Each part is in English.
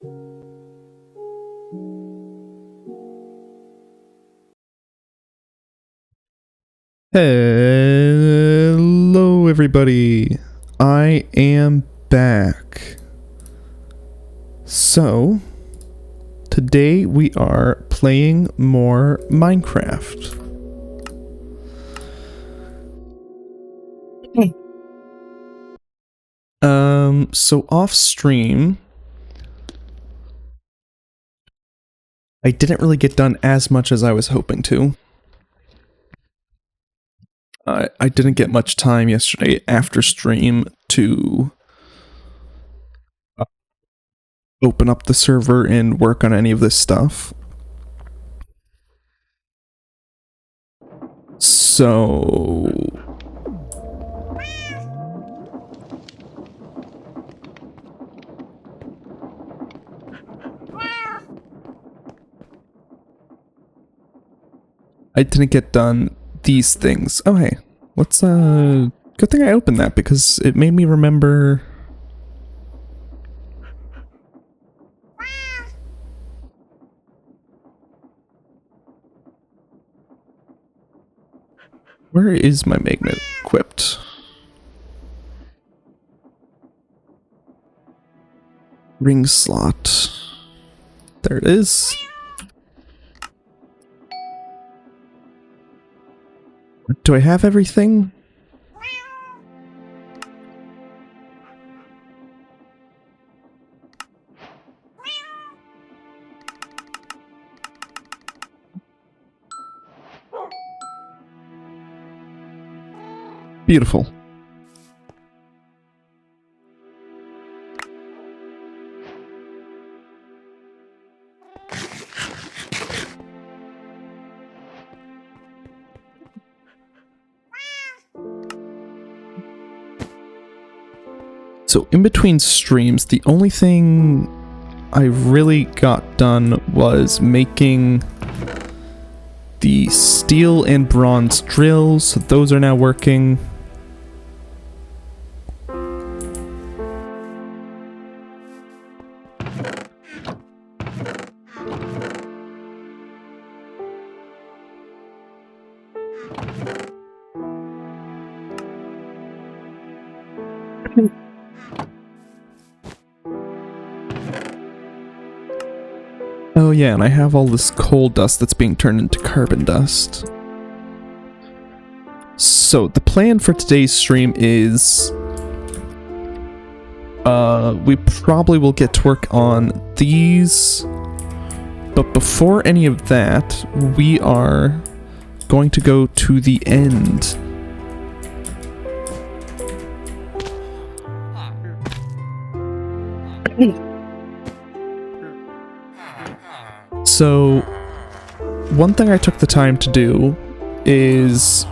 Hello everybody, I am back. So, today we are playing more Minecraft. So off stream, I didn't really get done as much as I was hoping to. I didn't get much time yesterday after stream to open up the server and work on any of this stuff. So... I didn't get done these things. Oh hey, let's good thing I opened that because it made me remember. Where is my magnet equipped? Ring slot. There it is. Do I have everything? Beautiful. So in between streams, the only thing I really got done was making the steel and bronze drills, so those are now working. Oh yeah, and I have all this coal dust that's being turned into carbon dust. So the plan for today's stream is we probably will get to work on these, but before any of that, we are going to go to the end. So, one thing I took the time to do is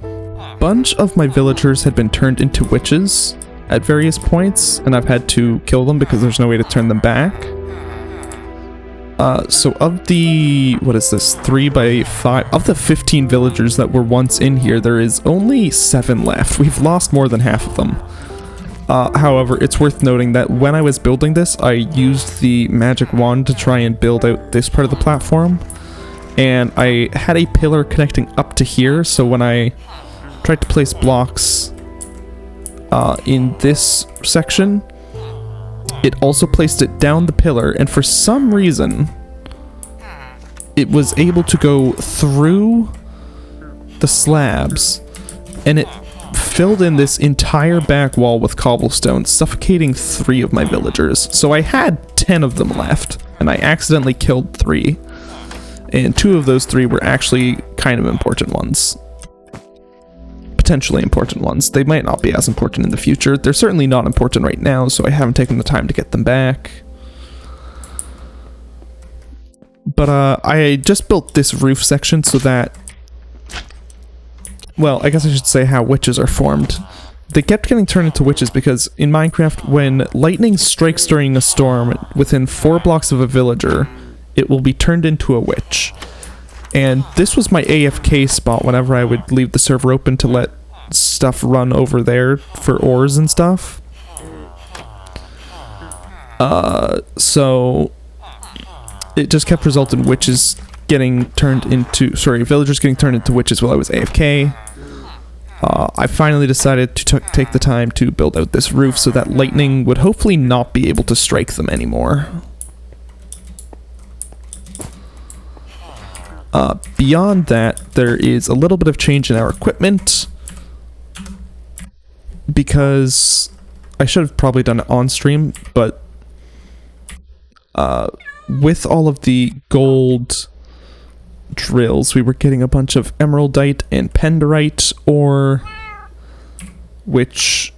a bunch of my villagers had been turned into witches at various points, and I've had to kill them because there's no way to turn them back. So of the, what is this, 3 by 5, of the 15 villagers that were once in here, there is only 7 left. We've lost more than half of them. However, it's worth noting that when I was building this, I used the magic wand to try and build out this part of the platform. And I had a pillar connecting up to here, so when I tried to place blocks in this section, it also placed it down the pillar, and for some reason, it was able to go through the slabs, and it filled in this entire back wall with cobblestone, suffocating 3 of my villagers. So I had 10 of them left, and I accidentally killed 3. And 2 of those 3 were actually kind of important ones. Potentially important ones. They might not be as important in the future. They're certainly not important right now, so I haven't taken the time to get them back. But I just built this roof section so that, well, I guess I should say how witches are formed. They kept getting turned into witches because in Minecraft, when lightning strikes during a storm within 4 blocks of a villager, it will be turned into a witch. And this was my AFK spot whenever I would leave the server open to let stuff run over there for ores and stuff. So it just kept resulting in witches getting turned into, villagers getting turned into witches while I was AFK. I finally decided to take the time to build out this roof so that lightning would hopefully not be able to strike them anymore. Beyond that, there is a little bit of change in our equipment, because I should have probably done it on stream, but with all of the gold drills, we were getting a bunch of emeraldite and penderite ore, which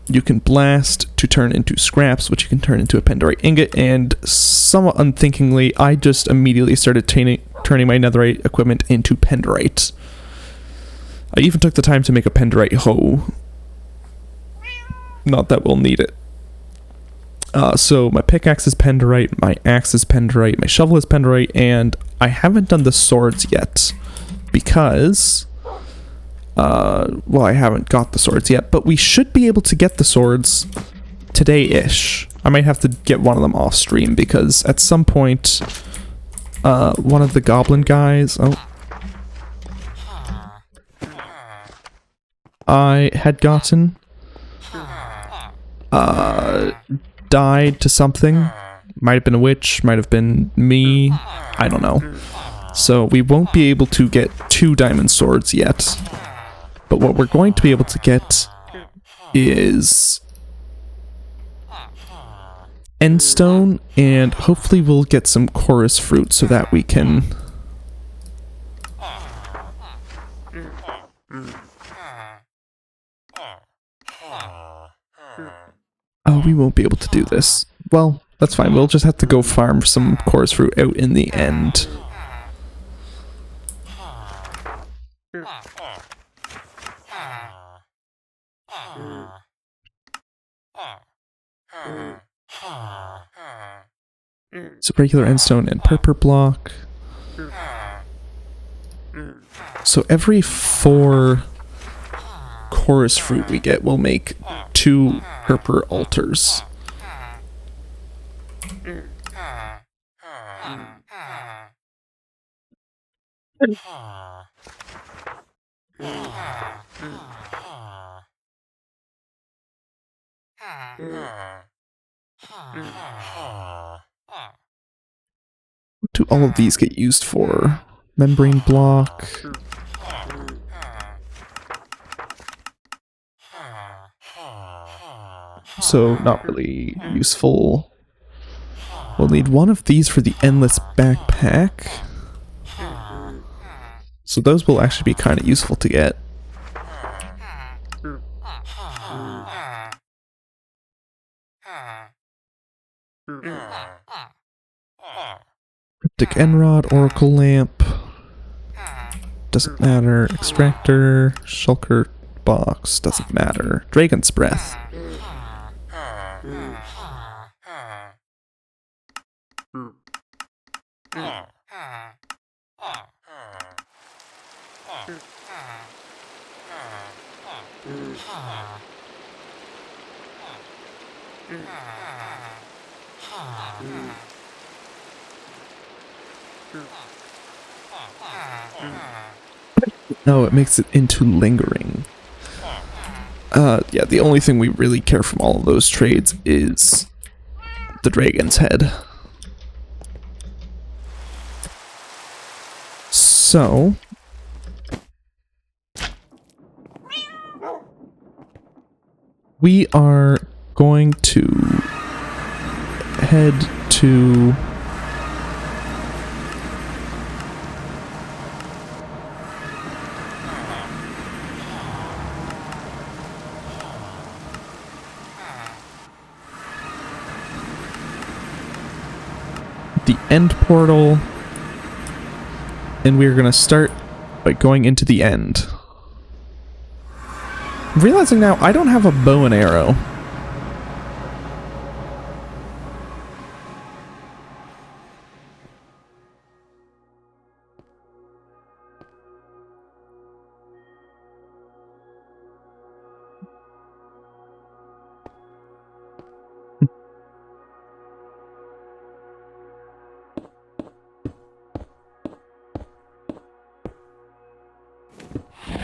you can blast to turn into scraps, which you can turn into a penderite ingot, and somewhat unthinkingly, I just immediately started turning my netherite equipment into penderite. I even took the time to make a penderite hoe. Not that we'll need it. So my pickaxe is penderite, my axe is penderite, my shovel is penderite, and I haven't done the swords yet because, well, I haven't got the swords yet, but we should be able to get the swords today-ish. I might have to get one of them off stream because at some point, one of the goblin guys, I had gotten, died to something. Might have been a witch, might have been me, I don't know. So we won't be able to get 2 diamond swords yet. But what we're going to be able to get is endstone, and hopefully we'll get some chorus fruit so that we can... Oh, we won't be able to do this. Well, that's fine. We'll just have to go farm some chorus fruit out in the end. So regular endstone and purple block. So every 4 chorus fruit we get will make 2 purple altars. What do all of these get used for? Membrane block. So not really useful. We'll need one of these for the endless backpack. So those will actually be kind of useful to get. Cryptic Enrod, Oracle Lamp. Doesn't matter. Extractor, Shulker Box. Doesn't matter. Dragon's Breath. No, it makes it into lingering. Yeah, the only thing we really care from all of those trades is the dragon's head. So... we are going to head to... the end portal, and we're gonna start by going into the end. I'm realizing now I don't have a bow and arrow.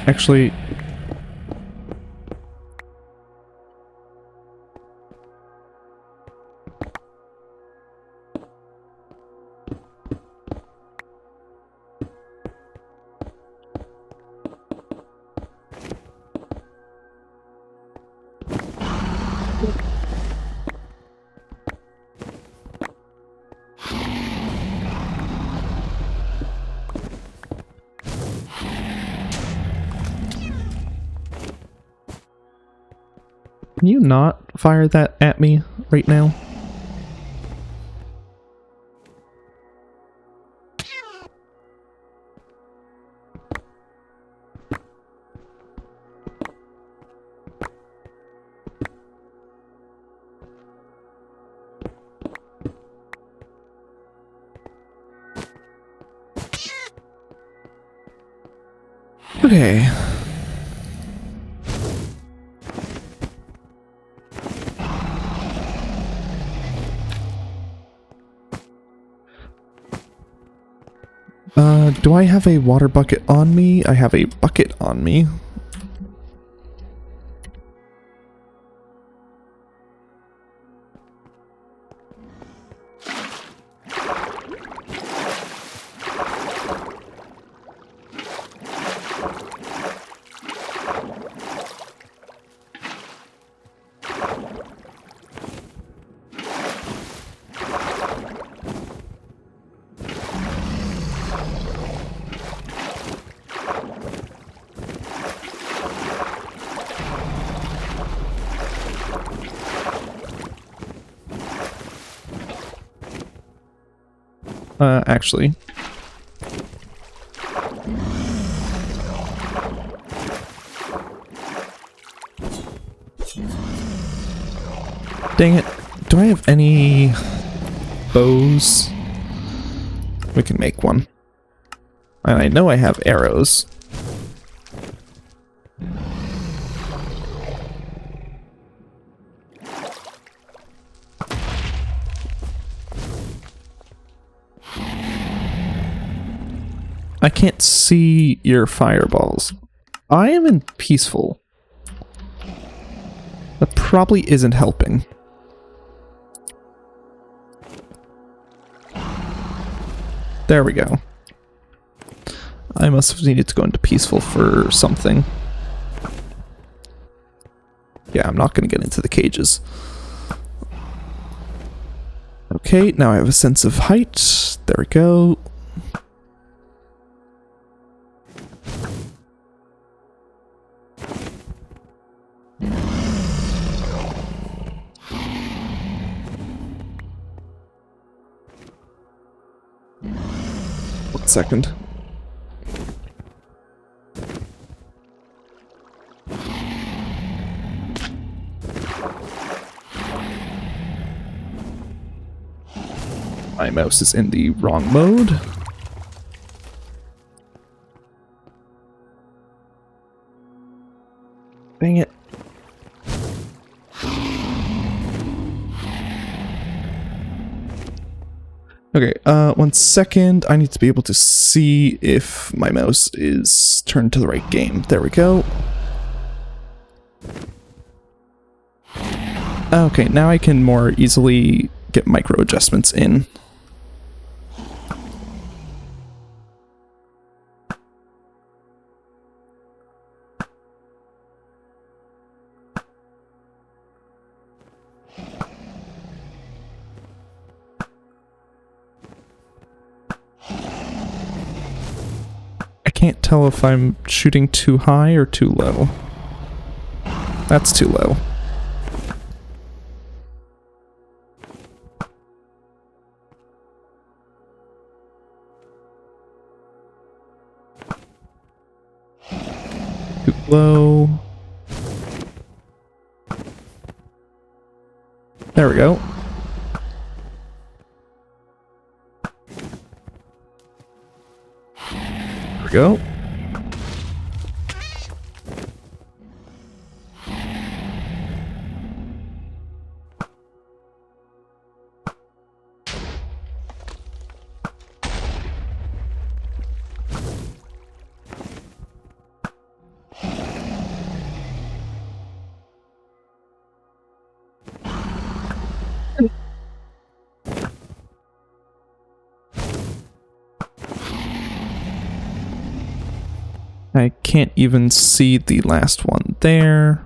Actually... Can you not fire that at me right now? Okay. Do I have a water bucket on me? I have a bucket on me. Actually. Dang it. Do I have any bows? We can make one. And I know I have arrows. I can't see your fireballs. I am in peaceful. That probably isn't helping. There we go. I must have needed to go into peaceful for something. Yeah, I'm not going to get into the cages. Okay, now I have a sense of height. There we go. One second. My mouse is in the wrong mode. Dang it. Okay, 1 second. I need to be able to see if my mouse is turned to the right game. There we go. Okay, now I can more easily get micro adjustments in. I can't tell if I'm shooting too high or too low. That's too low. Too low. There we go. There we go. I can't even see the last one there.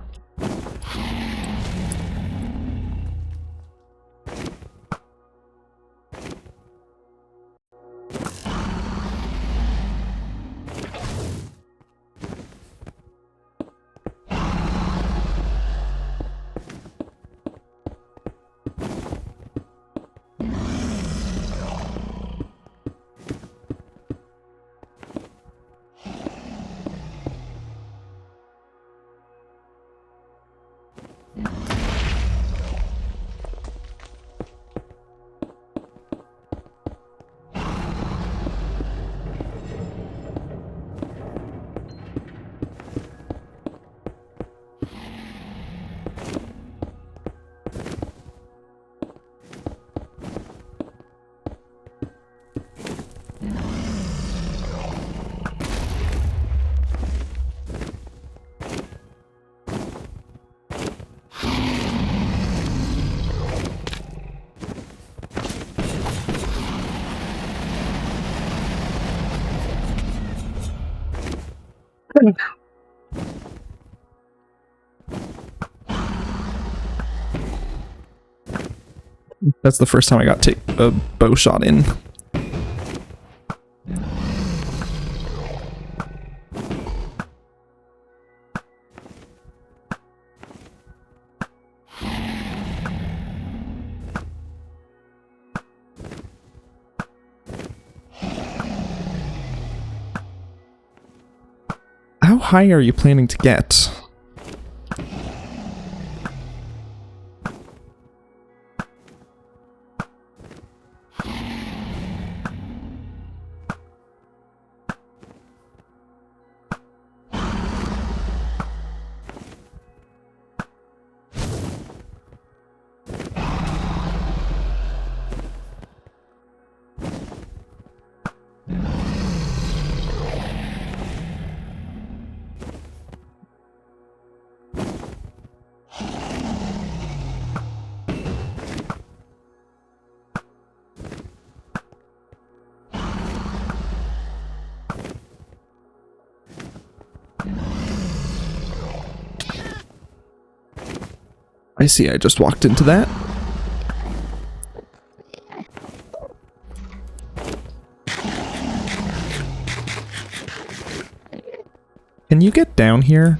That's the first time I got a bow shot in. How high are you planning to get? I see, I just walked into that. Can you get down here?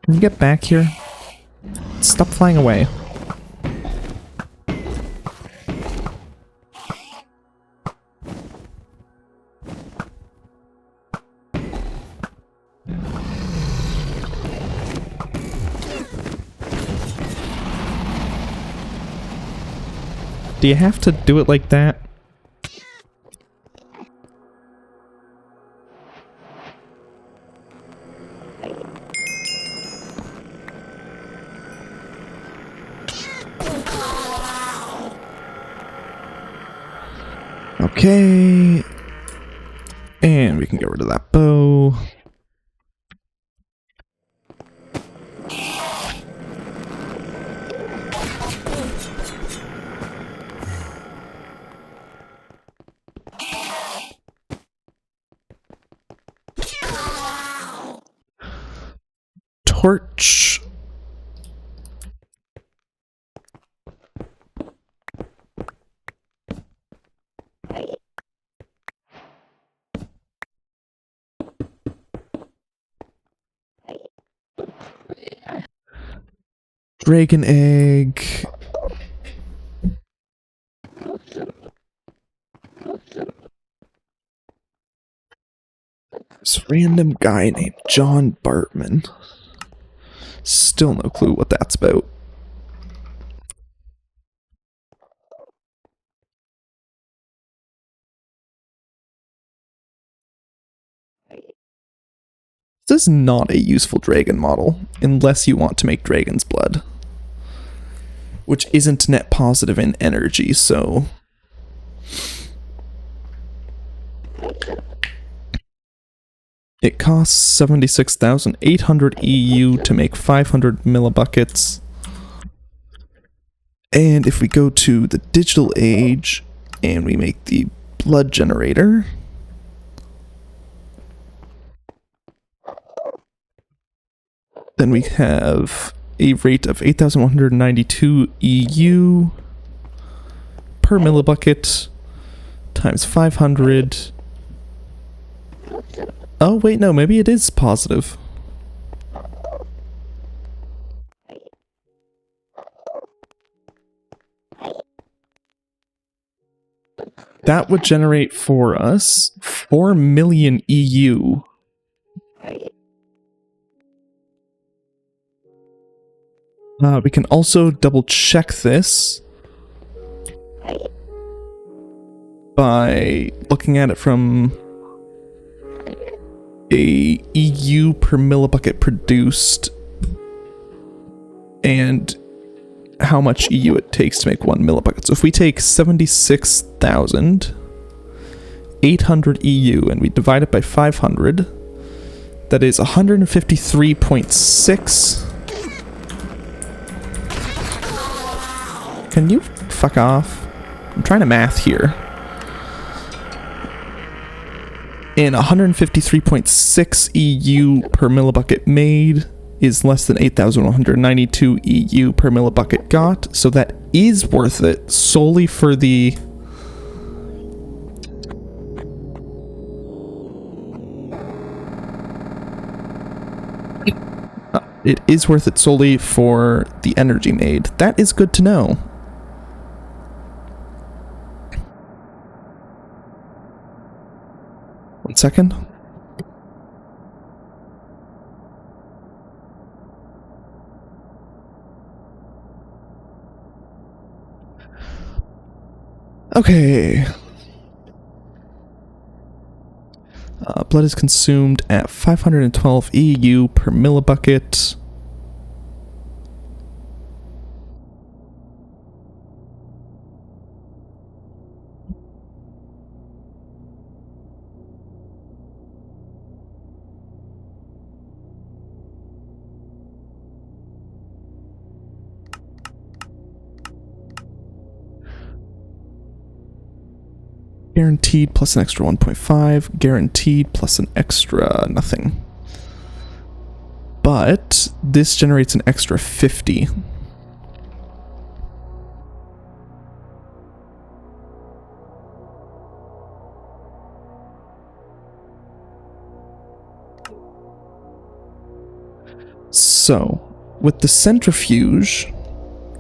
Can you get back here? Stop flying away. Do you have to do it like that? Okay. And we can get rid of that bow. Torch. Dragon egg. This random guy named John Bartman. Still no clue what that's about. This is not a useful dragon model, unless you want to make dragon's blood. Which isn't net positive in energy, so... It costs 76,800 EU to make 500 millibuckets. And if we go to the digital age, and we make the blood generator... then we have a rate of 8,192 EU per millibucket times 500. Oh, wait, no, maybe it is positive. That would generate for us 4 million EU. We can also double check this by looking at it from a EU per millibucket produced and how much EU it takes to make 1 millibucket. So if we take 76,800 EU and we divide it by 500, that is 153.6. Can you fuck off? I'm trying to math here. And 153.6 EU per millibucket made is less than 8,192 EU per millibucket got, so that is worth it solely for the... It is worth it solely for the energy made. That is good to know. One second. Okay. Blood is consumed at 512 EU per millibucket. Guaranteed plus an extra 1.5, guaranteed plus an extra nothing. But this generates an extra 50. So, with the centrifuge,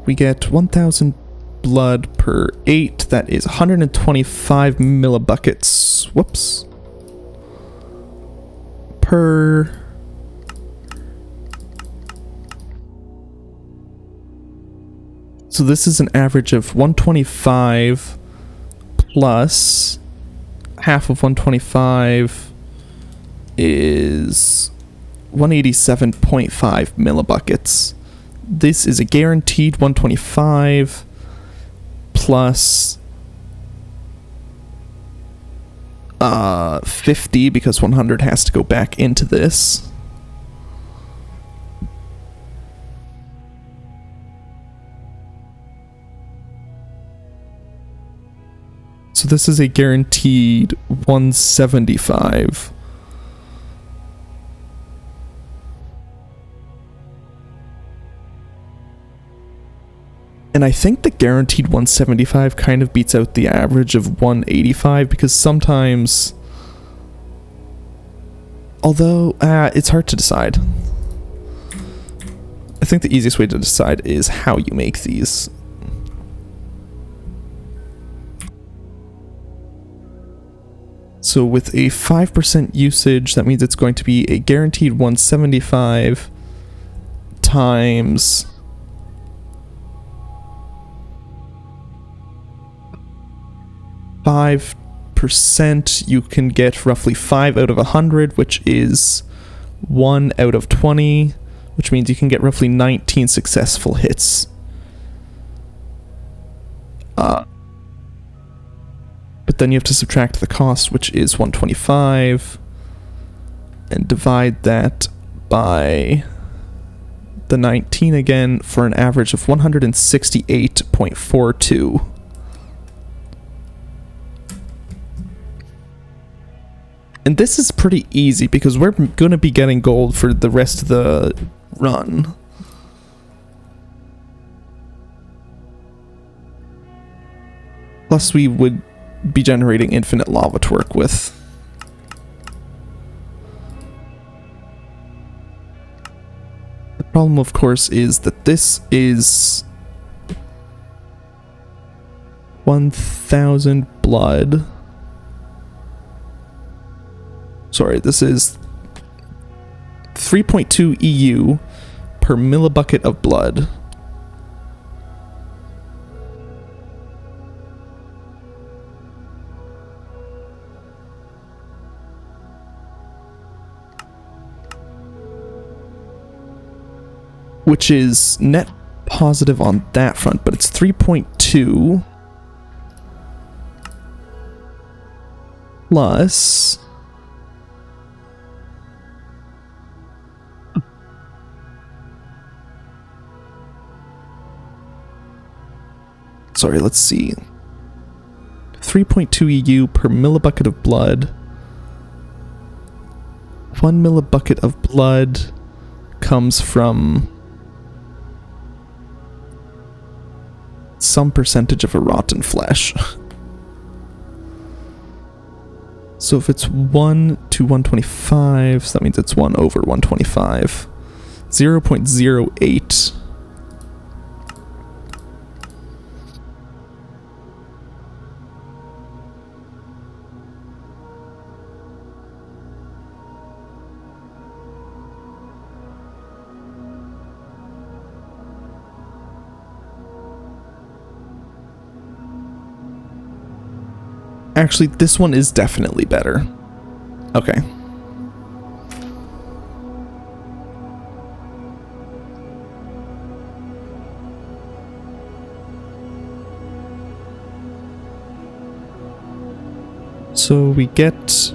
we get 1,000 blood per 8, that is 125 millibuckets, whoops, per... So this is an average of 125 plus half of 125 is 187.5 millibuckets. This is a guaranteed 125 plus 50 because 100 has to go back into this. So this is a guaranteed 175. And I think the guaranteed 175 kind of beats out the average of 185 because sometimes... Although, it's hard to decide. I think the easiest way to decide is how you make these. So with a 5% usage, that means it's going to be a guaranteed 175 times... 5%, you can get roughly 5 out of 100, which is 1 out of 20, which means you can get roughly 19 successful hits. But then you have to subtract the cost, which is 125, and divide that by the 19 again for an average of 168.42. And this is pretty easy because we're going to be getting gold for the rest of the run. Plus we would be generating infinite lava to work with. The problem, of course, is that this is 1,000 blood. Sorry, this is 3.2 EU per millibucket of blood. Which is net positive on that front, but it's 3.2 plus... Sorry, let's see. 3.2 EU per millibucket of blood. 1 millibucket of blood comes from some percentage of a rotten flesh. So if it's 1 to 125, so that means it's 1 over 125. 0.08. Actually, this one is definitely better. Okay. So we get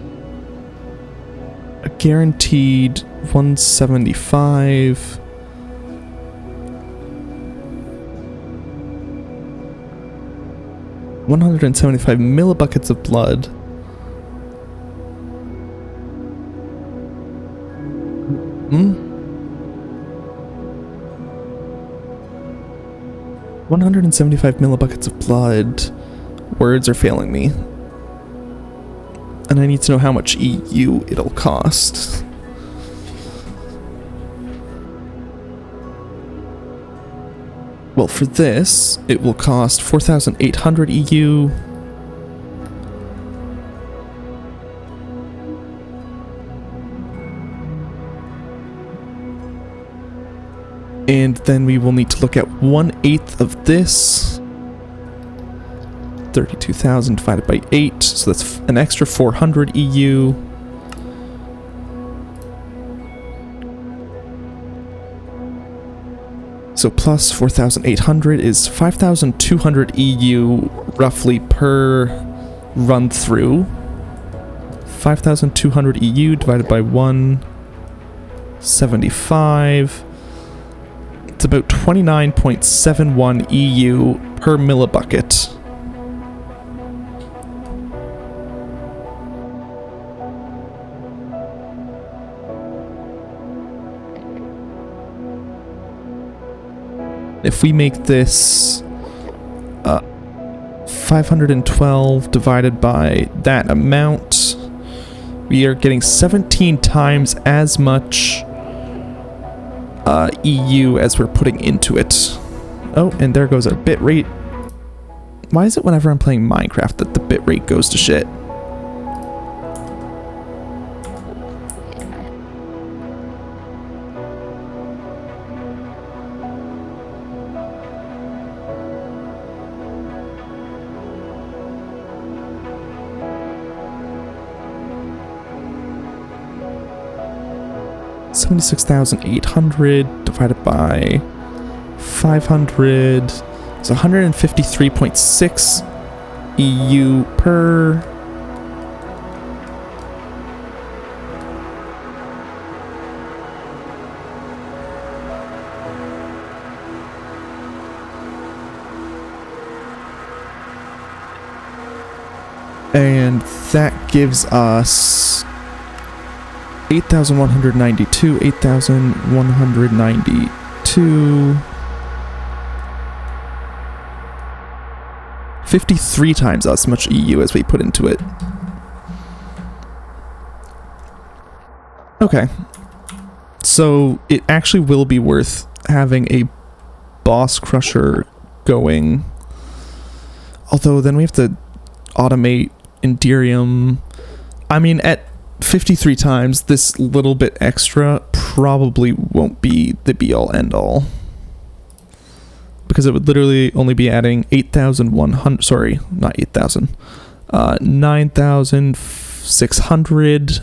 a guaranteed 175. $175 millibuckets of blood. Hmm? 175 millibuckets of blood. Words are failing me. And I need to know how much EU it'll cost. Well, for this, it will cost 4,800 EU. And then we will need to look at 1/8 of this. 32,000 divided by 8, so that's an extra 400 EU. So plus 4,800 is 5,200 EU roughly per run through. 5,200 EU divided by 175. It's about 29.71 EU per millibucket. If we make this 512 divided by that amount, we are getting 17 times as much EU as we're putting into it. Oh, and there goes our bit rate. Why is it whenever I'm playing Minecraft that the bit rate goes to shit? 76,800 divided by 500 is 153.6 EU per. And that gives us 8,192, 8,192, 53 times as much EU as we put into it. Okay. So it actually will be worth having a boss crusher going. Although then we have to automate Enderium. I mean, at 53 times, this little bit extra probably won't be the be-all end-all. Because it would literally only be adding 8,100, sorry, not 8,000, 9,600.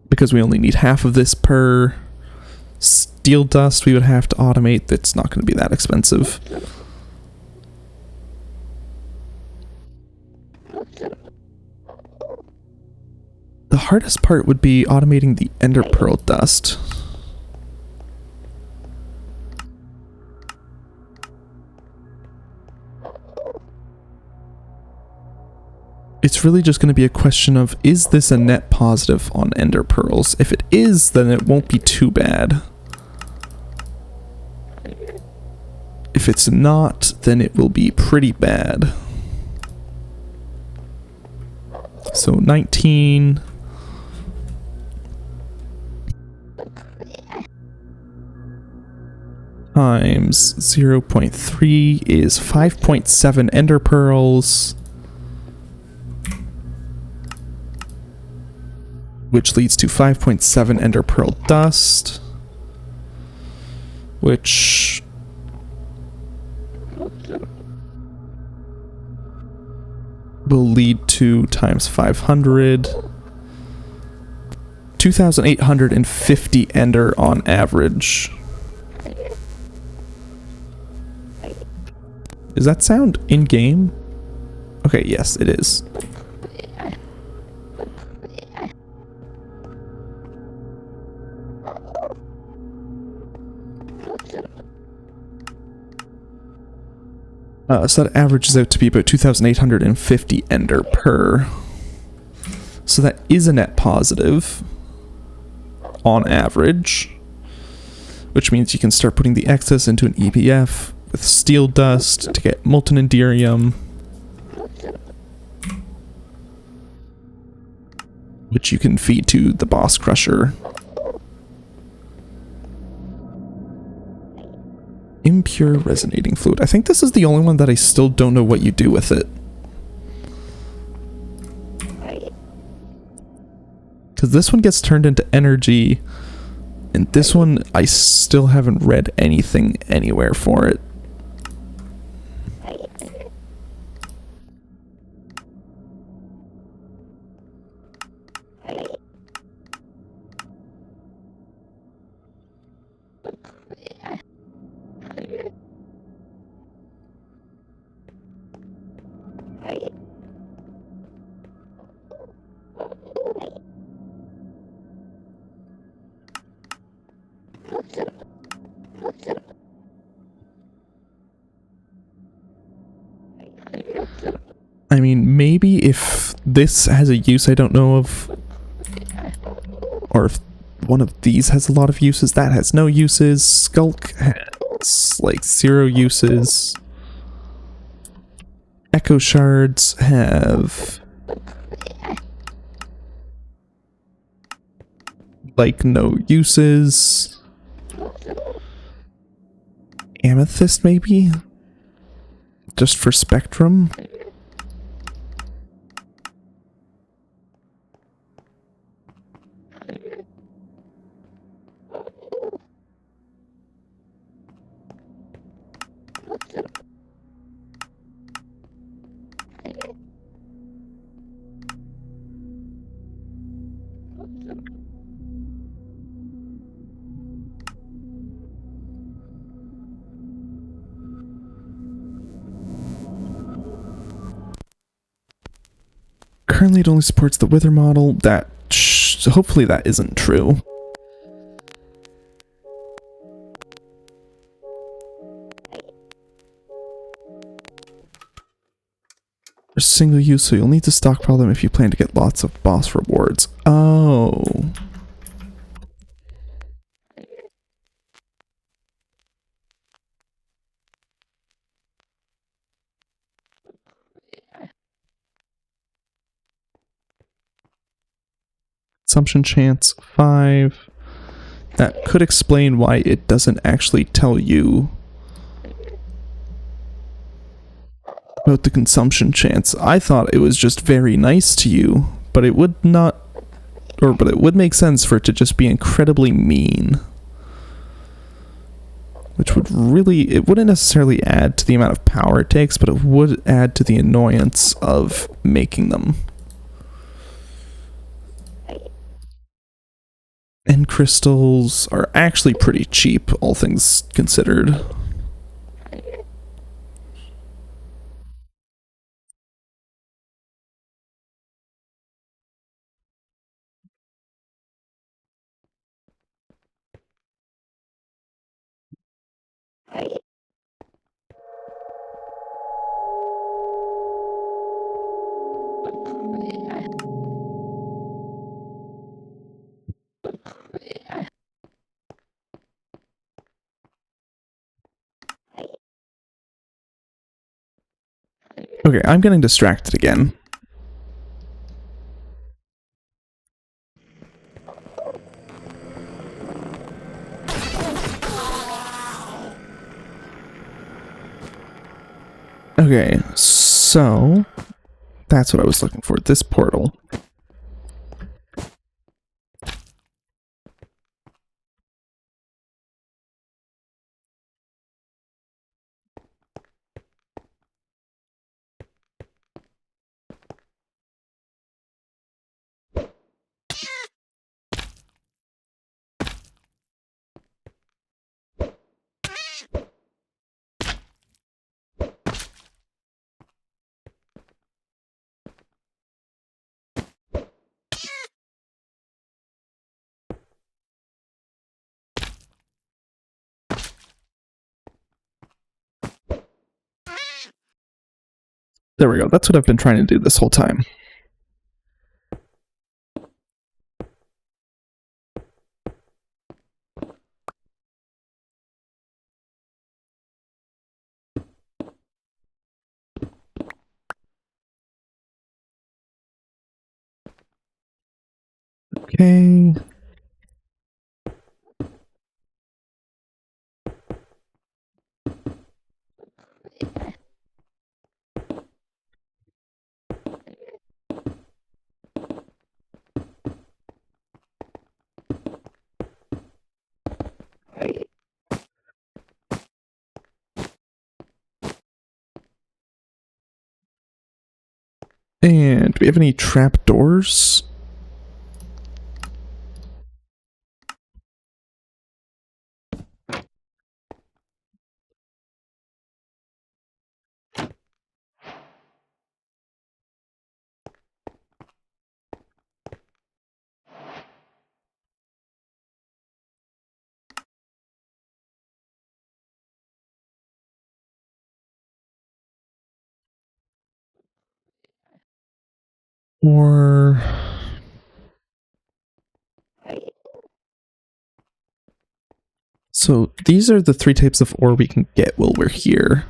Because we only need half of this per steel dust we would have to automate. That's not going to be that expensive. The hardest part would be automating the ender pearl dust. It's really just going to be a question of, is this a net positive on ender pearls? If it is, then it won't be too bad. If it's not, then it will be pretty bad. So 19 times 0.3 is 5.7 ender pearls, which leads to 5.7 ender pearl dust, which will lead to times 500, 2,850 ender on average. Does that sound in-game? Okay, yes, it is. So that averages out to be about 2,850 ender per. So that is a net positive on average, which means you can start putting the excess into an EPF with steel dust to get molten Enderium, which you can feed to the boss crusher. Impure resonating fluid. I think this is the only one that I still don't know what you do with it. Because this one gets turned into energy, and this one I still haven't read anything anywhere for it. I mean, maybe if this has a use I don't know of, or if one of these has a lot of uses, that has no uses. Skulk has like 0 uses. Echo shards have like no uses. Amethyst maybe? Just for spectrum? Currently it only supports the Wither model. Hopefully that isn't true. They're single use, so you'll need to stockpile them if you plan to get lots of boss rewards. Oh. Consumption chance 5. That could explain why it doesn't actually tell you about the consumption chance. I thought it was just very nice to you, but it would not, but it would make sense for it to just be incredibly mean. Which would really, it wouldn't necessarily add to the amount of power it takes, but it would add to the annoyance of making them. And crystals are actually pretty cheap, all things considered. Okay, I'm getting distracted again. Okay, so that's what I was looking for, this portal. There we go, that's what I've been trying to do this whole time. Okay. And do we have any trapdoors? Or... So these are the 3 types of ore we can get while we're here.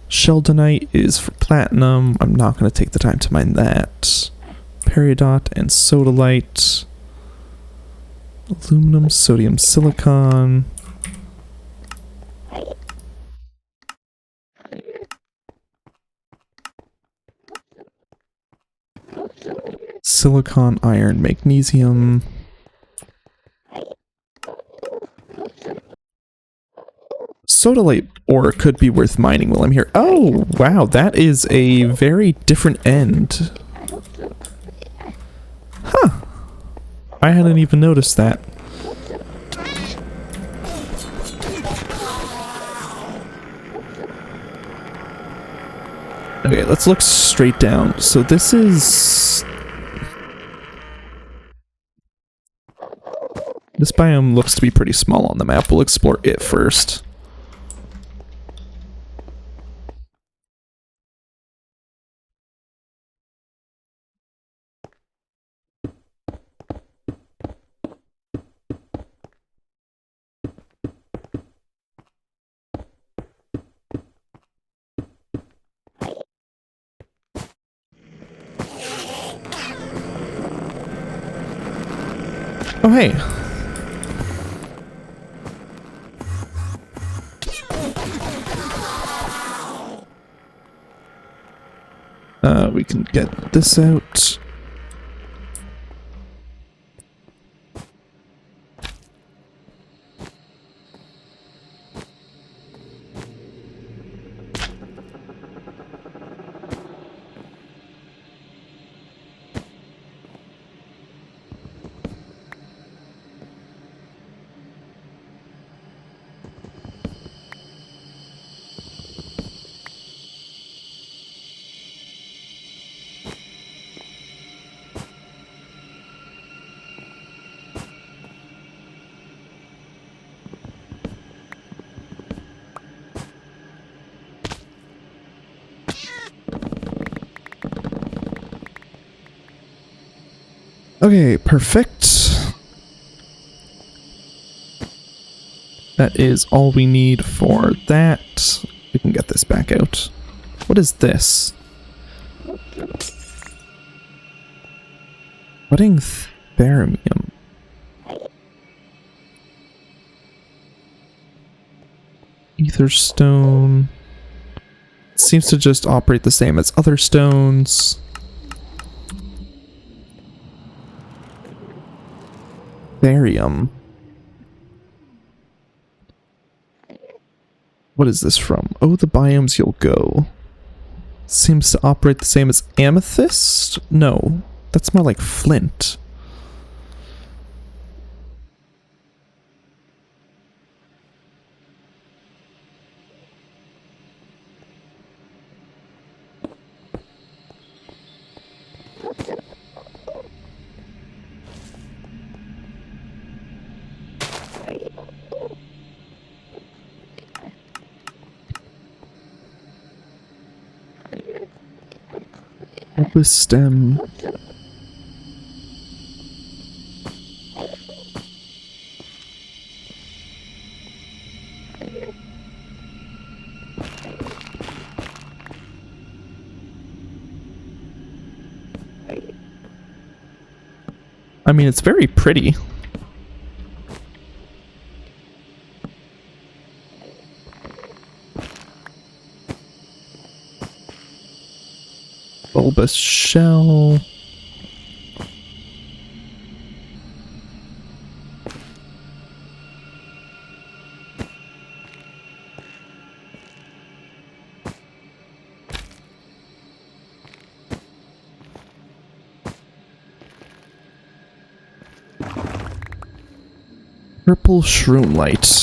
Sheldonite is for platinum. I'm not going to take the time to mine that. Peridot and sodalite. Aluminum, sodium, silicon. Silicon, iron, magnesium. Sodalite ore could be worth mining while I'm here. Oh, wow, that is a very different end. Huh. I hadn't even noticed that. Okay, let's look straight down. So this is... This biome looks to be pretty small on the map. We'll explore it first. Oh, hey. We can get this out. Okay, perfect. That is all we need for that. We can get this back out. What is this? Budding thermium. Ether stone. It seems to just operate the same as other stones. Barium. What is this from? Oh, the biomes you'll go. Seems to operate the same as amethyst? No, that's more like flint. Opus stem. I mean, it's very pretty. Bulbous shell. Purple shroom light.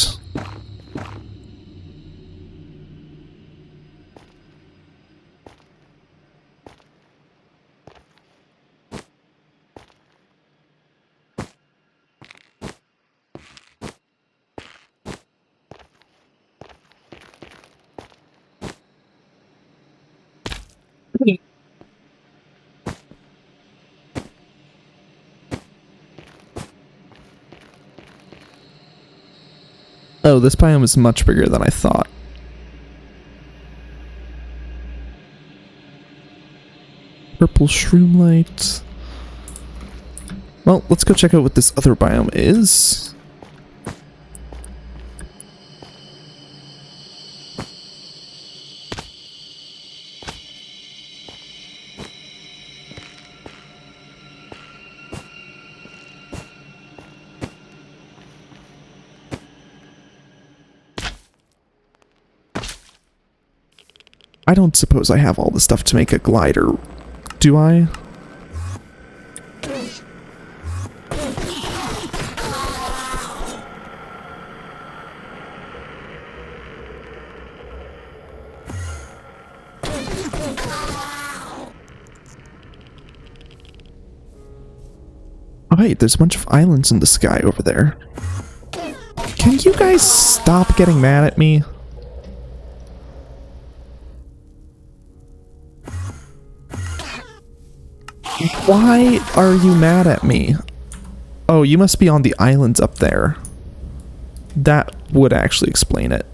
Oh, this biome is much bigger than I thought. Purple shroom light. Well, let's go check out what this other biome is. I don't suppose I have all the stuff to make a glider, do I? Oh, wait, there's a bunch of islands in the sky over there. Can you guys stop getting mad at me? Why are you mad at me? Oh, you must be on the islands up there. That would actually explain it.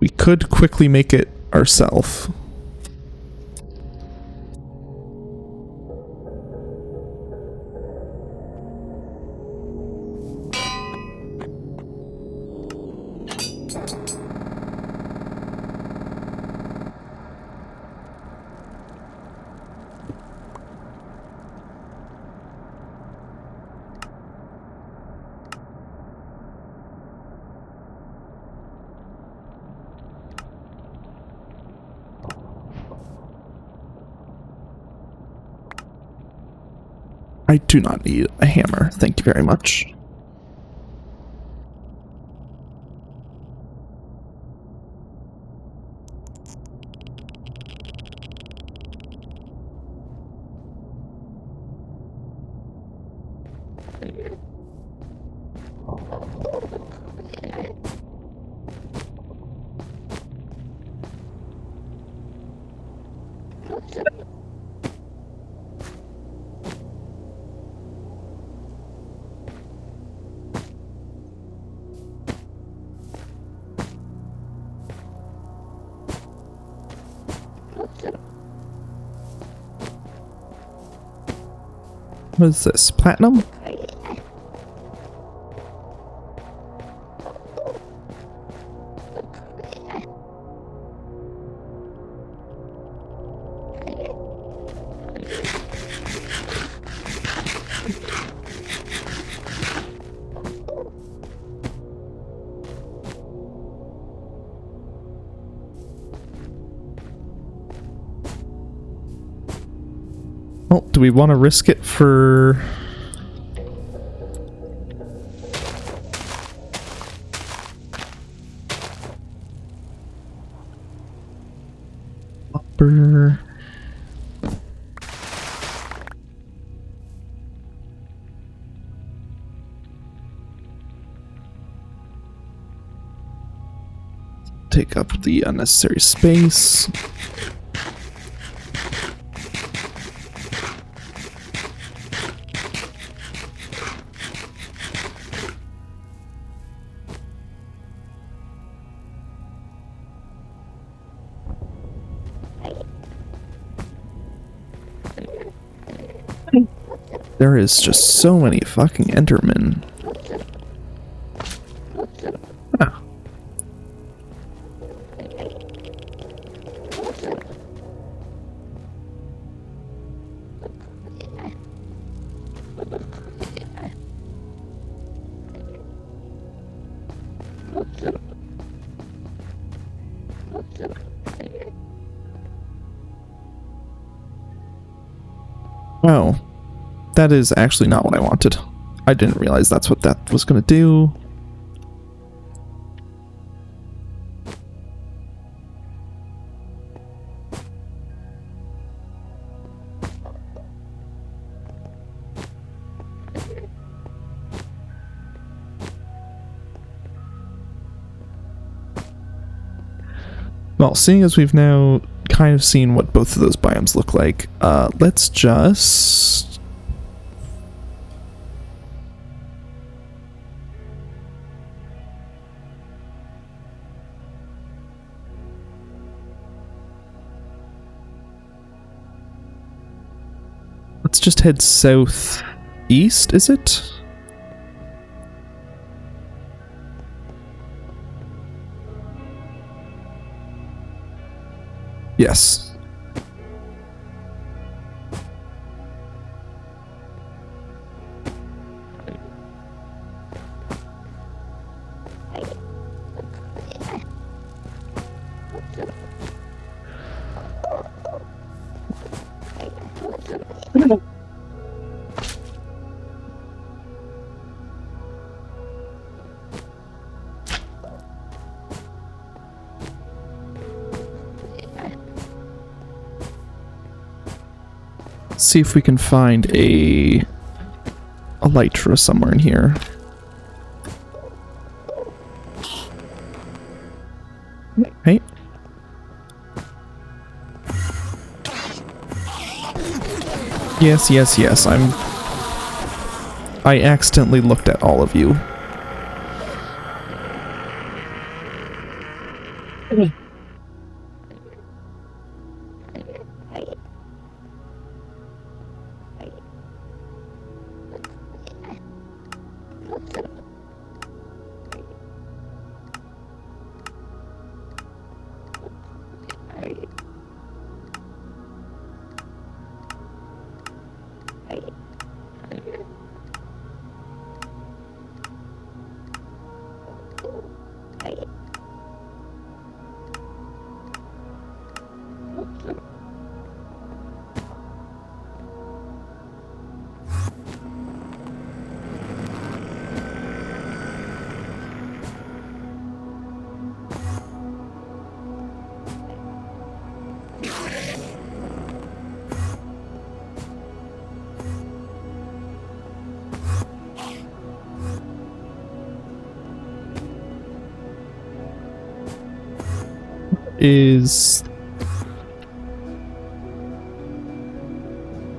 We could quickly make it ourselves. I do not need a hammer, thank you very much. What is this? Platinum? Well, do we want to risk it for... Upper... Take up the unnecessary space. There is just so many fucking Endermen. Ah. Oh. That is actually not what I wanted. I didn't realize that's what that was going to do. Well, seeing as we've now kind of seen what both of those biomes look like, let's just... Let's just head southeast, is it? Yes. Let's see if we can find a Elytra somewhere in here. Hey. Yes, yes, yes, I accidentally looked at all of you.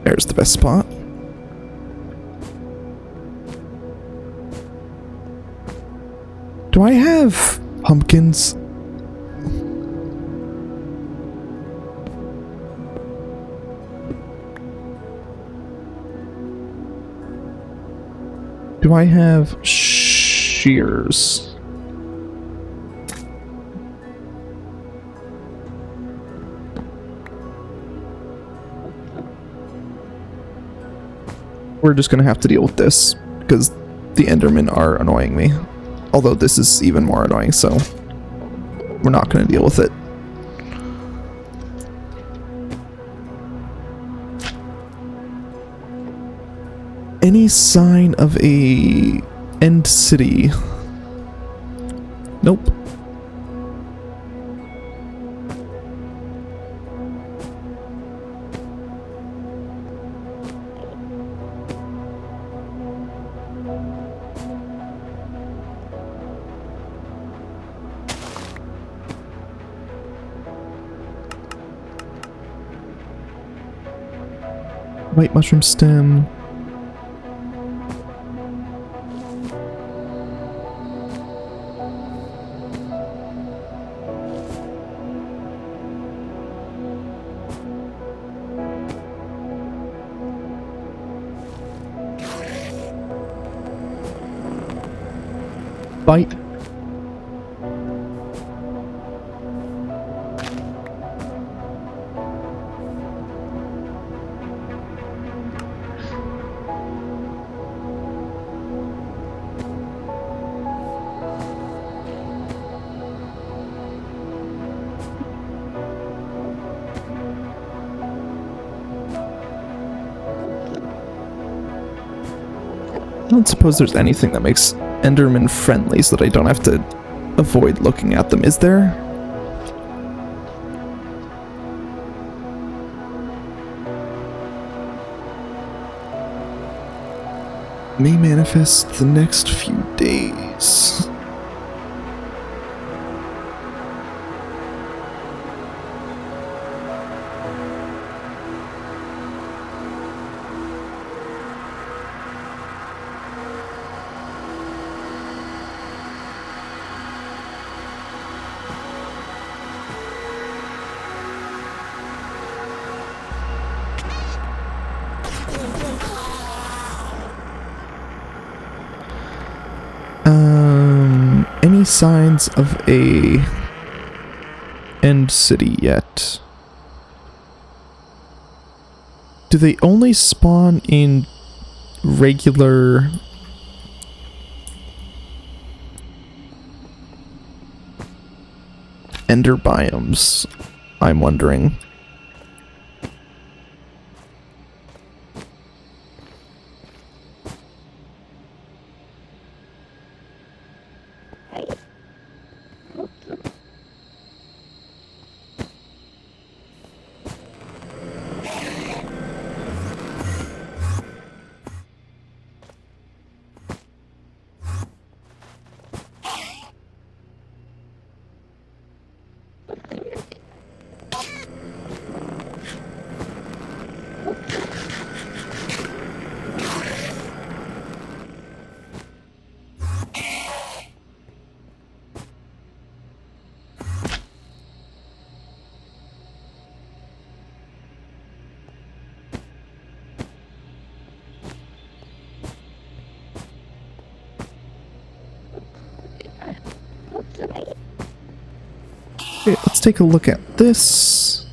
There's the best spot. Do I have pumpkins? Do I have shears? We're just gonna have to deal with this, because the Endermen are annoying me. Although this is even more annoying, so we're not gonna deal with it. Any sign of a end city? Nope. White mushroom stem. Bite. I don't suppose there's anything that makes Enderman friendly so that I don't have to avoid looking at them, is there? May manifest the next few days. Any signs of a end city yet? Do they only spawn in regular ender biomes? I'm wondering. Okay, let's take a look at this.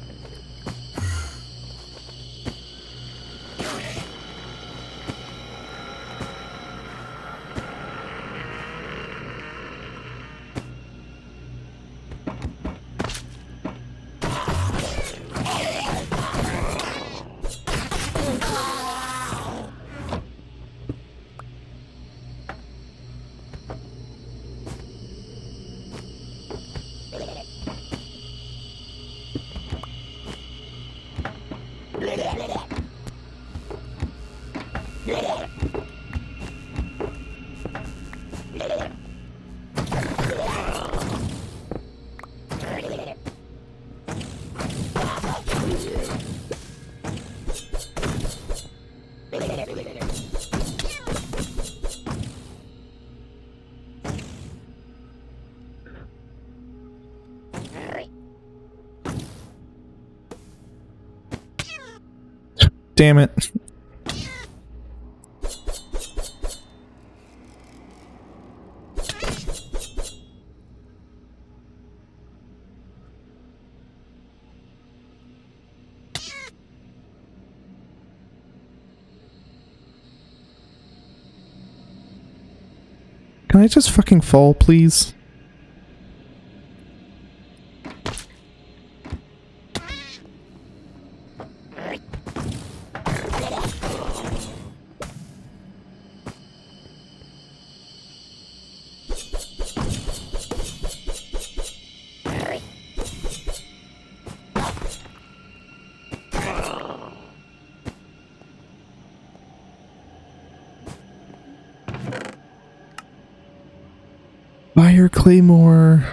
Damn it. Can I just fucking fall, please? Fire claymore.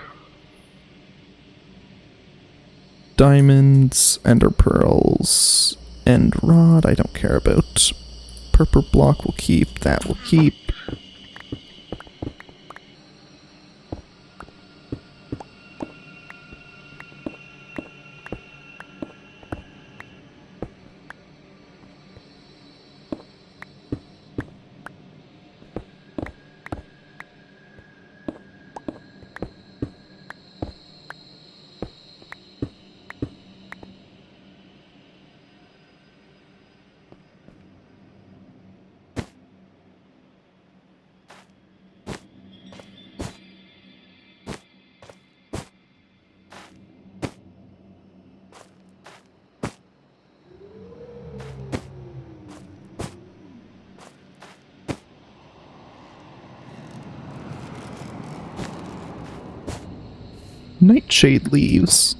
Diamonds, ender pearls, end rod, I don't care about. Purple block will keep, that will keep. Nightshade leaves.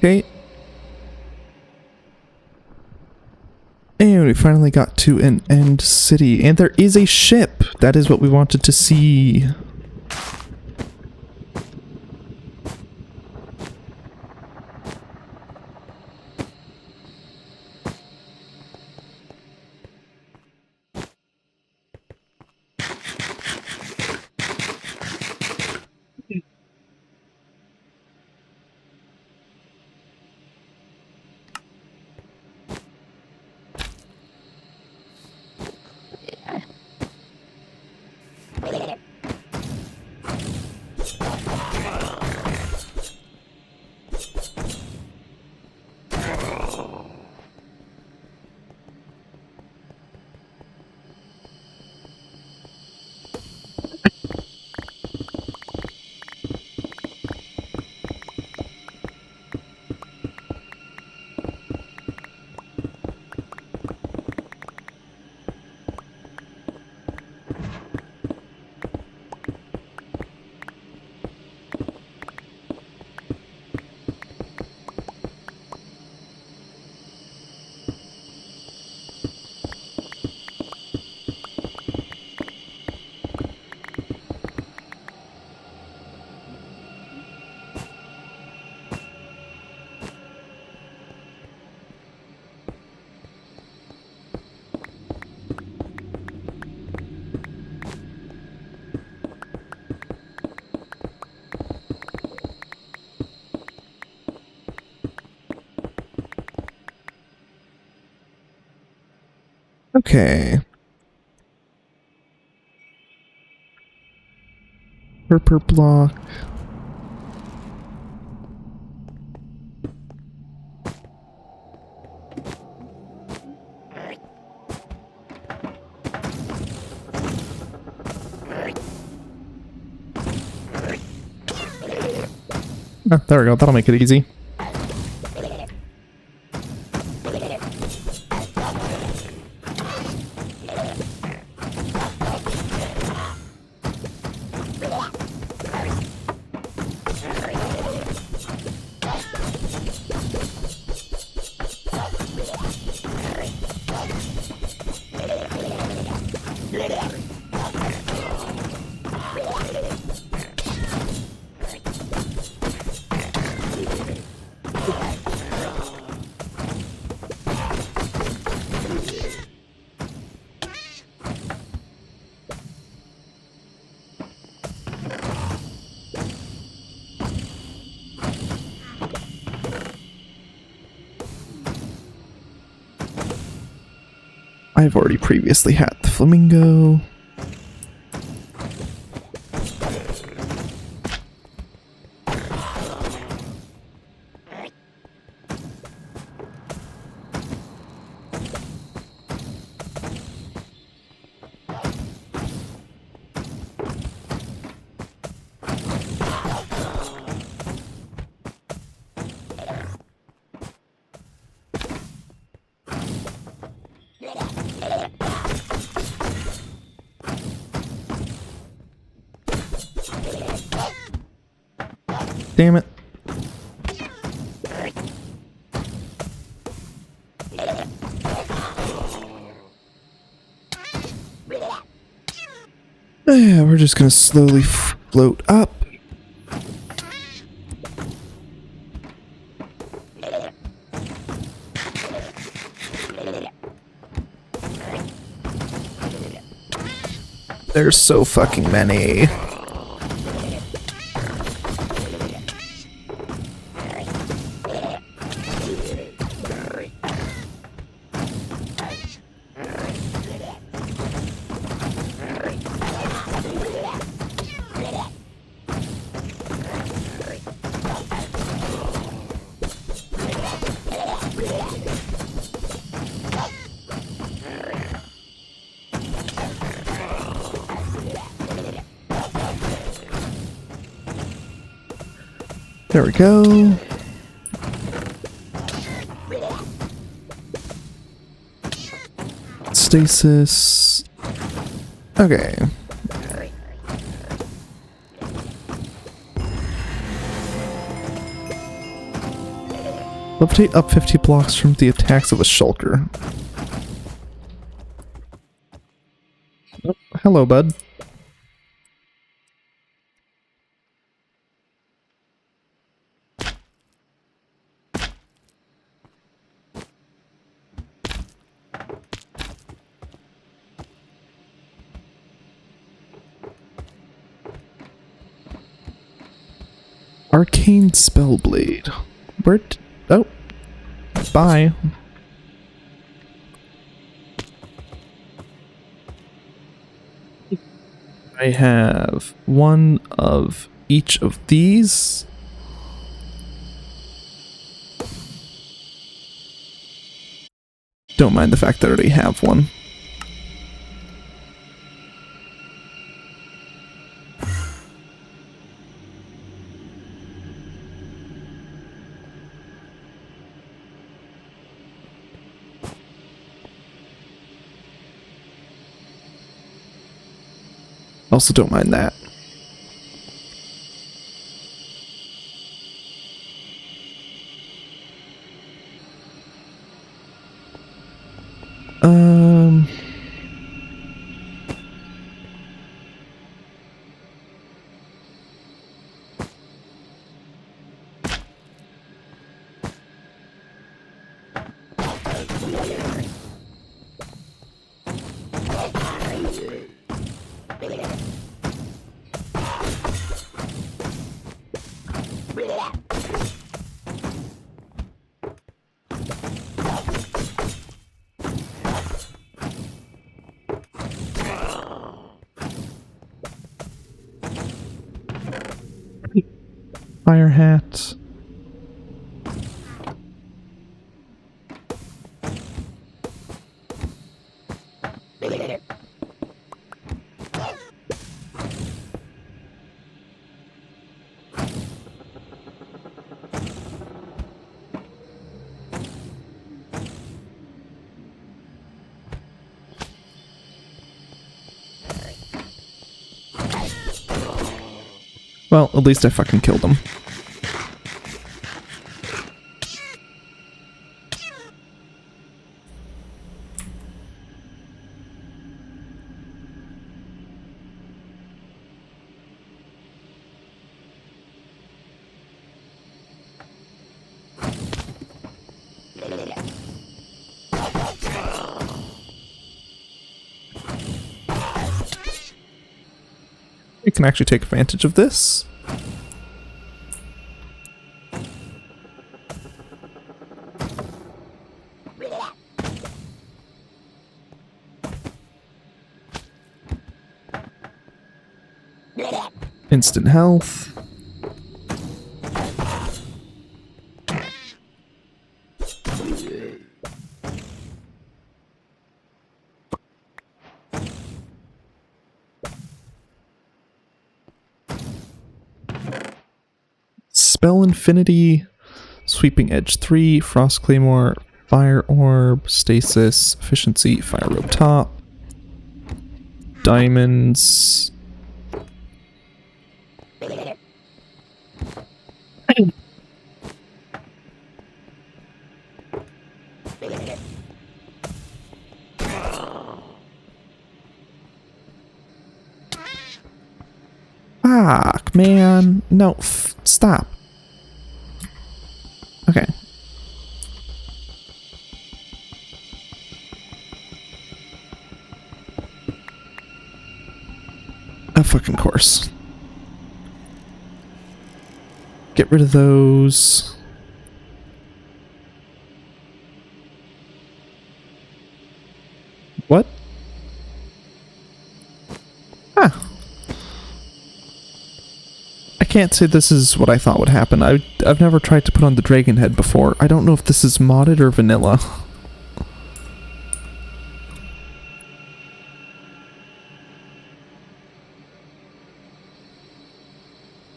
Okay. And we finally got to an end city. And there is a ship! That is what we wanted to see. Okay. Per block. Oh, there we go. That'll make it easy. I've already previously had the flamingo. Damn it. Yeah, we're just gonna slowly float up. There's so fucking many. There we go. Stasis. Okay. Levitate up 50 blocks from the attacks of a shulker. Oh, hello, bud. Arcane Spellblade. Oh. Bye. I have one of each of these. Don't mind the fact that I already have one. Also don't mind that. Fire hat. Well, at least I fucking killed him. We can actually take advantage of this. Instant health. Spell Infinity, Sweeping Edge 3, Frost Claymore, Fire Orb, Stasis, Efficiency, Fire Robe Top, Diamonds. Fuck, man. No, stop. Okay. A fucking course. Get rid of those. What? Ah. I can't say this is what I thought would happen. I've never tried to put on the dragon head before. I don't know if this is modded or vanilla.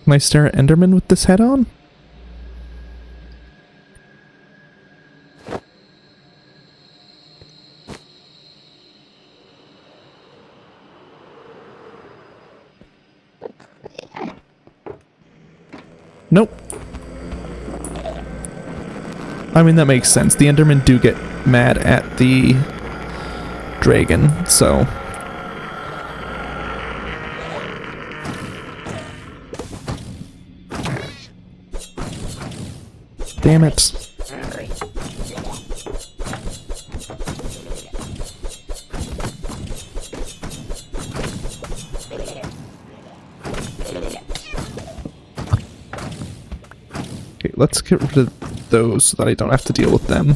Can I stare at Enderman with this head on? Nope. I mean, that makes sense. The Endermen do get mad at the dragon, so... Damn it. Okay, let's get rid of those so that I don't have to deal with them.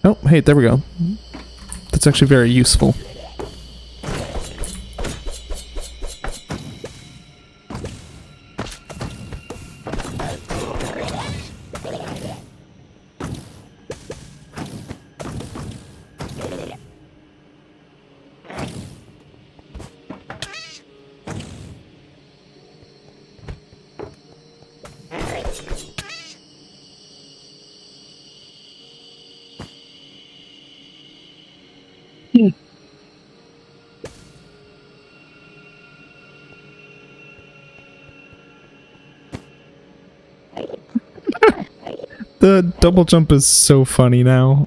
Oh, hey, there we go. That's actually very useful. The double jump is so funny now.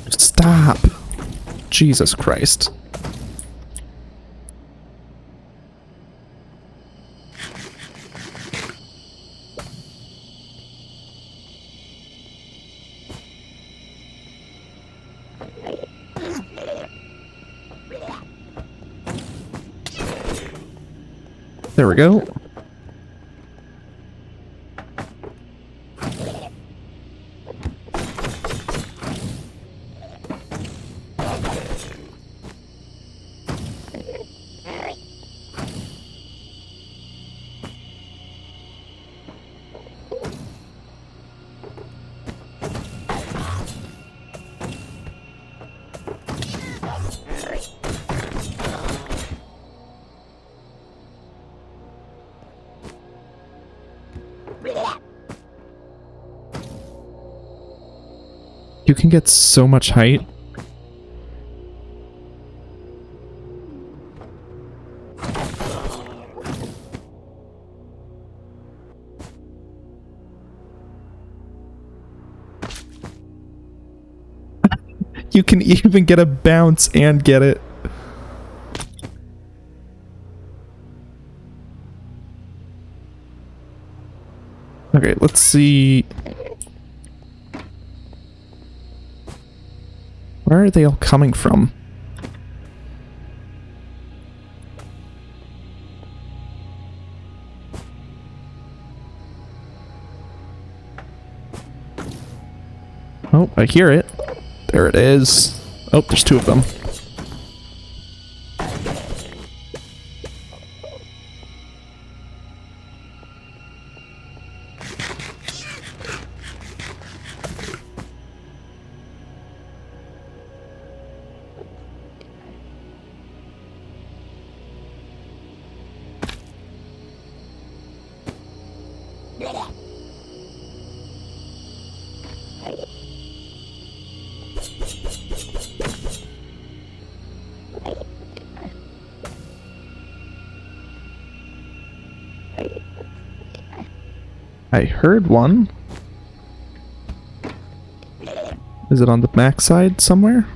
Stop! Jesus Christ. There we go. You can get so much height. You can even get a bounce and get it. Okay, let's see. Where are they all coming from? Oh, I hear it. There it is. Oh, there's two of them. I heard one. Is it on the backside somewhere?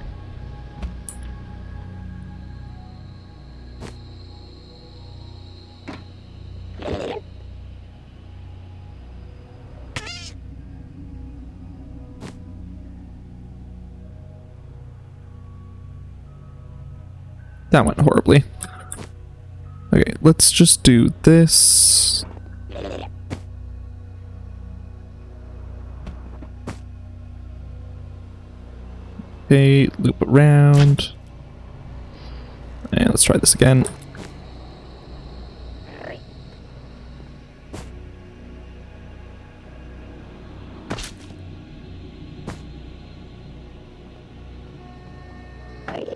That went horribly. Okay, let's just do this. Okay, loop around. And let's try this again.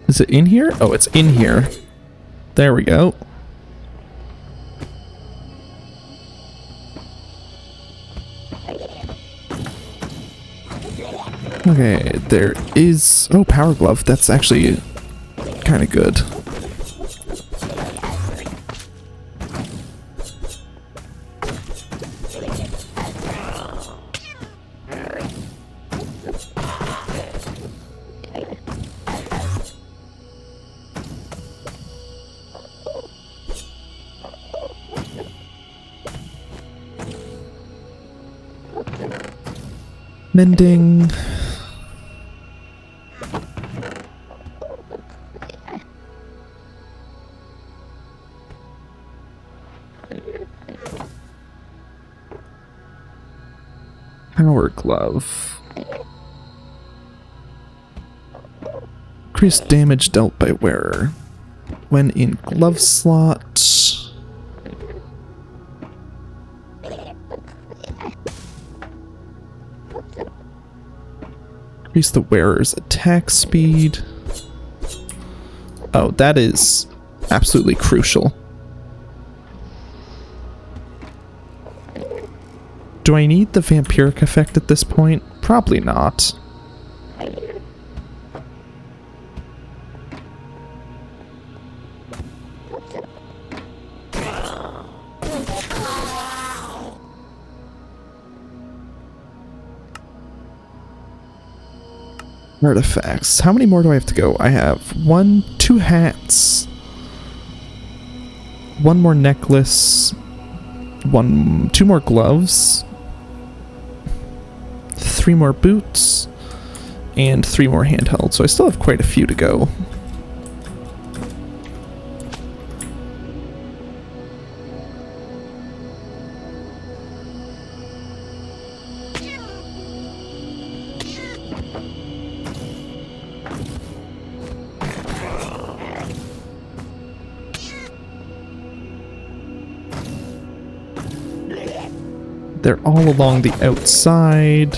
Is it in here? Oh, it's in here. There we go. Okay, there is... Oh, Power Glove. That's actually kind of good. Mending. Power Glove. Increased damage dealt by wearer when in glove slot. Increase the wearer's attack speed. Oh, that is absolutely crucial. Do I need the vampiric effect at this point? Probably not. Artifacts. How many more do I have to go? I have 2 hats. 1 more necklace. 2 more gloves. 3 more boots. And 3 more handheld. So I still have quite a few to go. They're all along the outside.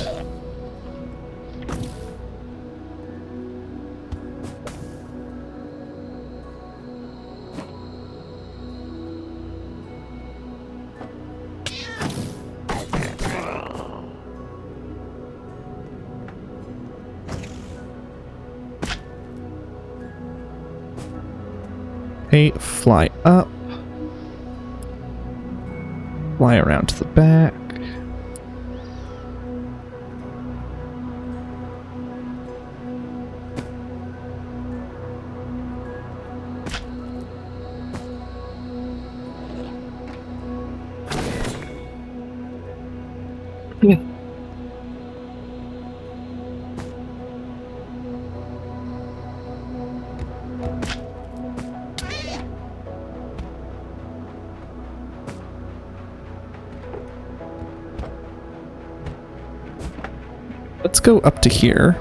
Okay, fly up. Fly around to the back. Let's go up to here.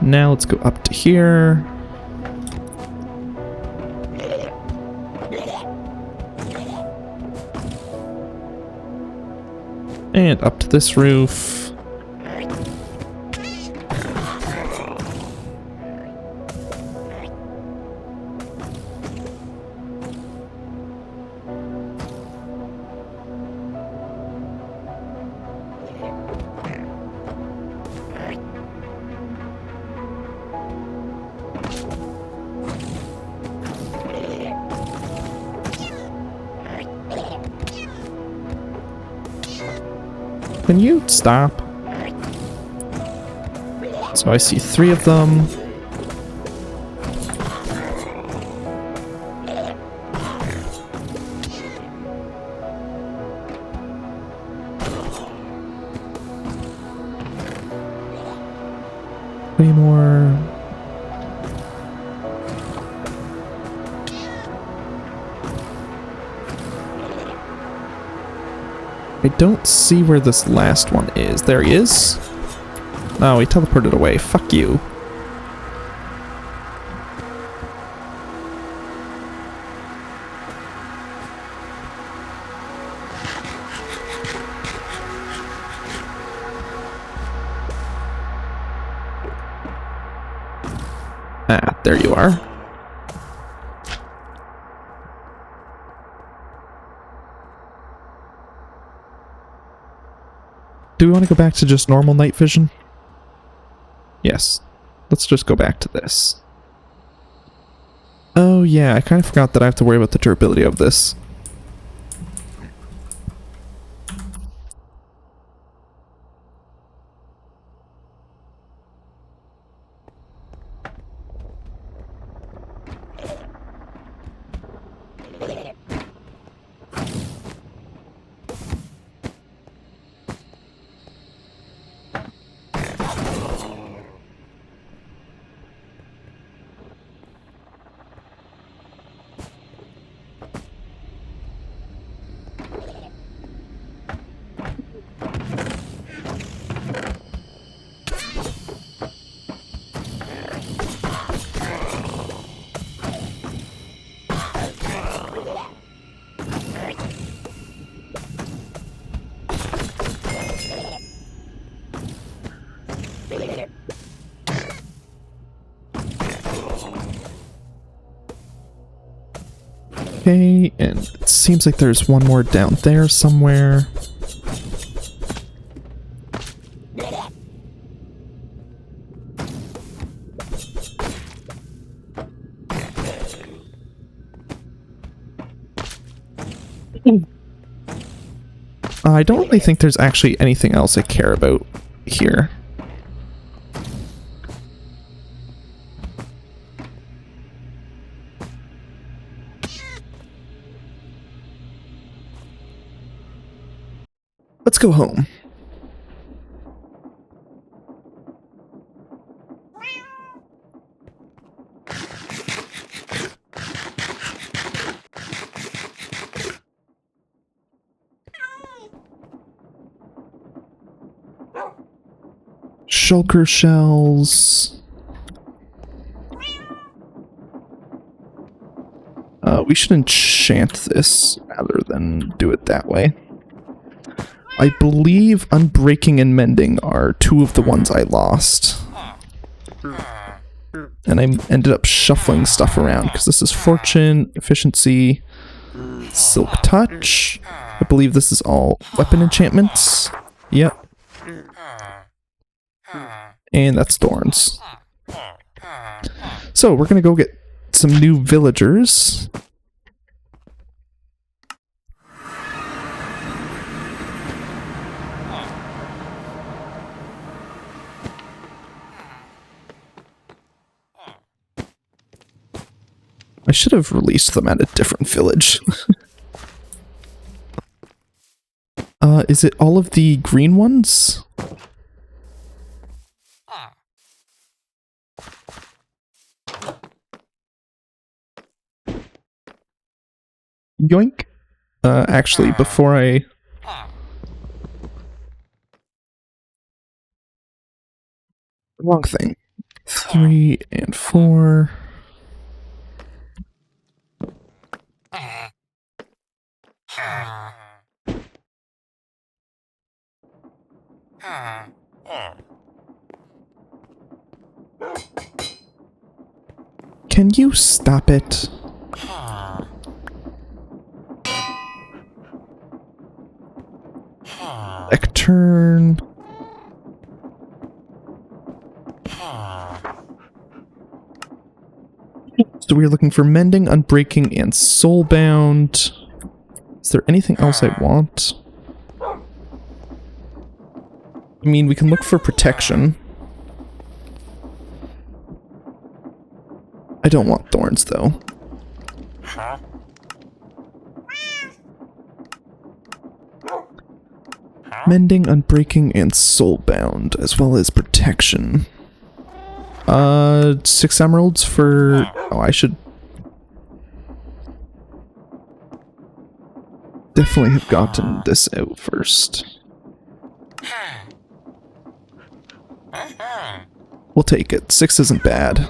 Now let's go up to here. And up to this roof. Can you stop? So I see 3 of them. Way more. I don't see where this last one is. There he is. Oh, he teleported away. Fuck you. Ah, there you are. Do we want to go back to just normal night vision? Yes. Let's just go back to this. Oh yeah, I kind of forgot that I have to worry about the durability of this. Okay, and it seems like there's one more down there somewhere. I don't really think there's actually anything else I care about here. Let's go home. Shulker shells. We should enchant this rather than do it that way. I believe Unbreaking and Mending are two of the ones I lost. And I ended up shuffling stuff around because this is Fortune, Efficiency, Silk Touch. I believe this is all weapon enchantments. Yep. And that's Thorns. So we're gonna go get some new villagers. I should have released them at a different village. Is it all of the green ones? Yoink. Actually, before I... Wrong thing. 3 and 4... Can you stop it? Lectern. So we're looking for Mending, Unbreaking, and Soulbound. Is there anything else I want? I mean, we can look for Protection. I don't want Thorns, though. Mending, Unbreaking, and Soulbound, as well as Protection. 6 emeralds for... Oh, I should... definitely have gotten this out first. We'll take it. 6 isn't bad.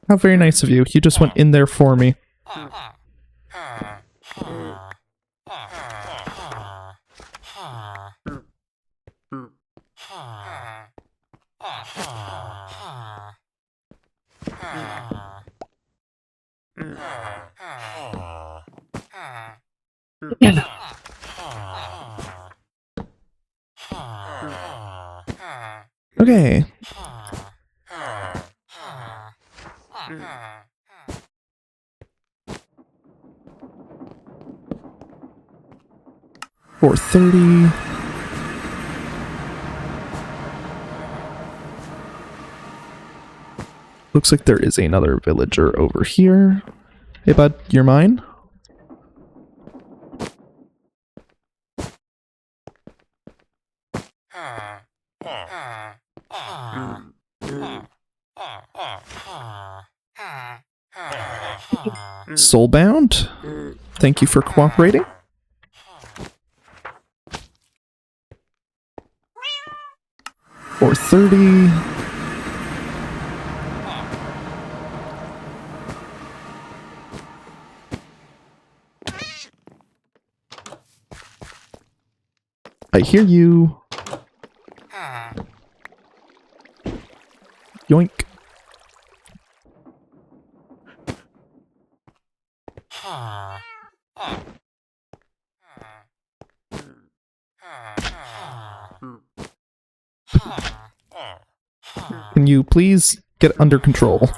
How very nice of you. You just went in there for me. Okay. $430. Looks like there is another villager over here. Hey bud, you're mine? Soulbound? Thank you for cooperating. $430. I hear you. Yoink. Can you please get under control?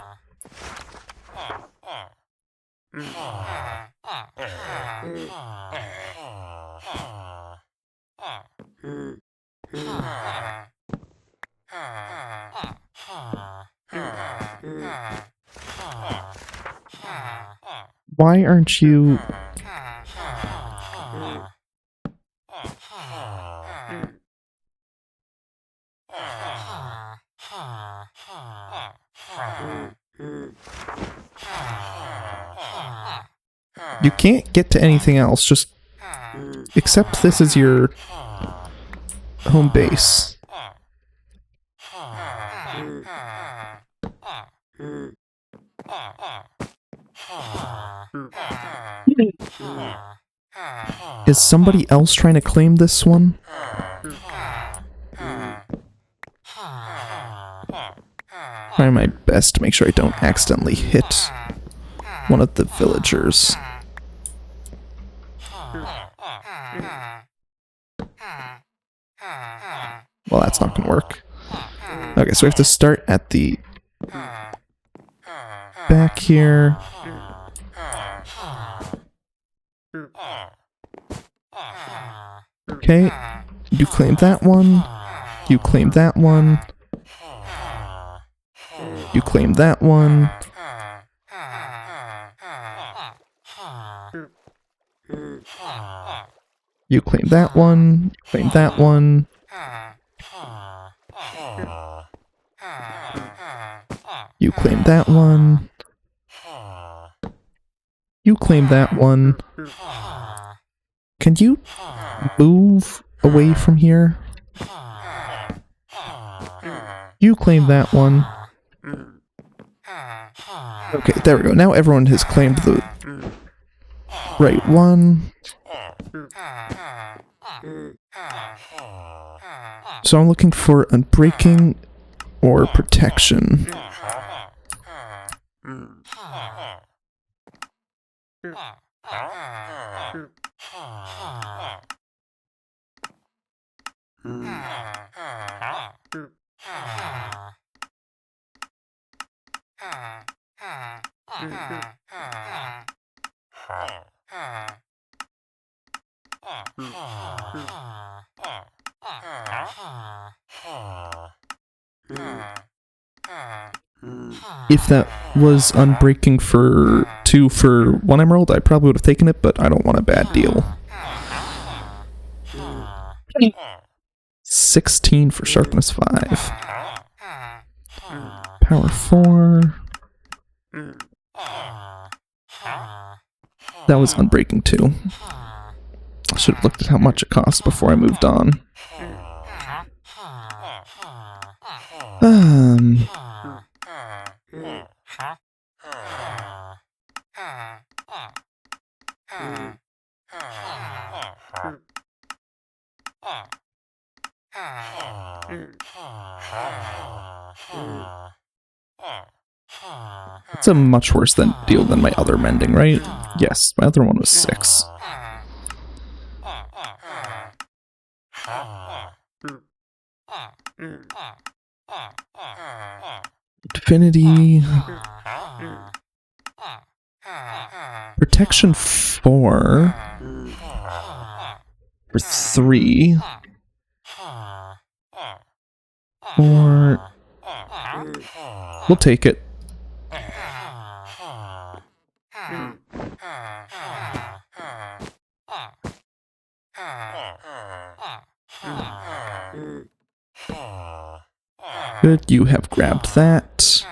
Why aren't you... You can't get to anything else, just accept this as your home base. Is somebody else trying to claim this one? Trying my best to make sure I don't accidentally hit one of the villagers. Well, that's not gonna work. Okay, so we have to start at the back here. Okay, you claim that one. You claim that one. You claim that one. You claim that one. You claim that one. You claim that one. You claim that one. Can you move away from here? You claim that one. Okay, there we go. Now everyone has claimed the right one. So I'm looking for unbreaking or protection. If that was unbreaking for 2 for 1 emerald, I probably would have taken it, but I don't want a bad deal. 16 for sharpness 5. Power 4. That was unbreaking 2. I should have looked at how much it cost before I moved on. It's a much worse deal than my other mending, right? Yes, my other one was 6. Divinity. Protection 4. For 3. Or... We'll take it. Good, you have grabbed that.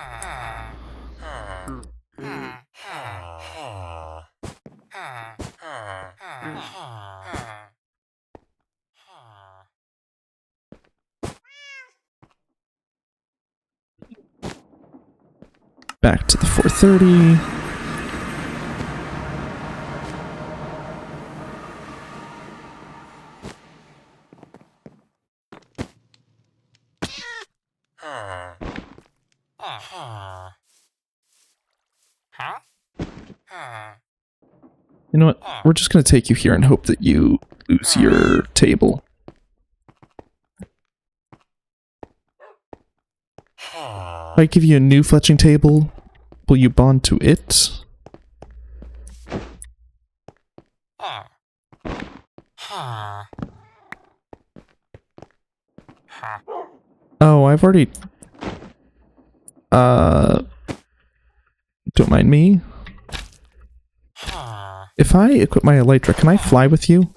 Back to the 430. You know what? We're just going to take you here and hope that you lose your table. If I give you a new fletching table, will you bond to it? Oh, I've already... Don't mind me. If I equip my Elytra, can I fly with you?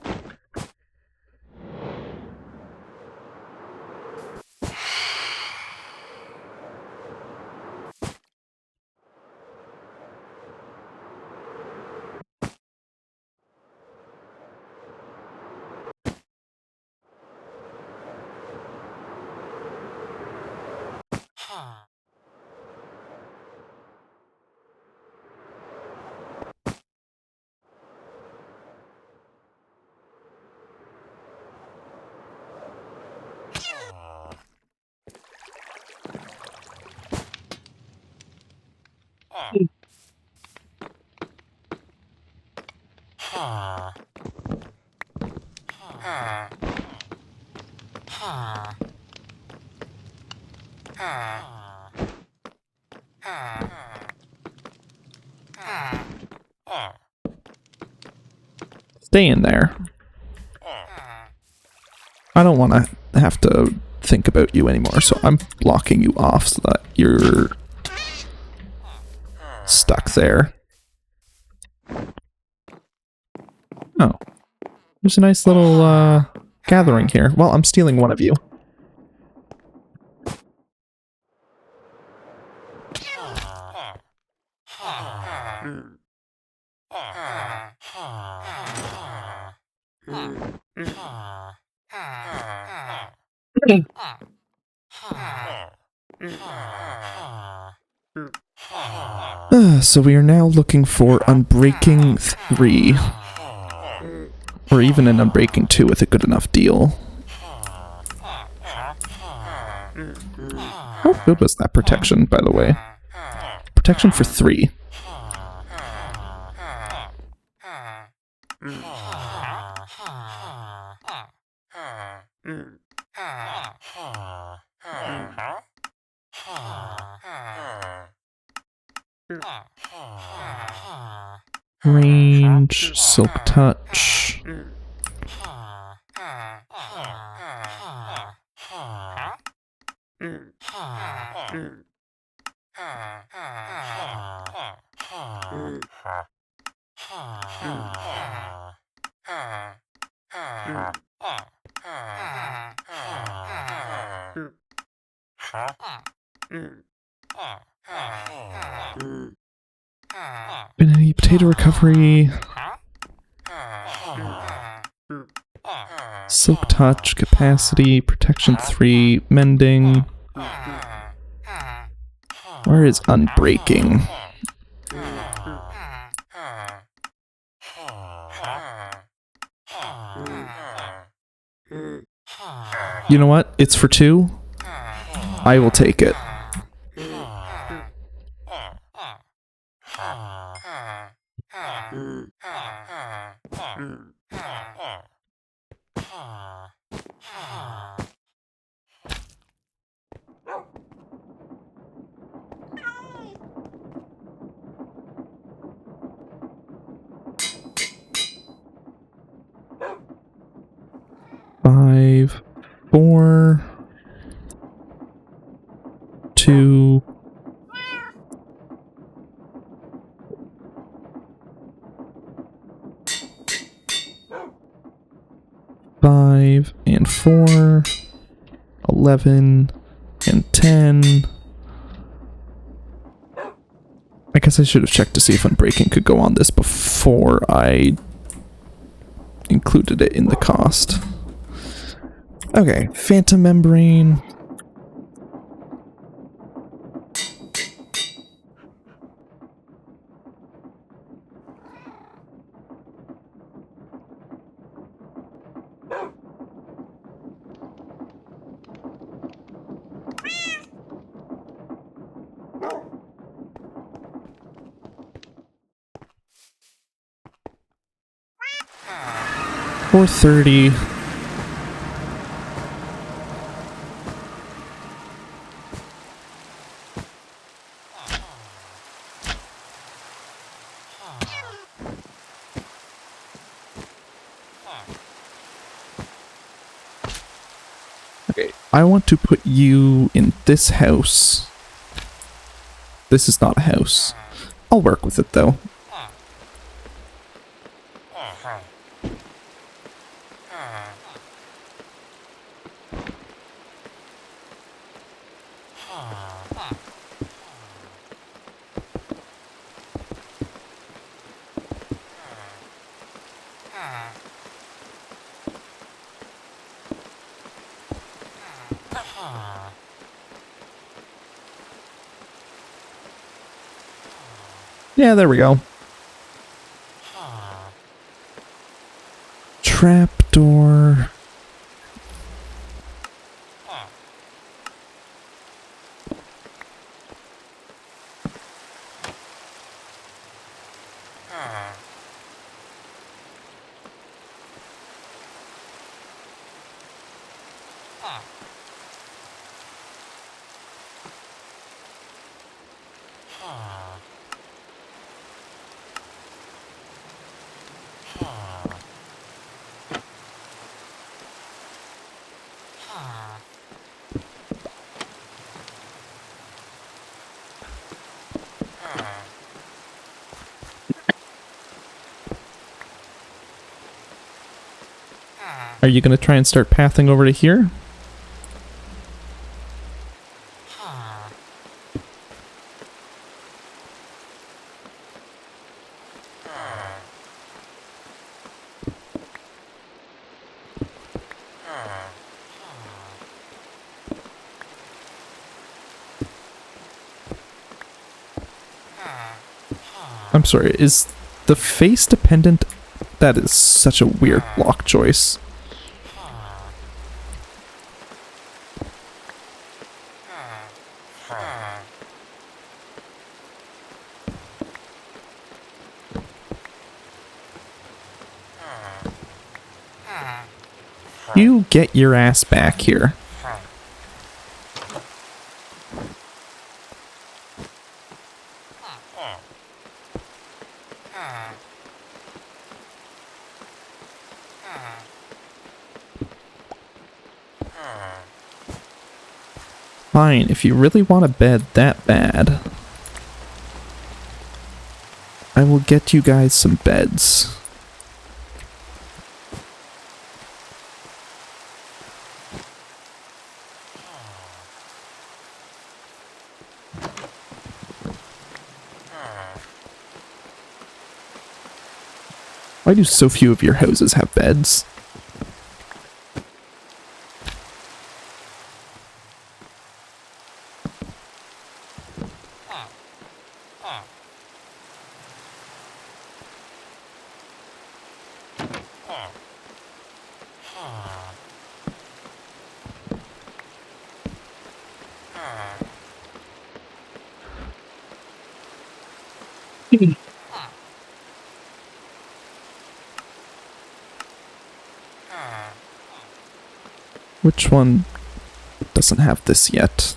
Stay in there. I don't want to have to think about you anymore, so I'm blocking you off so that you're stuck there. Oh. There's a nice little gathering here. Well, I'm stealing one of you. So we are now looking for Unbreaking 3. Or even an Unbreaking 2 with a good enough deal. How good was that protection, by the way? Protection for 3. Range, Silk Touch. Any potato recovery. Silk Touch, Capacity, Protection 3, Mending. Where is Unbreaking? You know what? It's for 2. I will take it. Five, 4, 2. Five and 4, 11 and 10. I guess I should have checked to see if Unbreaking could go on this before I included it in the cost. Okay, Phantom Membrane. 4:30. Okay, I want to put you in this house. This is not a house. I'll work with it though. Yeah, there we go. Trapdoor. Are you going to try and start pathing over to here? I'm sorry, is the face dependent? That is such a weird block choice. You get your ass back here. Fine, if you really want a bed that bad, I will get you guys some beds. Why do so few of your houses have beds? Which one doesn't have this yet?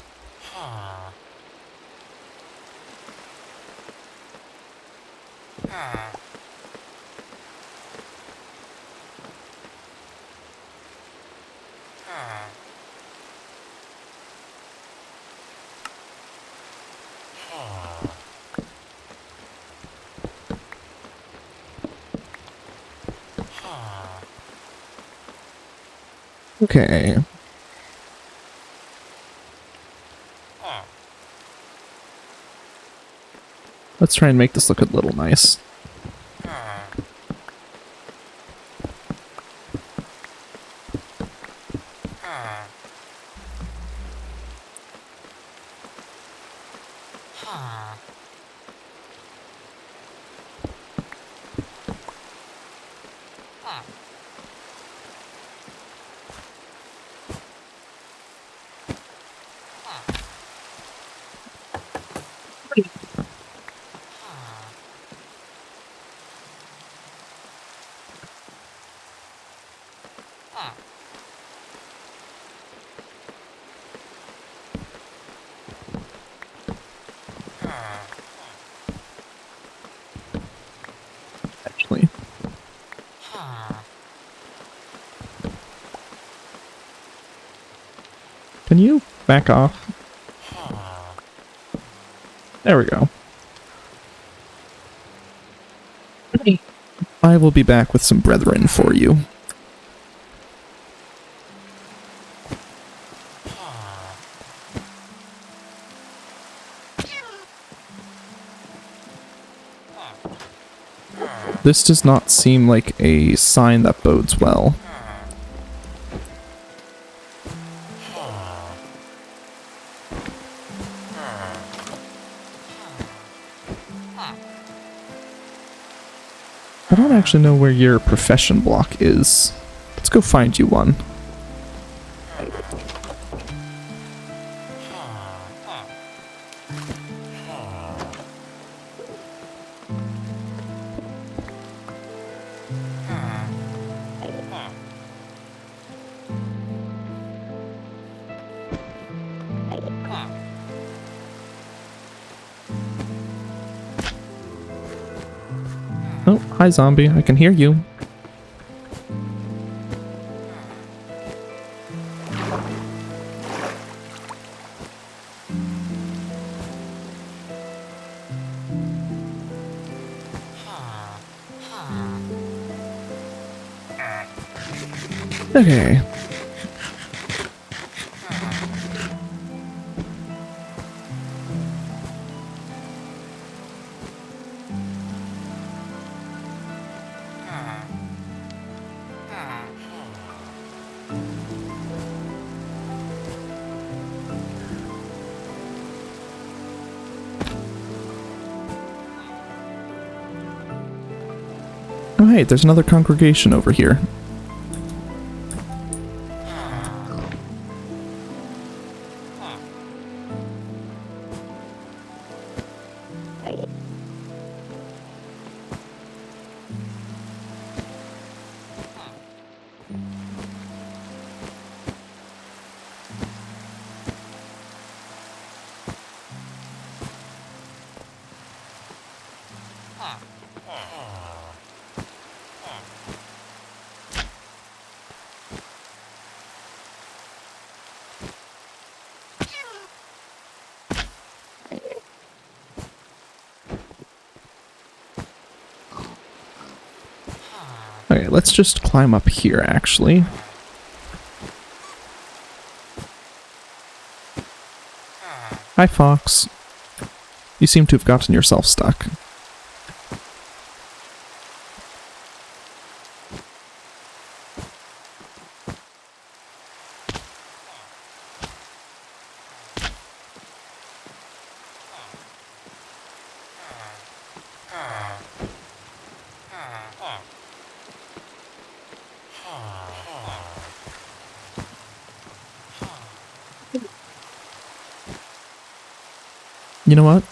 Okay. Let's try and make this look a little nice. Actually. Can you back off? There we go. I will be back with some brethren for you. This does not seem like a sign that bodes well. I don't actually know where your profession block is. Let's go find you one. Oh, hi zombie, I can hear you. Okay. Oh hey, there's another congregation over here. Okay, let's just climb up here, actually. Hi, Fox. You seem to have gotten yourself stuck. You know what?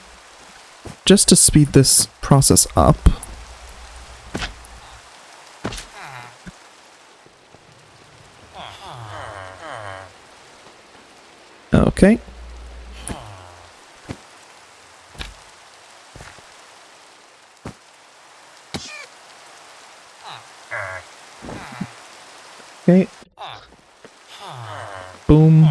Just to speed this process up. Okay. Okay. Boom.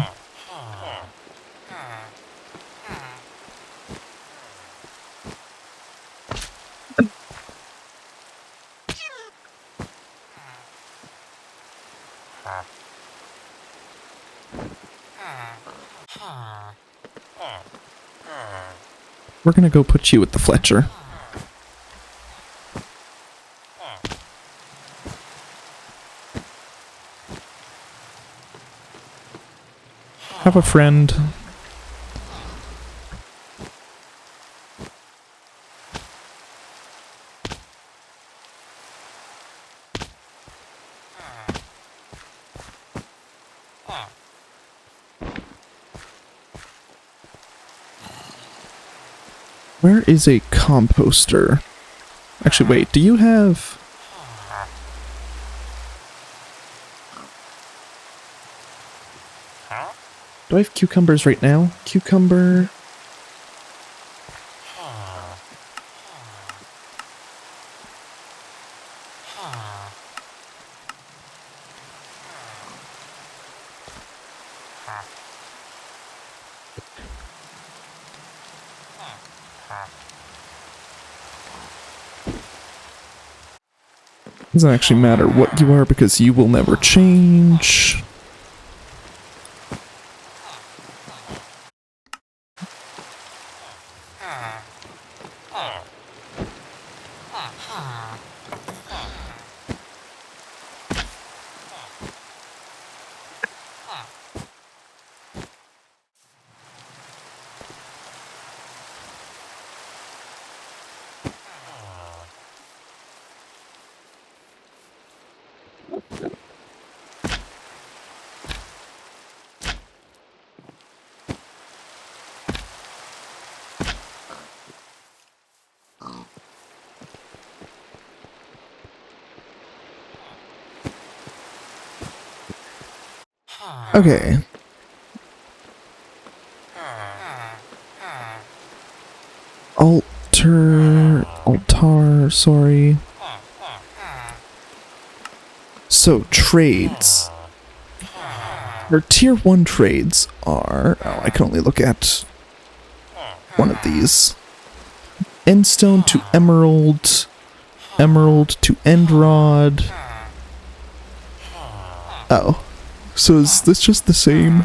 We're gonna go put you with the Fletcher. Have a friend. Where is a composter? Actually, wait, do you have... Do I have cucumbers right now? Cucumber. Doesn't actually matter what you are because you will never change. Okay. Altar, sorry. So, trades. Our tier 1 trades are... Oh, I can only look at one of these. Endstone to emerald. Emerald to endrod. Oh. So is this just the same?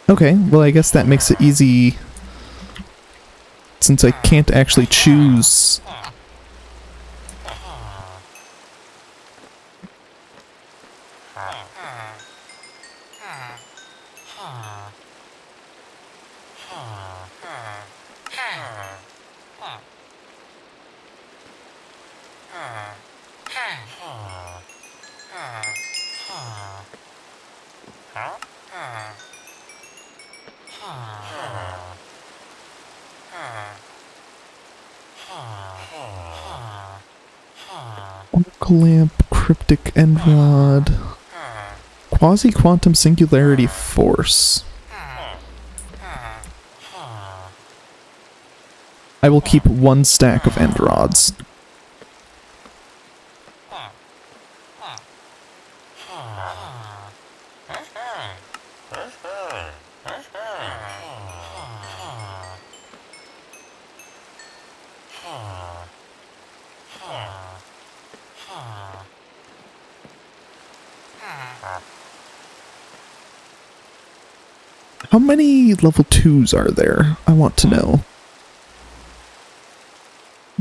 Okay, well I guess that makes it easy since I can't actually choose. Lamp, cryptic endrod, quasi-quantum singularity force. I will keep one stack of endrods. How many level 2s are there? I want to know.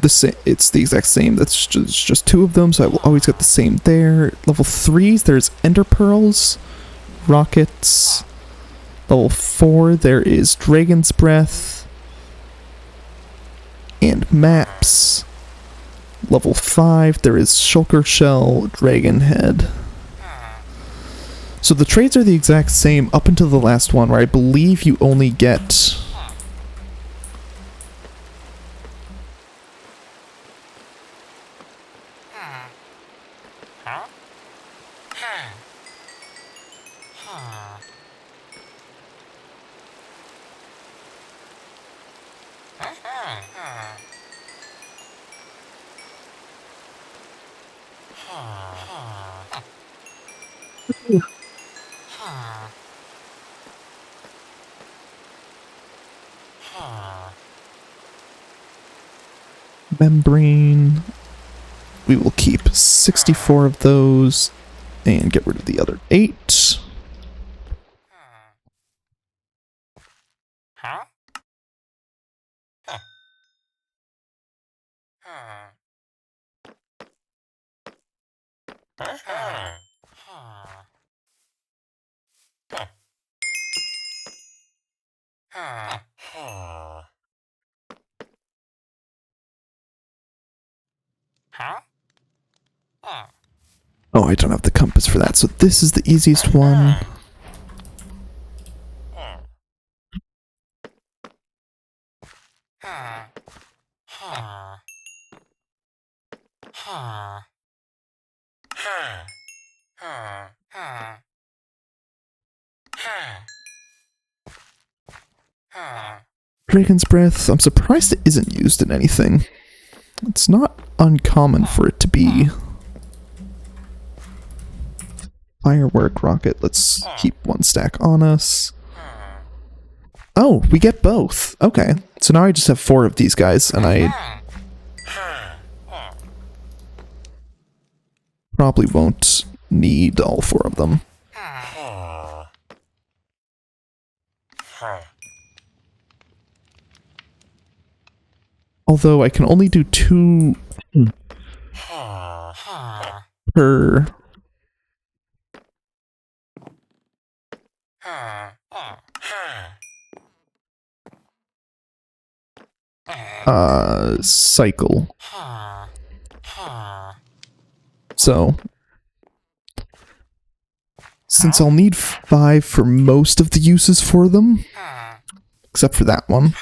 It's the exact same. That's just 2 of them, so I will always get the same there. Level 3s, there's ender pearls, rockets. Level 4, there is dragon's breath and maps. Level 5, there is shulker shell, dragon head. So the trades are the exact same up until the last one, where I believe you only get... membrane. We will keep 64 of those and get rid of the other 8. Oh, I don't have the compass for that, so this is the easiest one. Dragon's Breath, I'm surprised it isn't used in anything. It's not uncommon for it to be. Firework Rocket, let's keep one stack on us. Oh, we get both. Okay, so now I just have 4 of these guys, and I probably won't need all 4 of them. Although I can only do 2 per... cycle. So, since I'll need 5 for most of the uses for them, except for that one.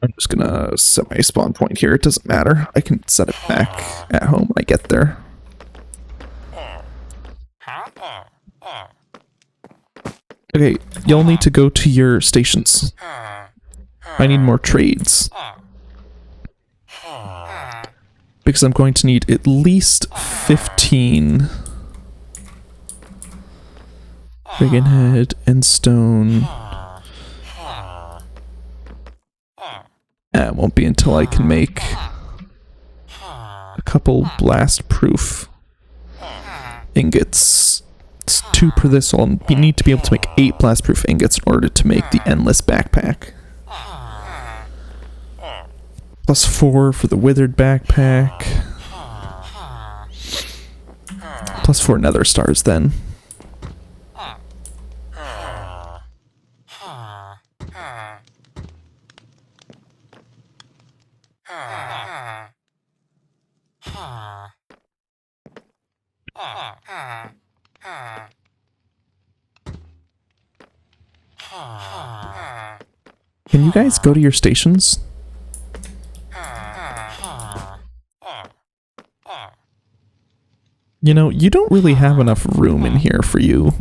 I'm just gonna set my spawn point here. It doesn't matter. I can set it back at home when I get there. Okay, you'll need to go to your stations. I need more trades. Because I'm going to need at least 15 dragon head and stone. It won't be until I can make a couple blast-proof ingots. It's 2 per this, so I'll need to be able to make 8 blast-proof ingots in order to make the endless backpack. Plus 4 for the withered backpack. Plus 4 nether stars then. Can you guys go to your stations? You know, you don't really have enough room in here for you.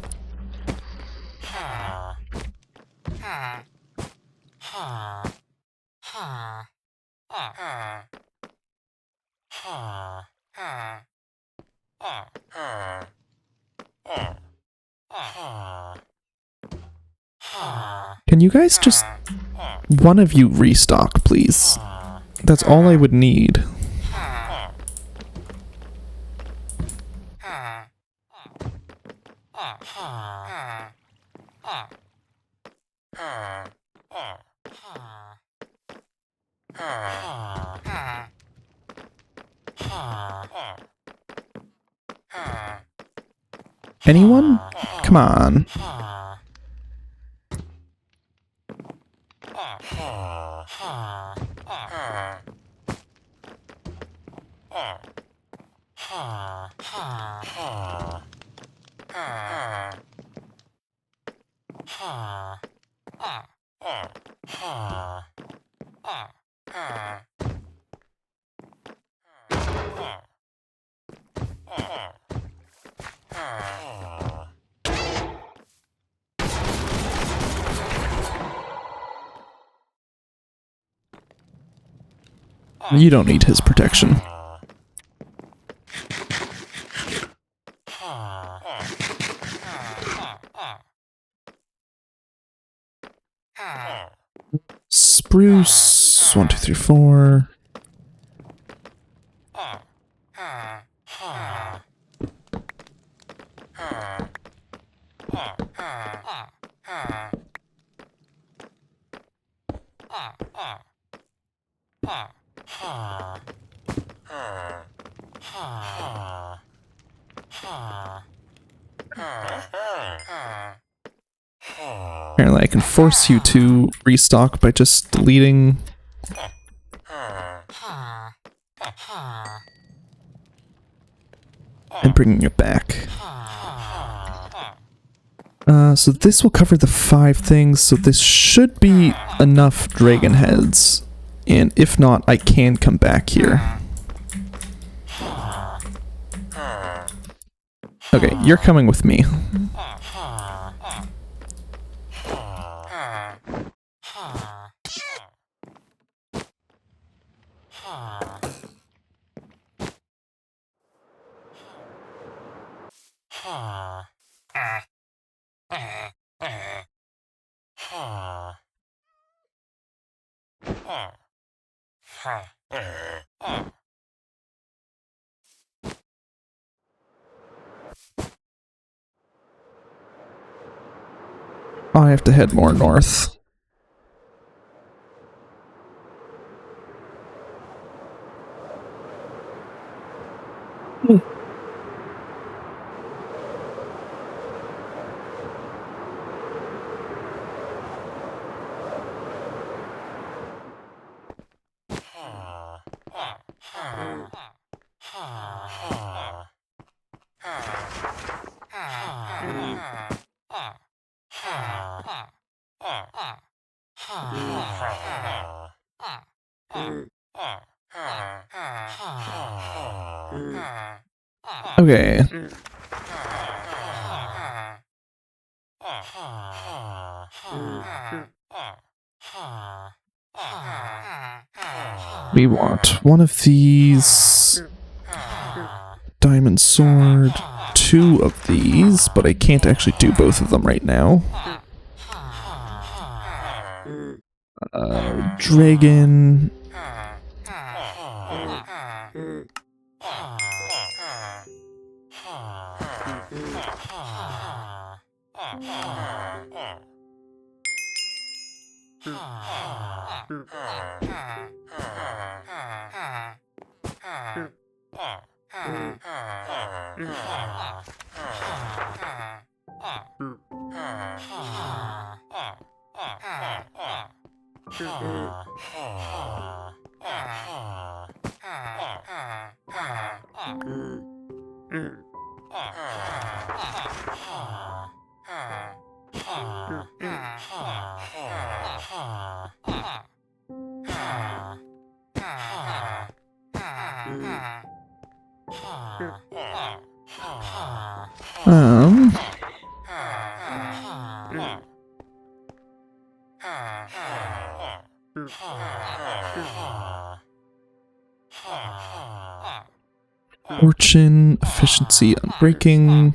Can you guys just... one of you restock, please? That's all I would need. Anyone? Come on. You don't need his protection. Spruce, 1, 2, 3, 4. Apparently I can force you to restock by just deleting... and bringing it back. So this will cover the 5 things, so this should be enough dragon heads. And if not, I can come back here. Okay, you're coming with me. I have to head more north. Okay. We want one of these, diamond sword, 2 of these, but I can't actually do both of them right now. Dragon. Fortune, efficiency, unbreaking.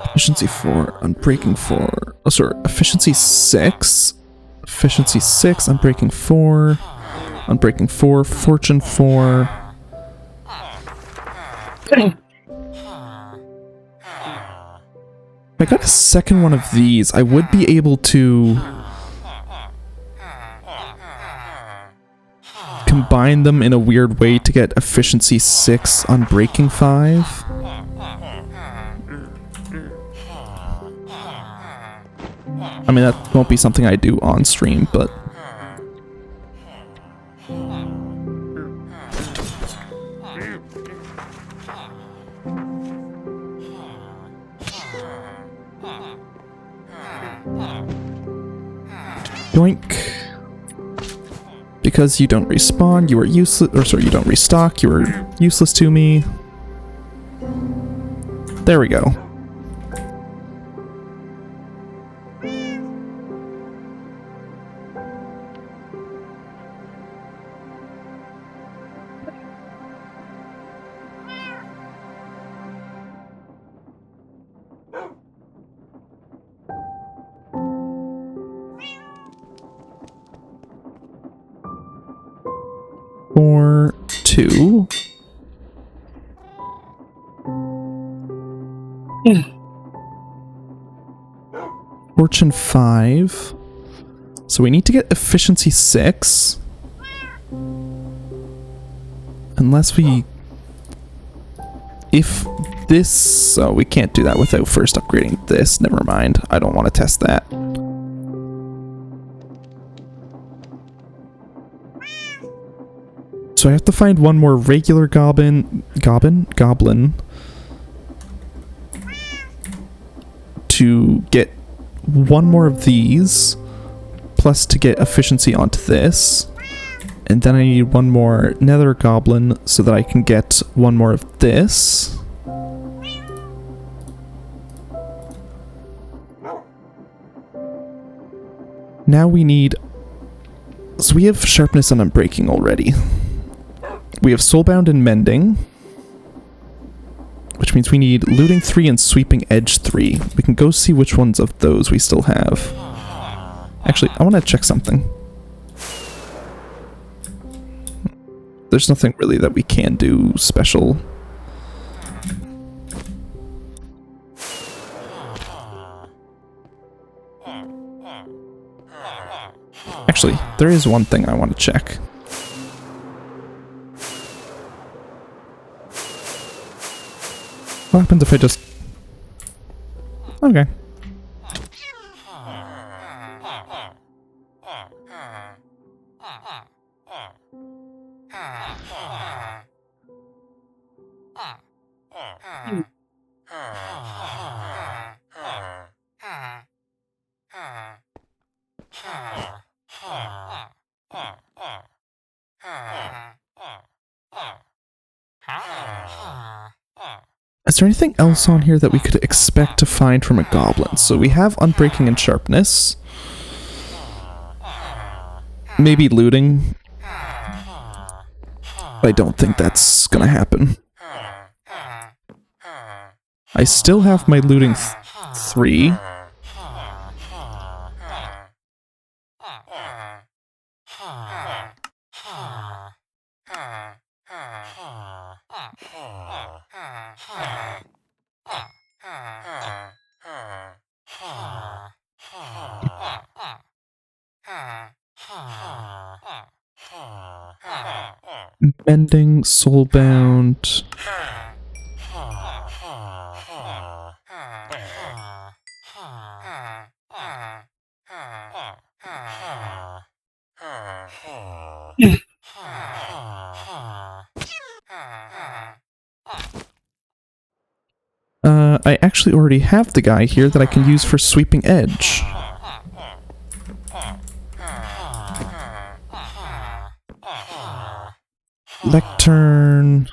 Efficiency 4, unbreaking 4. Oh, sorry, efficiency 6. Efficiency 6, unbreaking 4. Unbreaking 4, fortune 4. If I got a second one of these, I would be able to combine them in a weird way to get efficiency 6 on breaking 5. I mean, that won't be something I do on stream, but... Yoink. Because you don't respawn, you are useless, or sorry, you don't restock, you are useless to me. There we go. Or 2. Fortune 5. So we need to get efficiency 6. Unless we... If this... Oh, we can't do that without first upgrading this. Never mind. I don't want to test that. So I have to find one more regular goblin to get one more of these, plus to get efficiency onto this. And then I need one more nether goblin so that I can get one more of this. Now we need... So we have sharpness and unbreaking already. We have soulbound and mending, which means we need looting 3 and sweeping edge 3. We can go see which ones of those we still have. Actually, I want to check something. There's nothing really that we can do special. Actually, there is one thing I want to check. What happens if I just... Okay. Is there anything else on here that we could expect to find from a goblin? So we have unbreaking and sharpness. Maybe looting. I don't think that's gonna happen. I still have my looting 3. Mending, soulbound. I actually already have the guy here that I can use for sweeping edge. Lectern.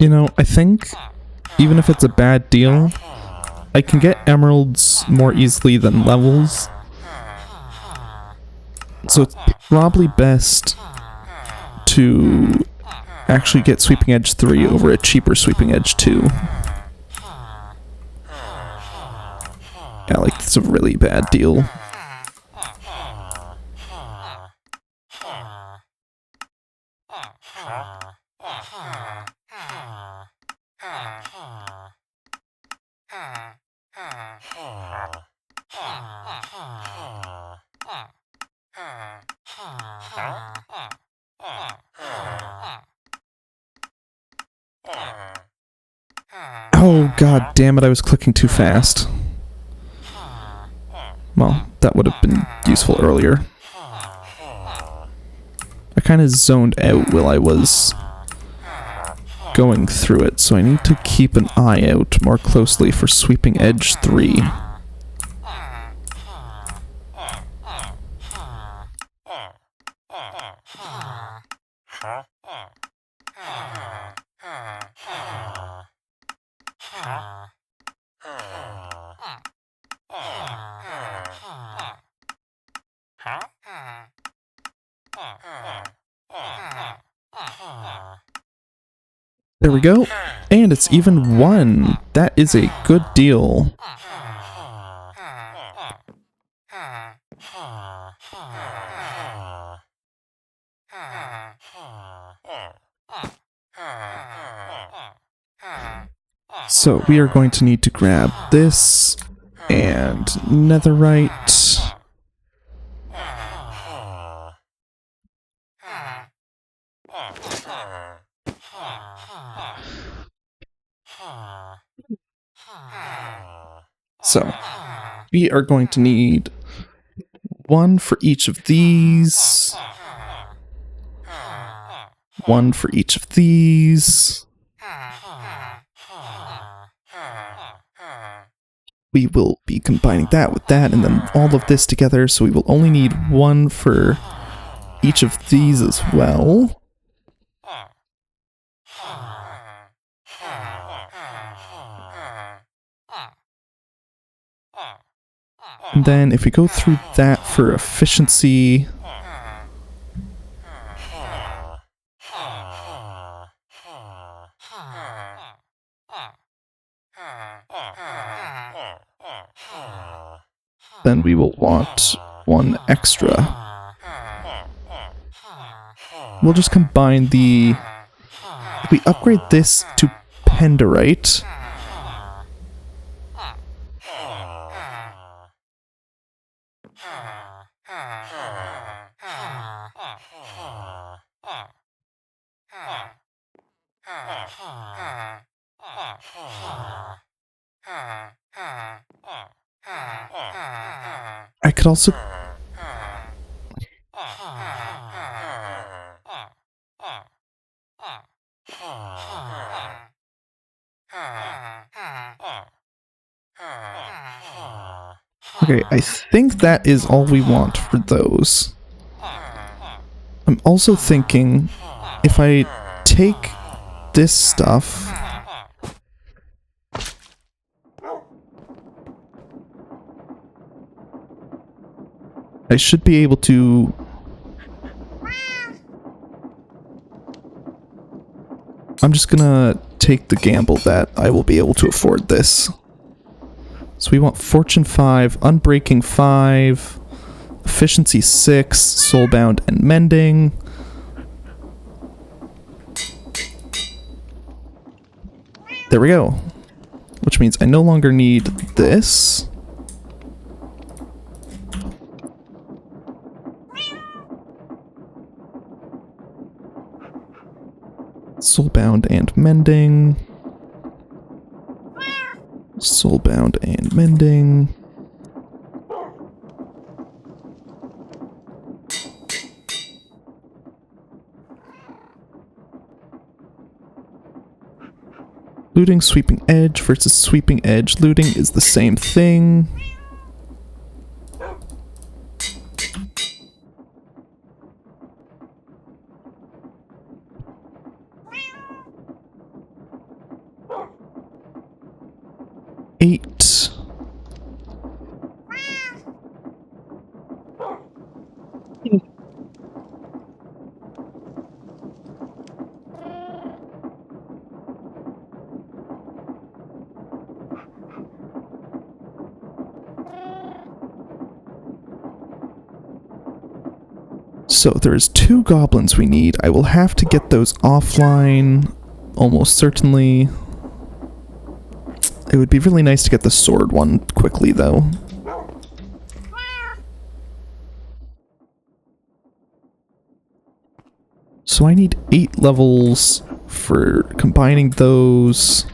You know, I think, even if it's a bad deal, I can get emeralds more easily than levels. So it's probably best to actually get Sweeping Edge 3 over a cheaper Sweeping Edge 2. Yeah, like, it's a really bad deal. Oh, god damn it, I was clicking too fast. Well, that would have been useful earlier. I kind of zoned out while I was going through it, so I need to keep an eye out more closely for Sweeping Edge 3. There we go, and it's even 1. That is a good deal. So we are going to need to grab this and netherite. So we are going to need one for each of these, one for each of these. We will be combining that with that and then all of this together, so we will only need one for each of these as well. And then if we go through that for efficiency, then we will want one extra. We'll just combine the... If we upgrade this to Penderite, I could also... Okay, I think that is all we want for those. I'm also thinking, if I take this stuff... I should be able to... I'm just gonna take the gamble that I will be able to afford this. So we want Fortune 5, Unbreaking 5, Efficiency 6, Soulbound and Mending. There we go. Which means I no longer need this. Soulbound and Mending. Soulbound and Mending. Looting Sweeping Edge versus Sweeping Edge. Looting is the same thing. Eight. So there's 2 goblins we need. I will have to get those offline, almost certainly. It would be really nice to get the sword one quickly, though. So I need 8 levels for combining those.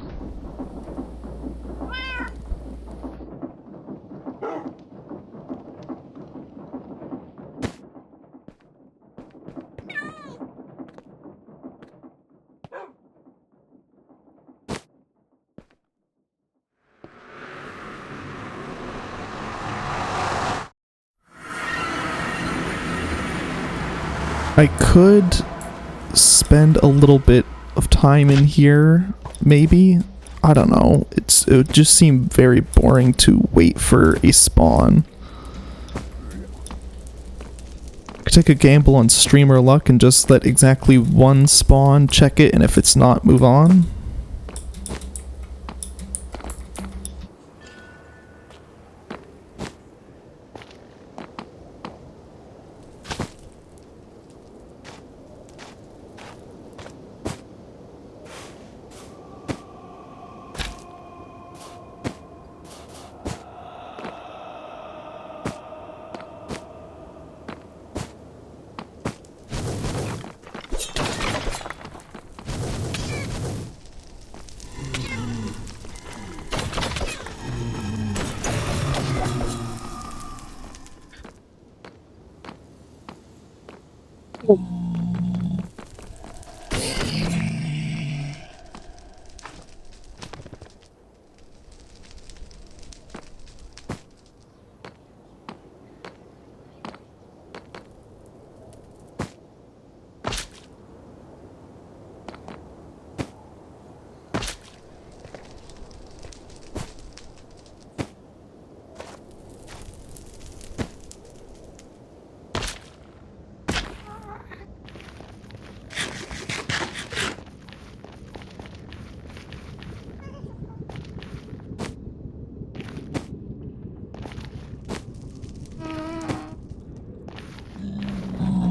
I could spend a little bit of time in here, maybe? I don't know. It would just seem very boring to wait for a spawn. I could take a gamble on streamer luck and just let exactly one spawn, check it, and if it's not, move on.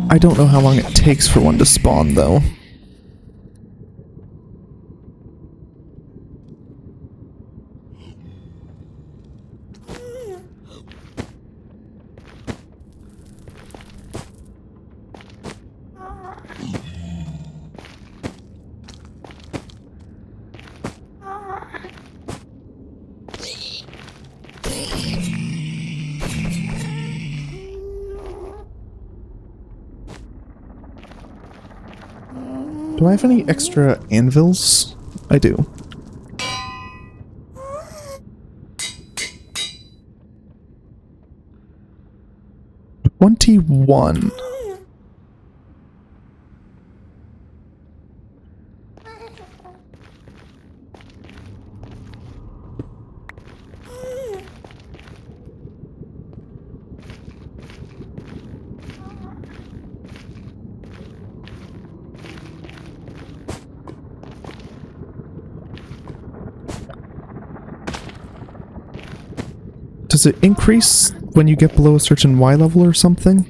I don't know how long it takes for one to spawn, though. Do I have any extra anvils? I do. 21. Does it increase when you get below a certain Y level or something?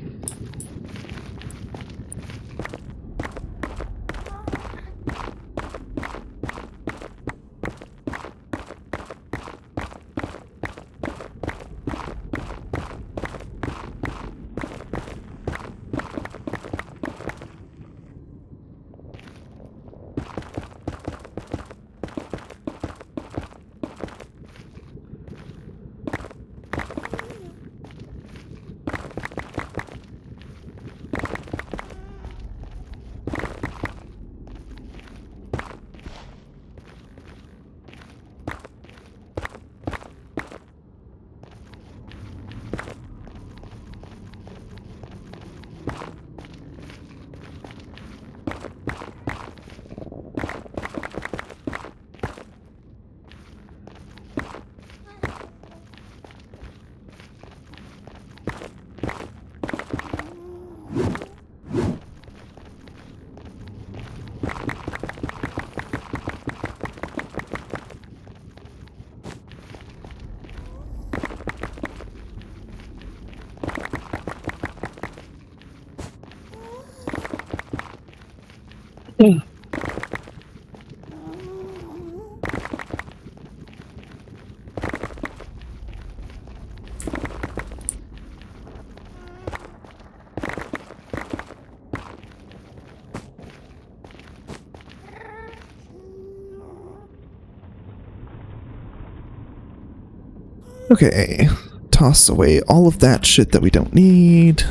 Okay, toss away all of that shit that we don't need.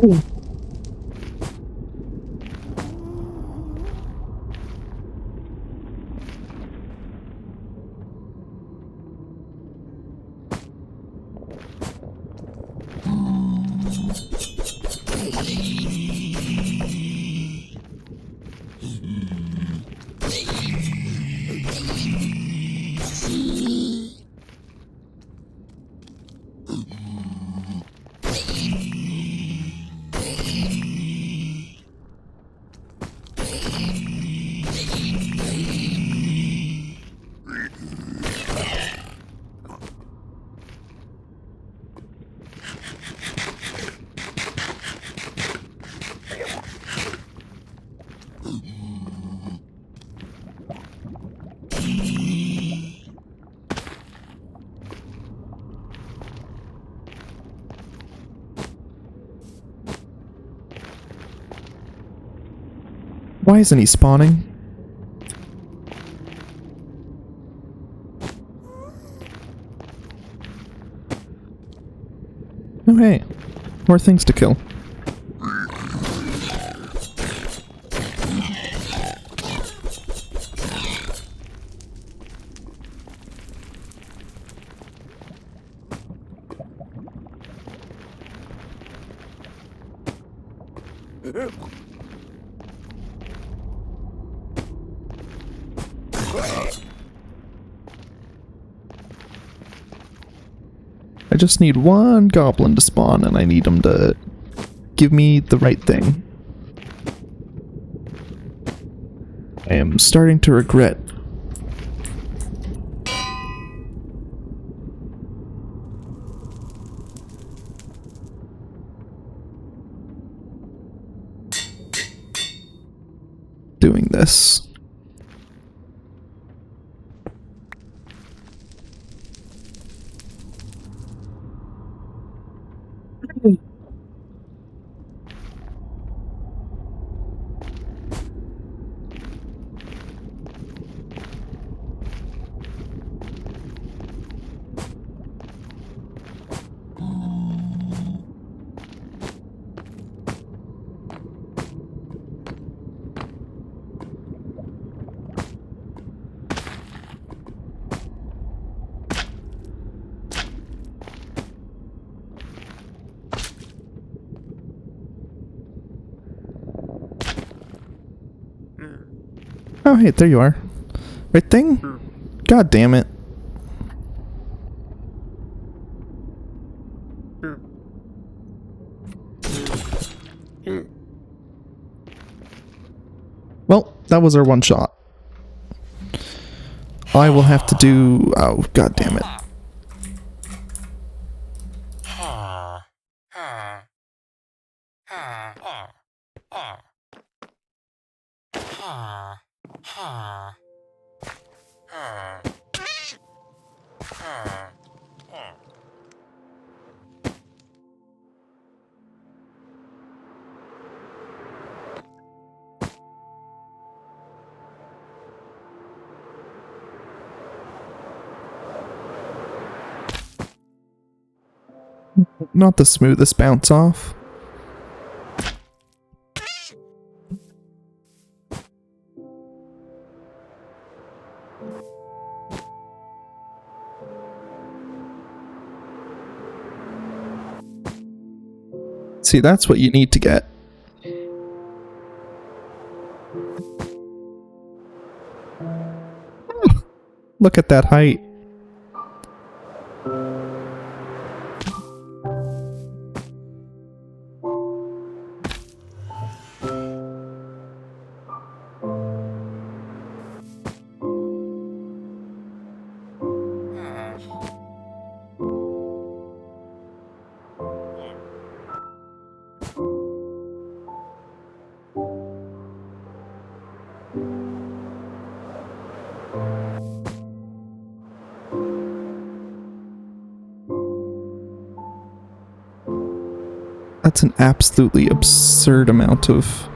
Oh. Why isn't he spawning? Oh hey, more things to kill. I just need one goblin to spawn, and I need him to give me the right thing. I am starting to regret. Doing this. Oh, hey, there you are. Right thing? God damn it. Well, that was our one shot. I will have to do... Oh, god damn it. Not the smoothest bounce off. See, that's what you need to get. Look at that height. That's an absolutely absurd amount of...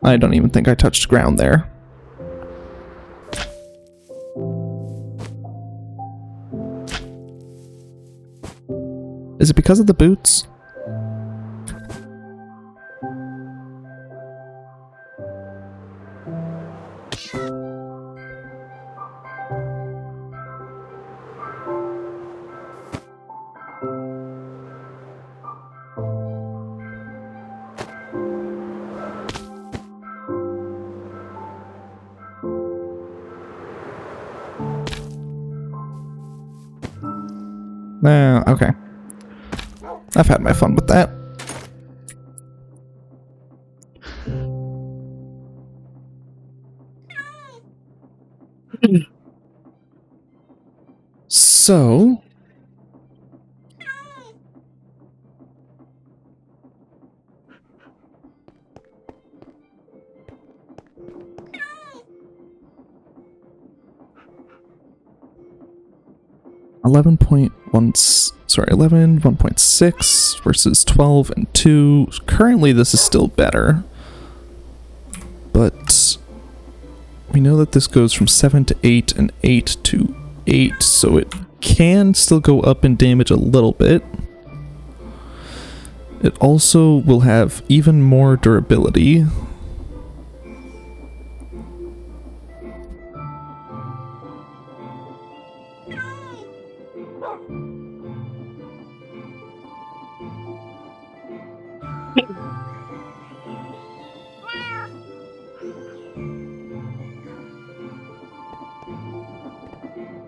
I don't even think I touched ground there. because of the boots? No, okay. I've had my fun with that. So... Eleven 1.6 versus 12 and 2. Currently this is still better. But we know that this goes from 7 to 8 and 8 to 8, so it can still go up in damage a little bit. It also will have even more durability.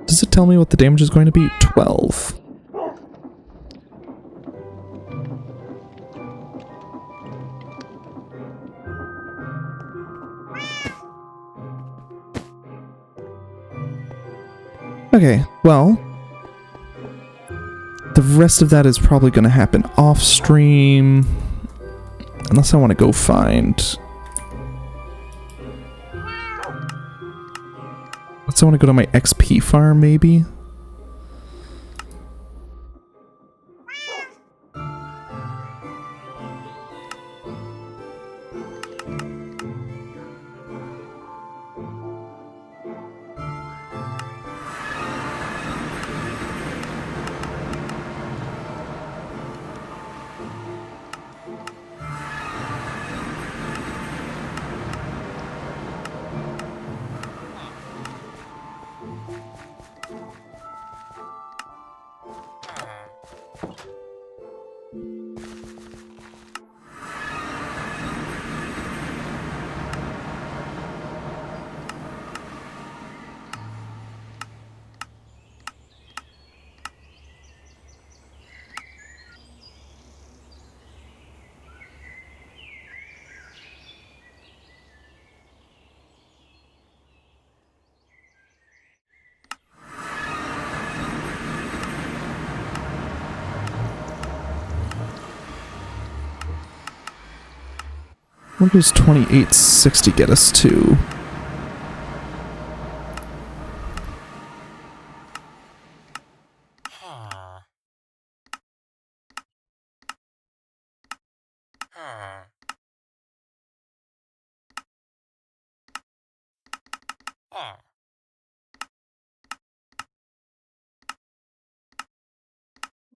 Does it tell me what the damage is going to be? 12. Okay, well, the rest of that is probably going to happen off stream, unless I want to go find... Unless I want to go to my XP farm, maybe? What does 2860 get us to?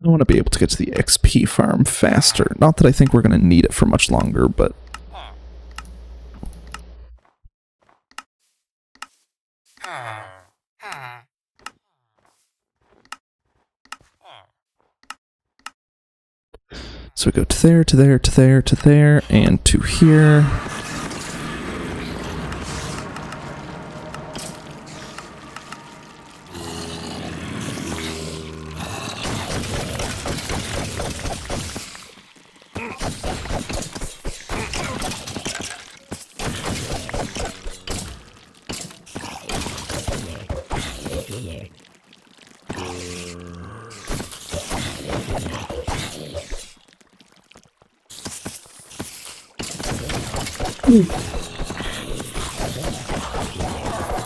I want to be able to get to the XP farm faster. Not that I think we're going to need it for much longer, but... So we go to there, to there, to there, to there, and to here.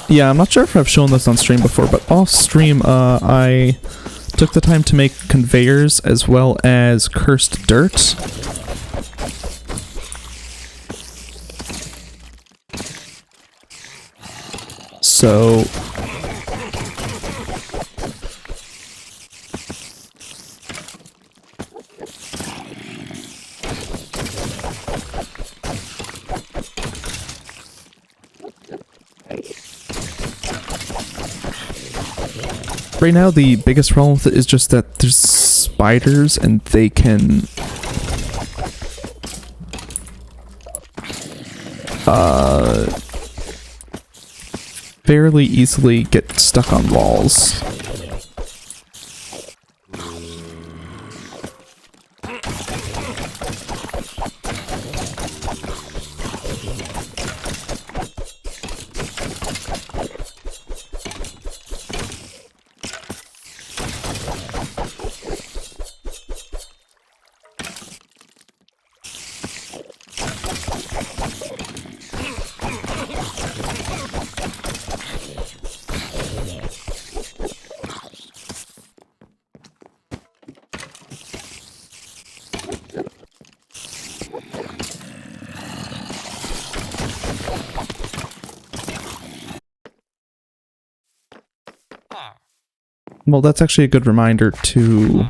Yeah, I'm not sure if I've shown this on stream before, but off stream, I took the time to make conveyors as well as cursed dirt. So... Right now, the biggest problem with it is just that there's spiders and they can fairly easily get stuck on walls. Well, that's actually a good reminder to...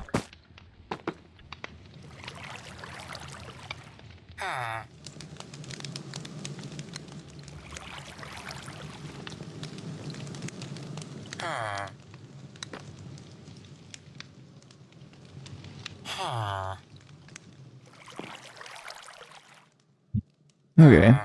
Okay.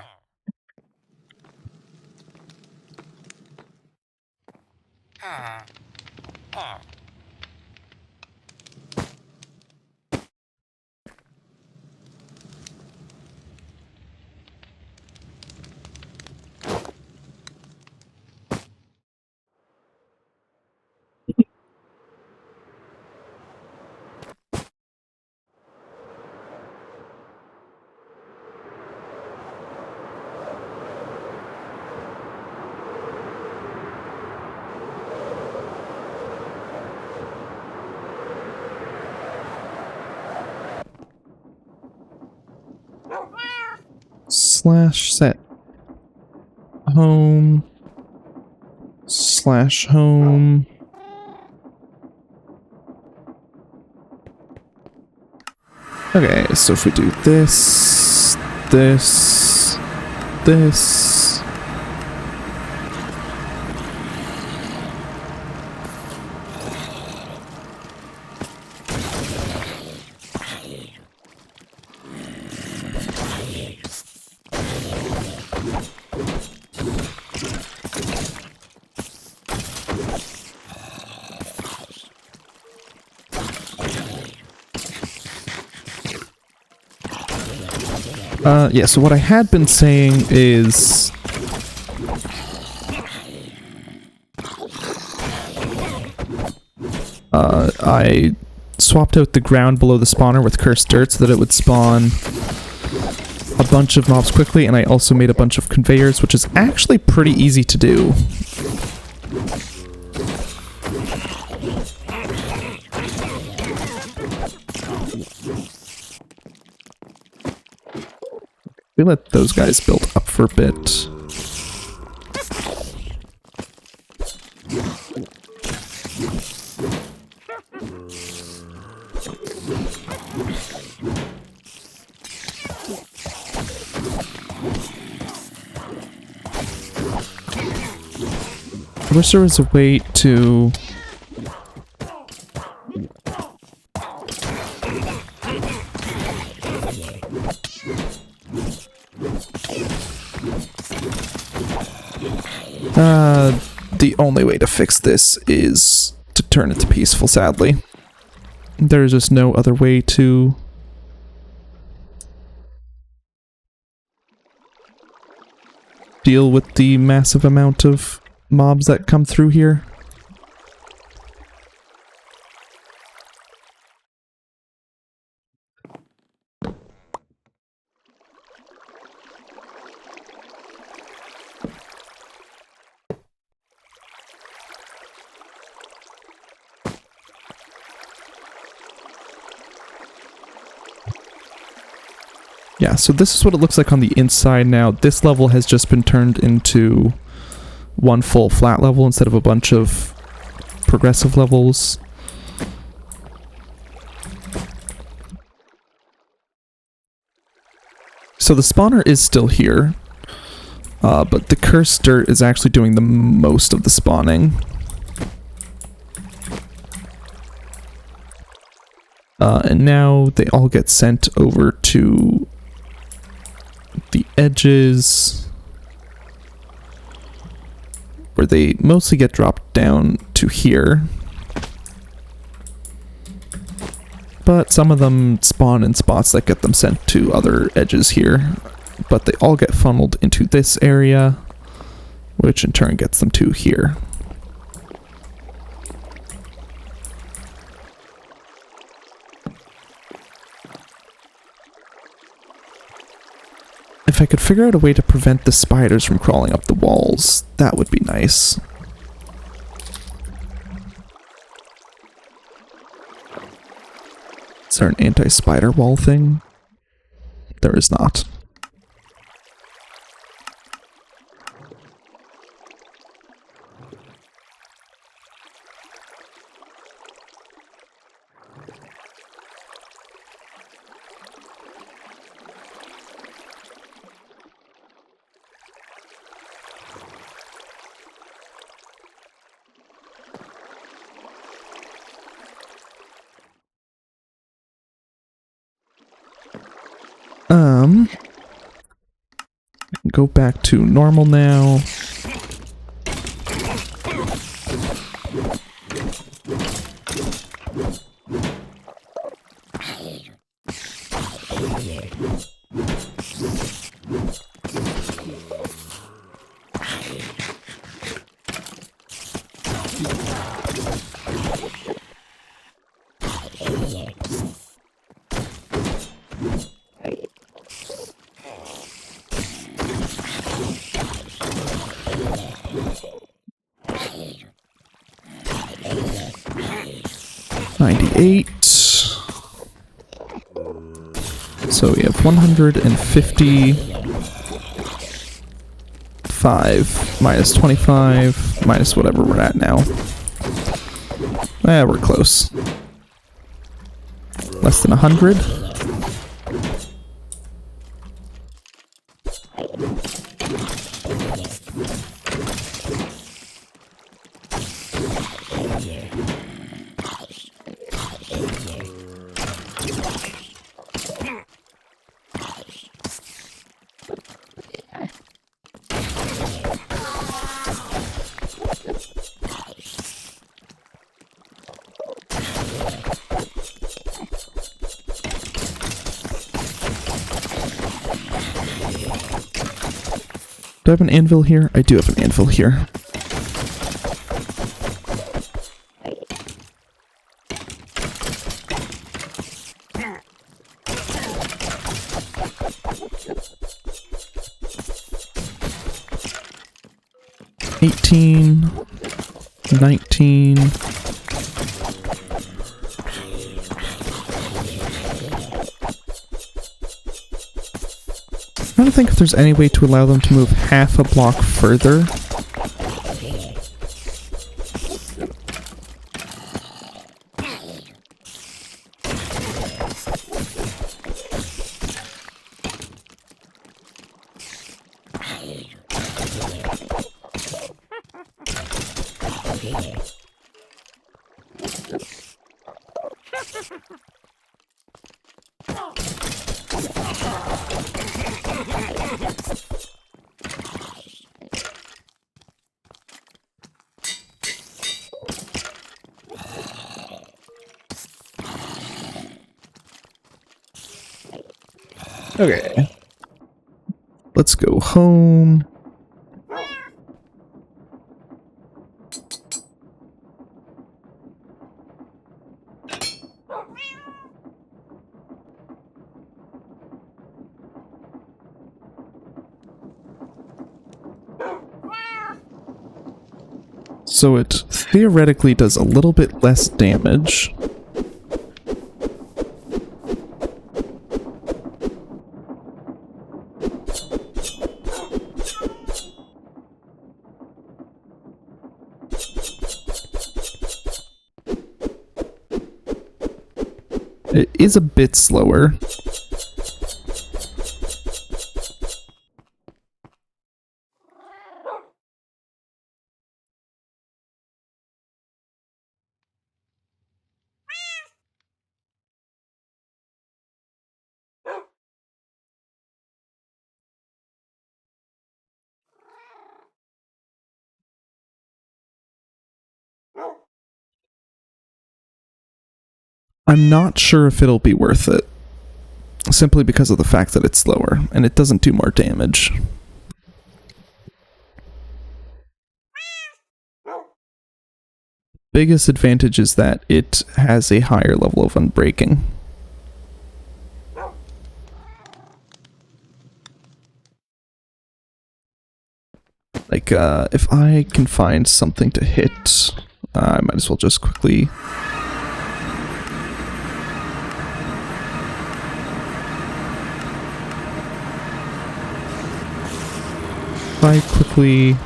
Slash set home slash home. Okay, so if we do this, this, this. Yeah, so what I had been saying is... I swapped out the ground below the spawner with cursed dirt so that it would spawn a bunch of mobs quickly, and I also made a bunch of conveyors, which is actually pretty easy to do. We let those guys build up for a bit. I wish there was a way to... the only way to fix this is to turn it to peaceful, sadly. There's just no other way to... deal with the massive amount of mobs that come through here. Yeah, so this is what it looks like on the inside now. This level has just been turned into one full flat level instead of a bunch of progressive levels. So the spawner is still here, but the cursed dirt is actually doing the most of the spawning. And now they all get sent over to the edges, where they mostly get dropped down to here. But some of them spawn in spots that get them sent to other edges here. But they all get funneled into this area, which in turn gets them to here. If I could figure out a way to prevent the spiders from crawling up the walls, that would be nice. Is there an anti-spider wall thing? There is not. Go back to normal now. So we have 155 minus 25 minus whatever we're at now. We're close. Less than 100. Do I have an anvil here? I do have an anvil here. $18, $19. I'm trying to think if there's any way to allow them to move half a block further. Okay. Let's go home. So it theoretically does a little bit less damage. It is a bit slower. I'm not sure if it'll be worth it. Simply because of the fact that it's slower, and it doesn't do more damage. Biggest advantage is that it has a higher level of unbreaking. Like, if I can find something to hit, I might as well just quickly... If I quickly...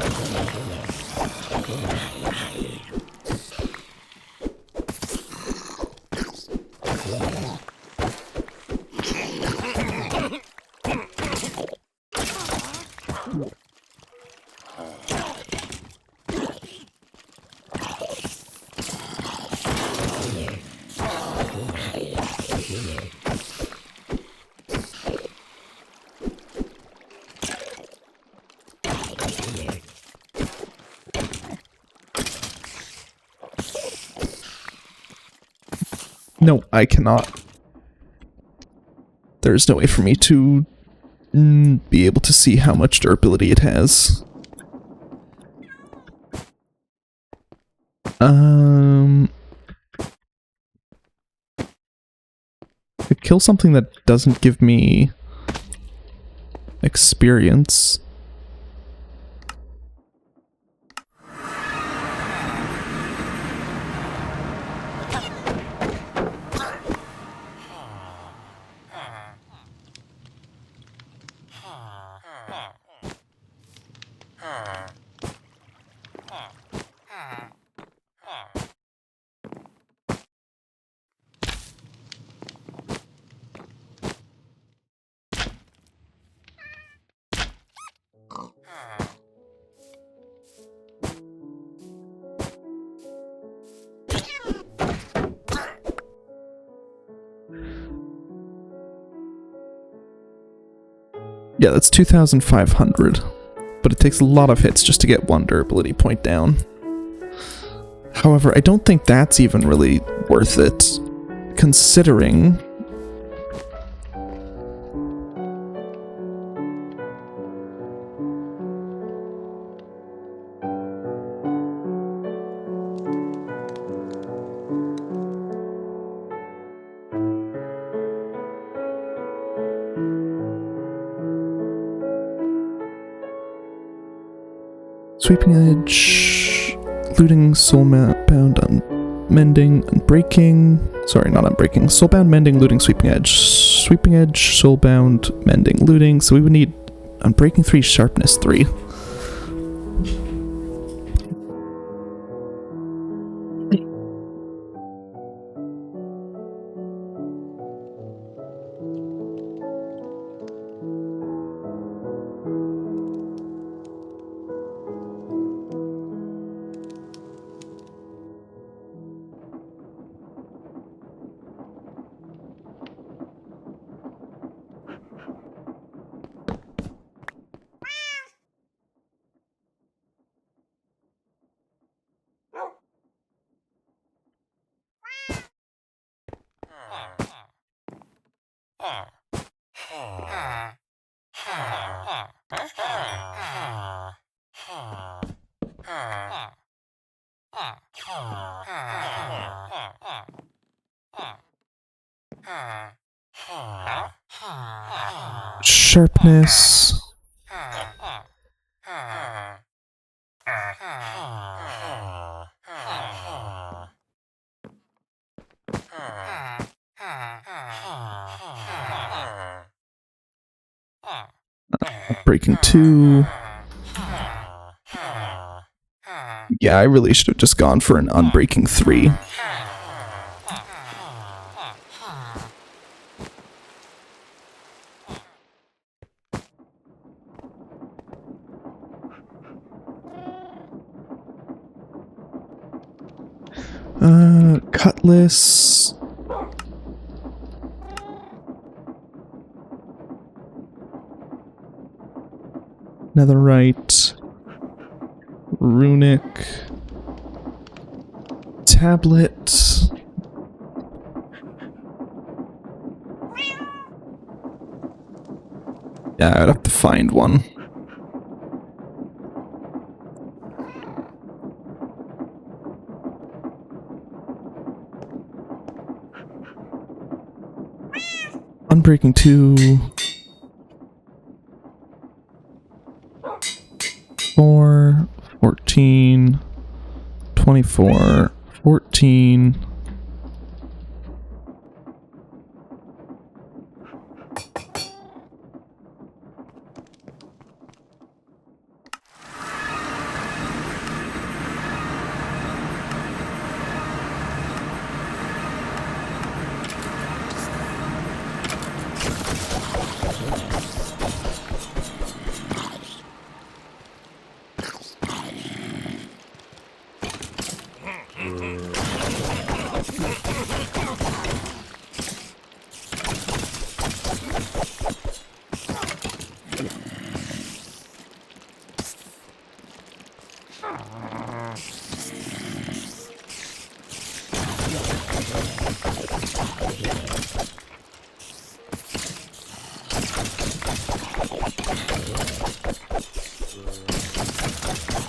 No, I cannot. There's no way for me to be able to see how much durability it has. Could kill something that doesn't give me experience. Yeah, that's 2,500, but it takes a lot of hits just to get one durability point down. However, I don't think that's even really worth it, considering... Sweeping Edge, Looting, Soulbound, Mending, Unbreaking. Sorry, not Unbreaking. Soulbound, Mending, Looting, Sweeping Edge. Sweeping Edge, Soulbound, Mending, Looting. So we would need Unbreaking 3, Sharpness 3. Sharpness. Breaking 2. Yeah, I really should have just gone for an Unbreaking 3. Cutlass. Netherite. Runic. Tablet. Yeah, I'd have to find one. Unbreaking 2. 4, 14, 24, 14.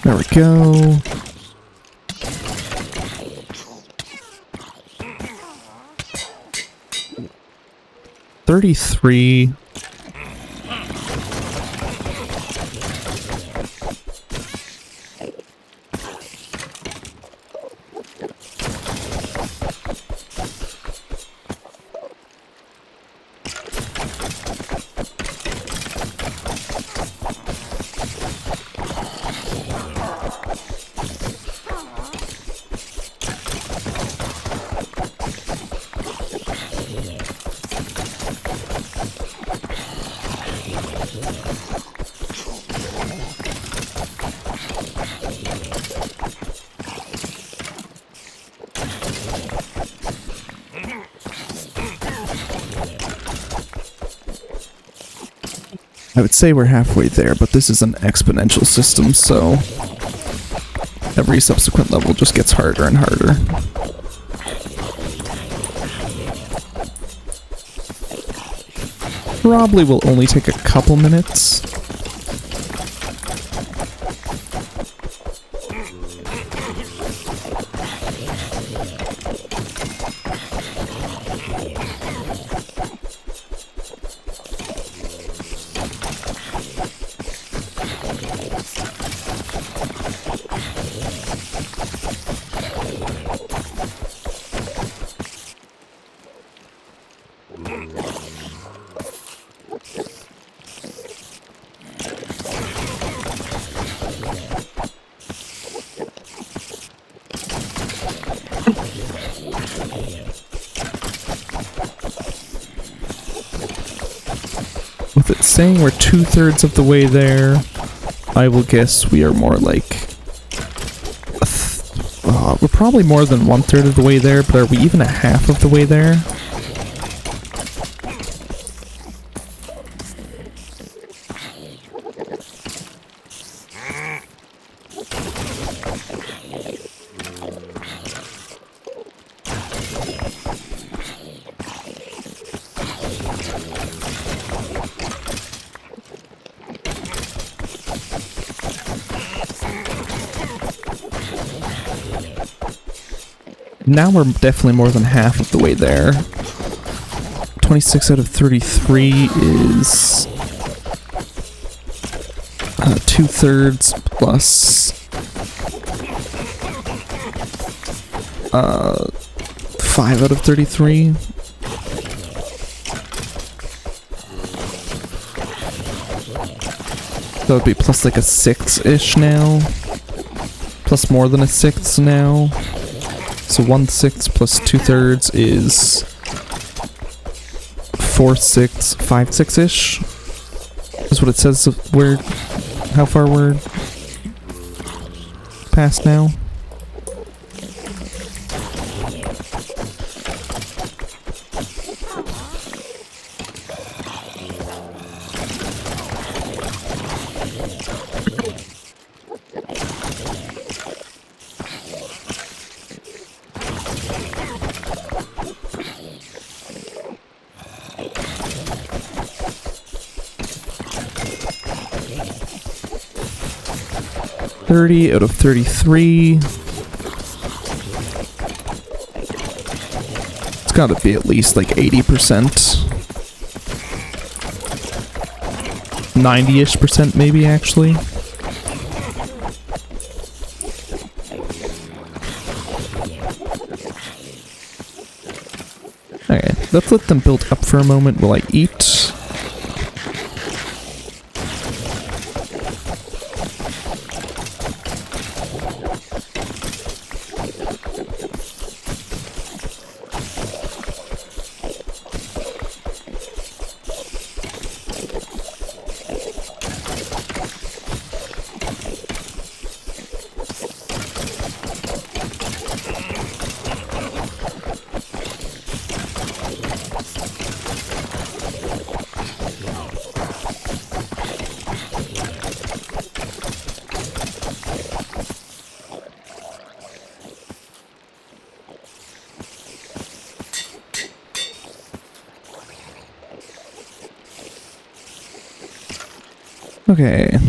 There we go. $33. I would say we're halfway there, but this is an exponential system, so every subsequent level just gets harder and harder. Probably will only take a couple minutes. With it saying we're 2/3 of the way there, I will guess we are more like... we're probably more than 1/3 of the way there, but are we even a half of the way there? Now we're definitely more than half of the way there. 26 out of 33 is 2/3 plus 5 out of 33. That would be plus like a 6-ish now. Plus more than a 6 now. So 1/6 plus 2/3 is 4/6, 5/6-ish. Is what it says of where, how far we're past now. 30 out of 33. It's gotta be at least like 80%. 90-ish% maybe, actually. Okay, let's let them build up for a moment while I eat. Okay,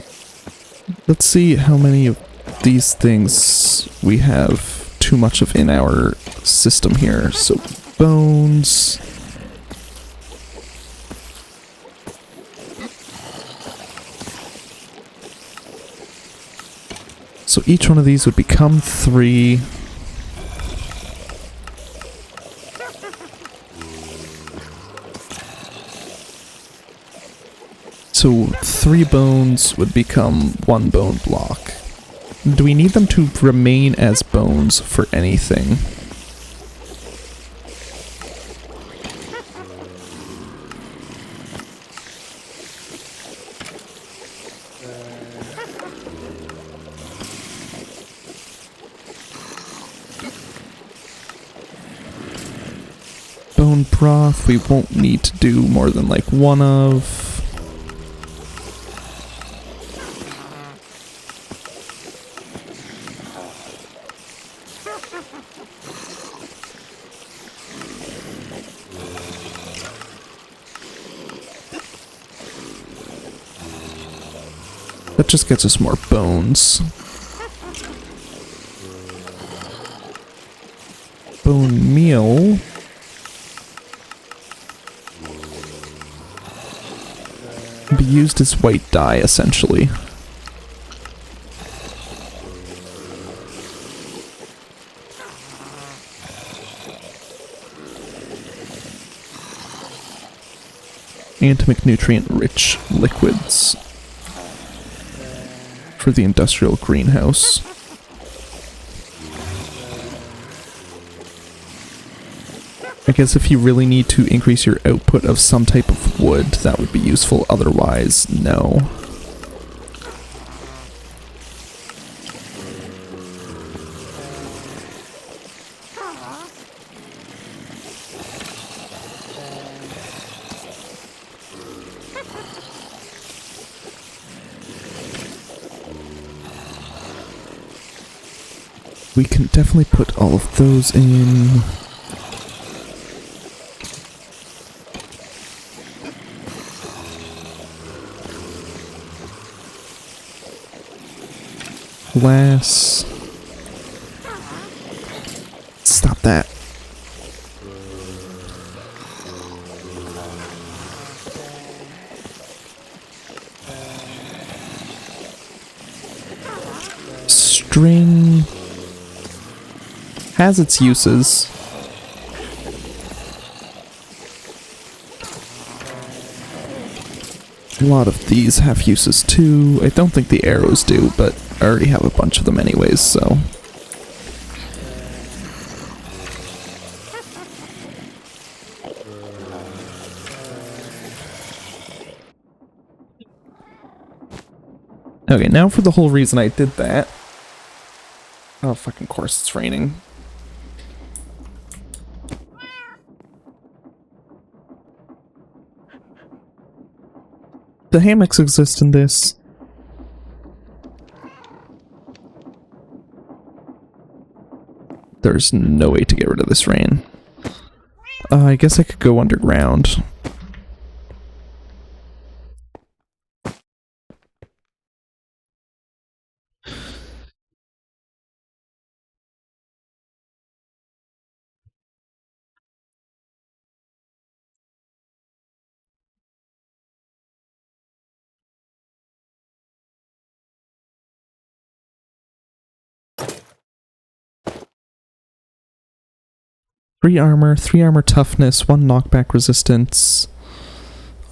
let's see how many of these things we have too much of in our system here. So, bones. So each one of these would become 3. So 3 bones would become 1 bone block. Do we need them to remain as bones for anything? Bone broth, we won't need to do more than like 1 of. That just gets us more bones. Bone meal. Can be used as white dye, essentially. And to make nutrient-rich liquids for the industrial greenhouse. I guess if you really need to increase your output of some type of wood, that would be useful. Otherwise, no. We can definitely put all of those in. Glass. Stop that. String has its uses. A lot of these have uses too. I don't think the arrows do, but I already have a bunch of them anyways, so. Okay, now for the whole reason I did that. Oh, fucking course, it's raining. The hammocks exist in this. There's no way to get rid of this rain. I guess I could go underground. 3 armor toughness, 1 knockback resistance,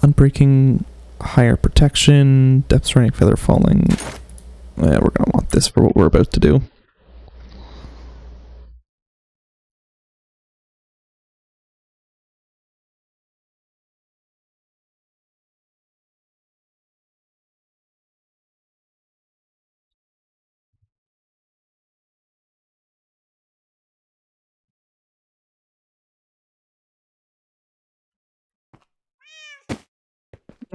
unbreaking, higher protection, depth strike, feather falling. Yeah, we're gonna want this for what we're about to do.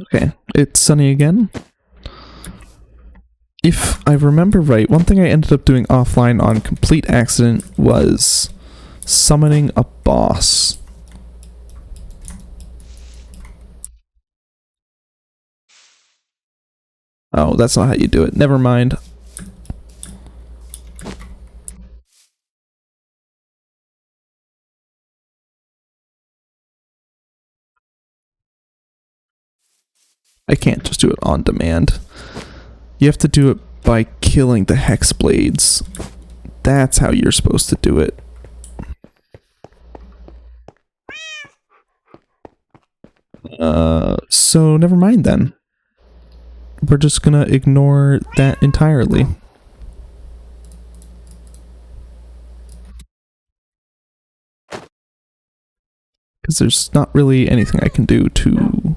Okay, it's sunny again. If I remember right, one thing I ended up doing offline on complete accident was summoning a boss. Oh, that's not how you do it. Never mind. I can't just do it on demand. You have to do it by killing the hex blades. That's how you're supposed to do it. So never mind then. We're just gonna ignore that entirely. Because there's not really anything I can do to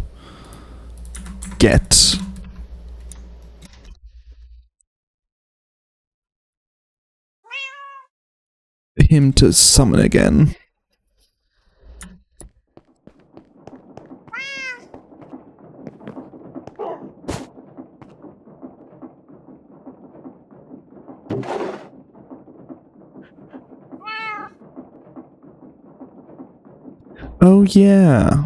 get him to summon again. Oh yeah.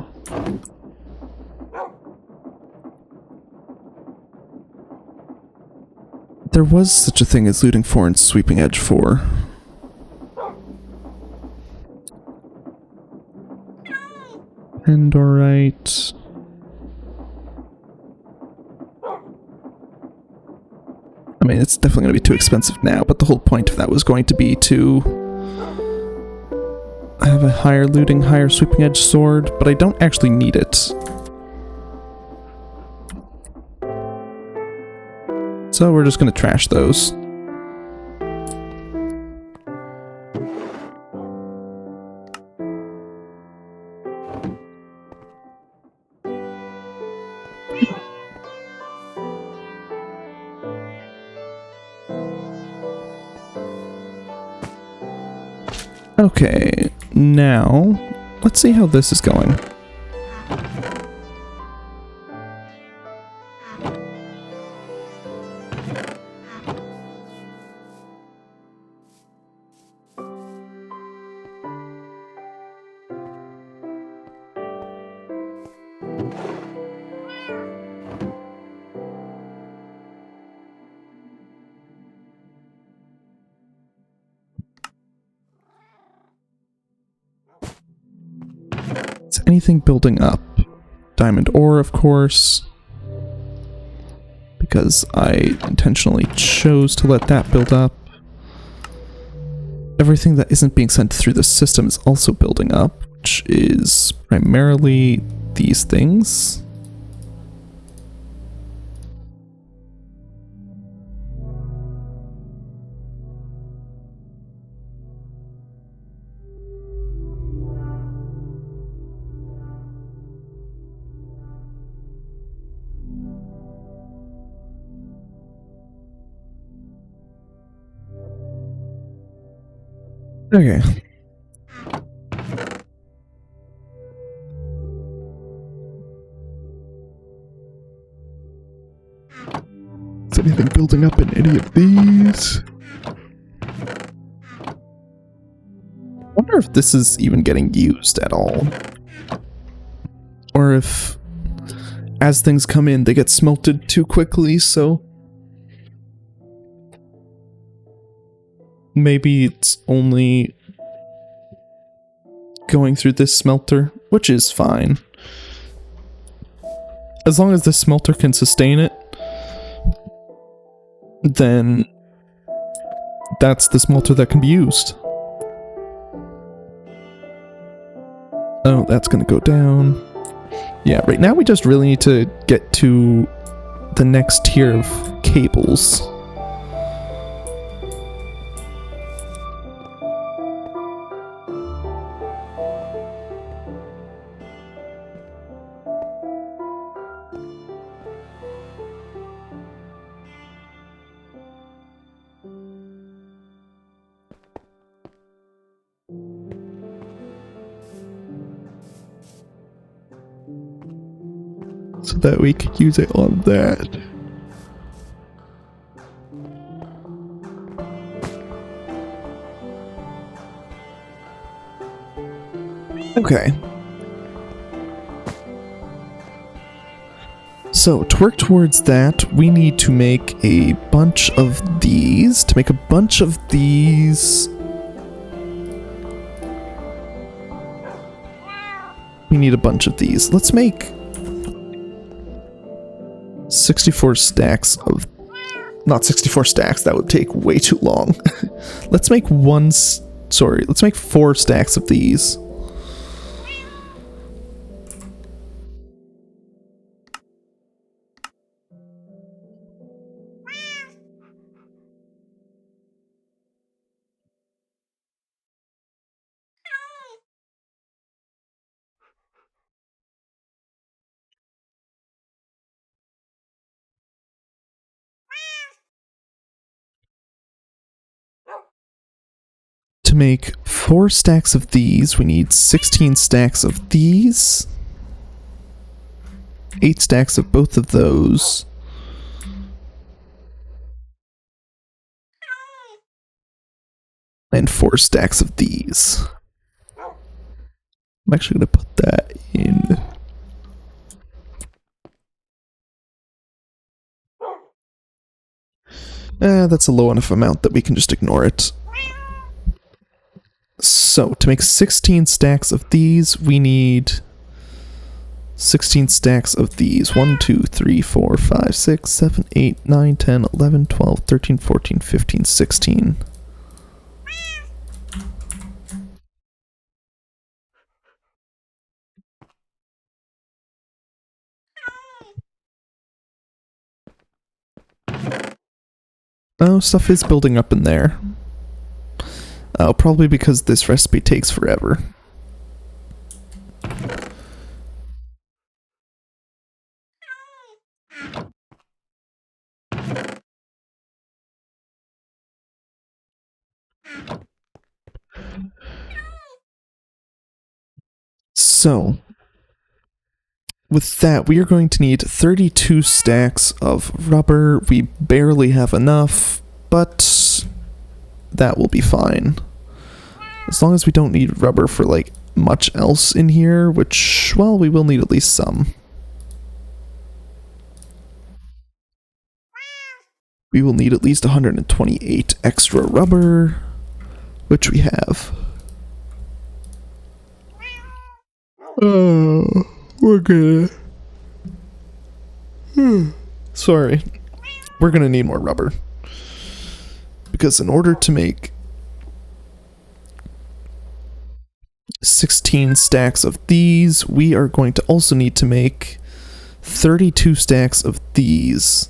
There was such a thing as looting 4 and sweeping edge 4. Pandorite. I mean, it's definitely going to be too expensive now, but the whole point of that was going to be to have a higher looting, higher sweeping edge sword, but I don't actually need it. So we're just going to trash those. Okay, now let's see how this is going. Is anything building up? Diamond ore, of course, because I intentionally chose to let that build up. Everything that isn't being sent through the system is also building up, which is primarily these things. Okay. Is anything building up in any of these? I wonder if this is even getting used at all. Or if, as things come in, they get smelted too quickly, so maybe it's only going through this smelter, which is fine. As long as the smelter can sustain it, then that's the smelter that can be used. Oh, that's gonna go down. Yeah, right now we just really need to get to the next tier of cables. So that we could use it on that. Okay. So, to work towards that, we need to make a bunch of these. To make a bunch of these, we need a bunch of these. Let's make 64 stacks of... Not 64 stacks, that would take way too long. Let's make let's make 4 stacks of these. To make 4 stacks of these, we need 16 stacks of these, 8 stacks of both of those, and 4 stacks of these. I'm actually going to put that in. That's a low enough amount that we can just ignore it. So, to make 16 stacks of these, we need 16 stacks of these. 1, 2, 3, 4, 5, 6, 7, 8, 9, 10, 11, 12, 13, 14, 15, 16. Oh, stuff is building up in there. Oh, probably because this recipe takes forever. So, with that, we are going to need 32 stacks of rubber. We barely have enough, but that will be fine. As long as we don't need rubber for, like, much else in here, which, well, we will need at least some. We will need at least 128 extra rubber, which we have. Oh, we're gonna... Sorry. We're gonna need more rubber. Because in order to make 16 stacks of these, we are going to also need to make 32 stacks of these.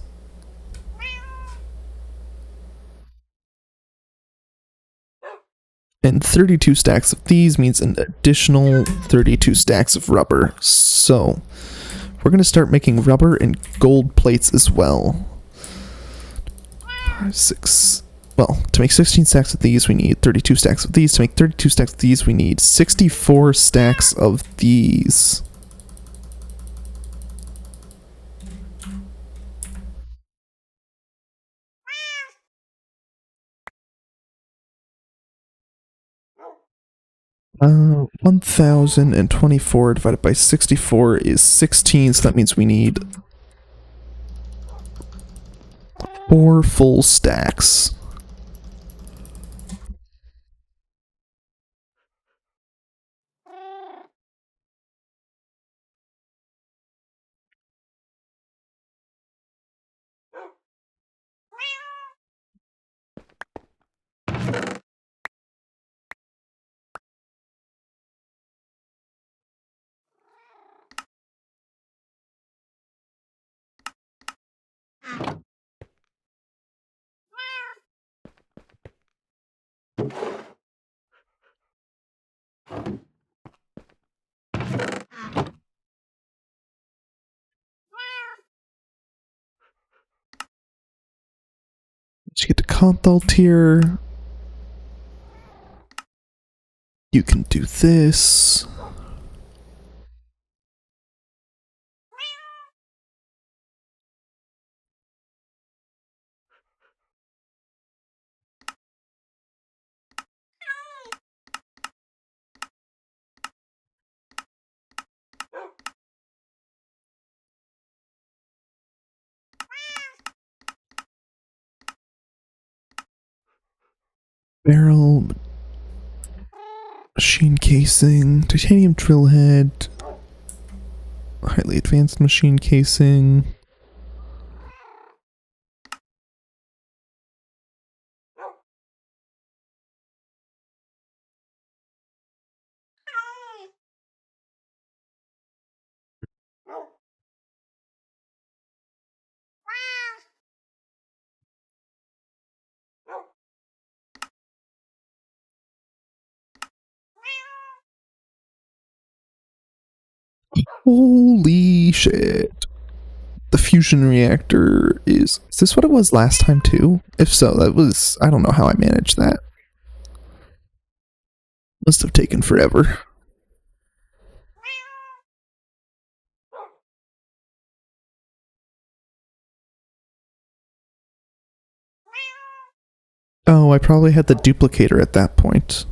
And 32 stacks of these means an additional 32 stacks of rubber. So, we're going to start making rubber and gold plates as well. 5, 6... Well, to make 16 stacks of these, we need 32 stacks of these. To make 32 stacks of these, we need 64 stacks of these. Uh, 1024 divided by 64 is 16, so that means we need 4 full stacks. you get to consult here. You can do this. Barrel, machine casing, titanium drill head, highly advanced machine casing. Holy shit. The fusion reactor is this what it was last time too? If so, that was, I don't know how I managed that. Must have taken forever. Oh, I probably had the duplicator at that point.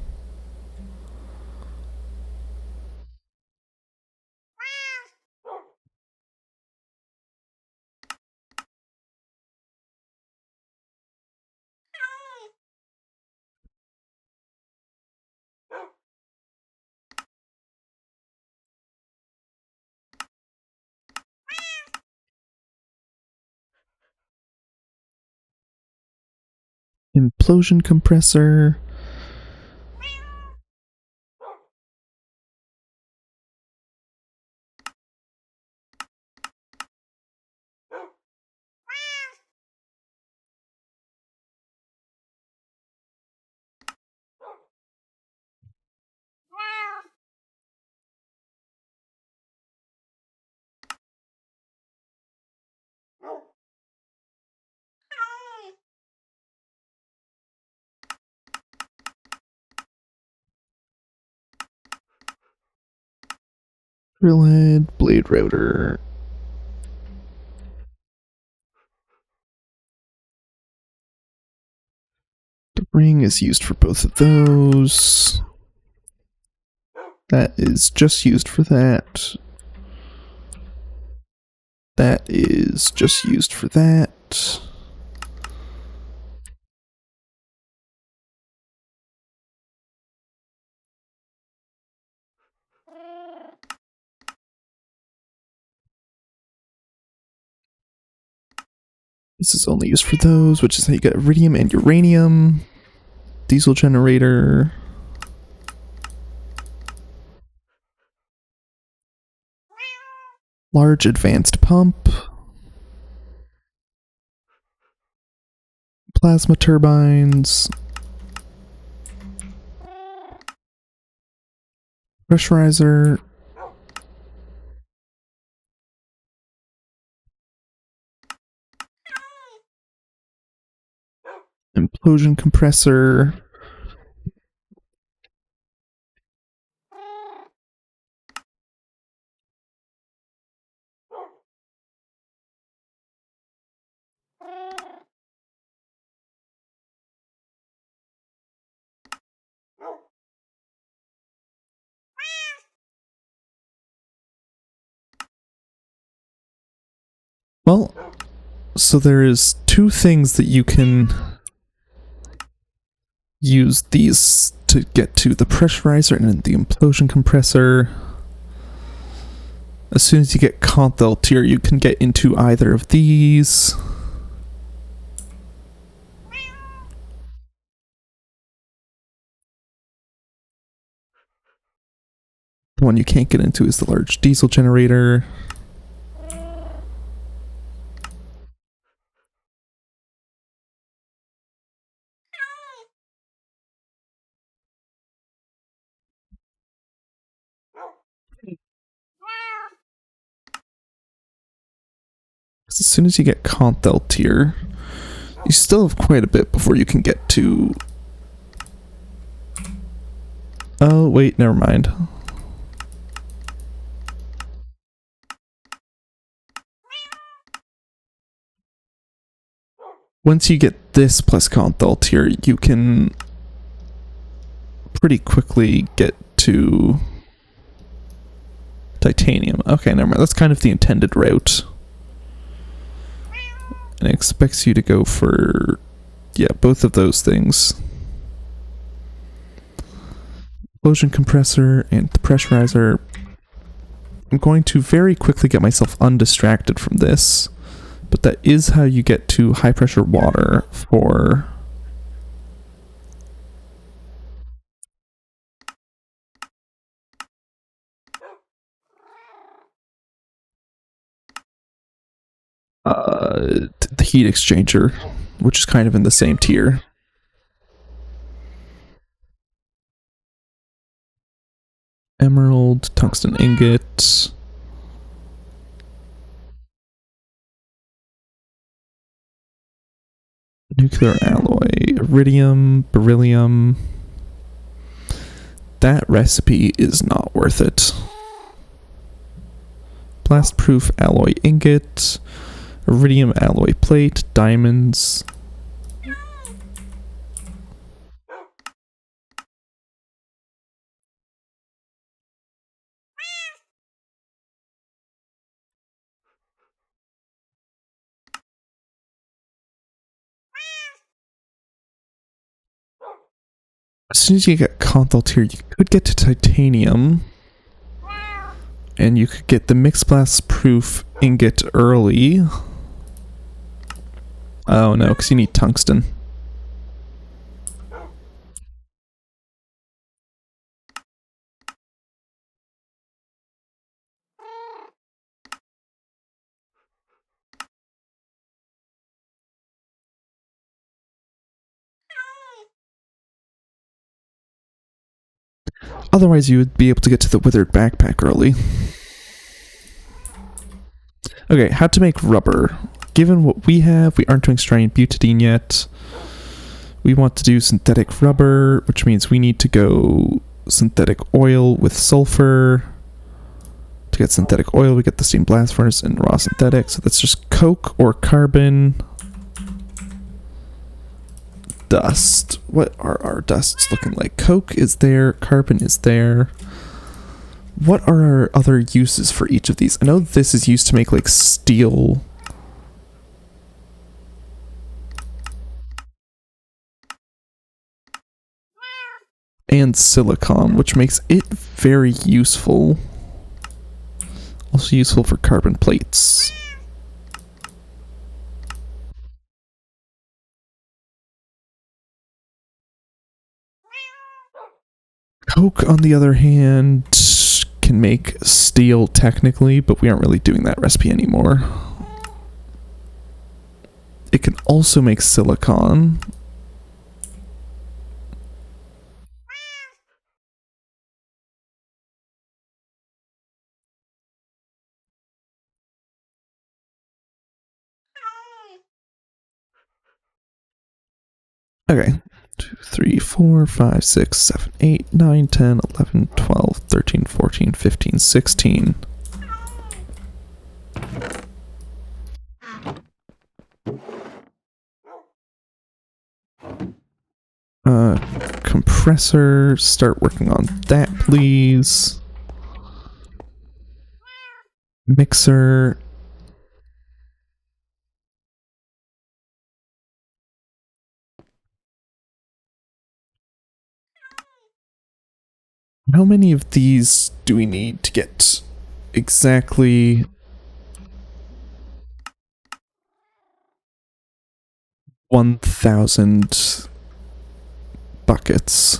Implosion compressor. Drill head, blade rotor. The ring is used for both of those. That is just used for that. That is just used for that. This is only used for those, which is how you get iridium and uranium. Diesel generator. Large advanced pump. Plasma turbines. Pressurizer. Implosion compressor. Well, so there is two things that you can use these to get to: the pressurizer and the implosion compressor. As soon as you get Conthel tier, you can get into either of these. The one you can't get into is the large diesel generator. As soon as you get Conthel tier, You still have quite a bit before you can get to... Oh, wait, never mind. Once you get this plus Conthal tier, you can pretty quickly get to titanium. Okay, never mind. That's kind of the intended route. And it expects you to go for, yeah, both of those things. Explosion compressor and the pressurizer. I'm going to very quickly get myself undistracted from this, but that is how you get to high pressure water for... the heat exchanger, which is kind of in the same tier. Emerald, tungsten ingot. Nuclear alloy, iridium, beryllium. That recipe is not worth it. Blast-proof alloy ingot, iridium alloy plate, diamonds. As soon as you get Conthal tier, you could get to titanium. And you could get the mixed blast proof ingot early. Oh no, because you need tungsten. Otherwise, you would be able to get to the withered backpack early. Okay, how to make rubber. Given what we have, we aren't doing styrene butadiene yet. We want to do synthetic rubber, which means we need to go synthetic oil with sulfur. To get synthetic oil, we get the steam blast furnace and raw synthetic. So that's just coke or carbon. Dust. What are our dusts looking like? Coke is there, carbon is there. What are our other uses for each of these? I know this is used to make like steel. And silicon, which makes it very useful. Also useful for carbon plates. Coke, on the other hand, can make steel technically, but we aren't really doing that recipe anymore. It can also make silicon. Okay. 2, 3, 4, 5, 6, 7, 8, 9, 10, 11, 12, 13, 14, 15, 16. Compressor, start working on that, please. Mixer. How many of these do we need to get exactly 1,000 buckets?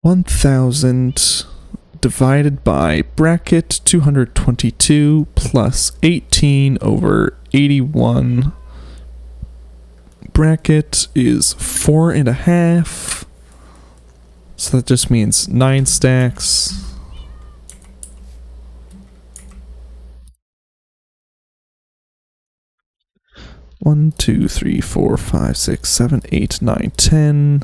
$1,000 divided by bracket 222 plus 18 over 81 bracket is 4.5. So that just means 9 stacks. One, two, three, four, 5, 6, 7, 8, 9, 10.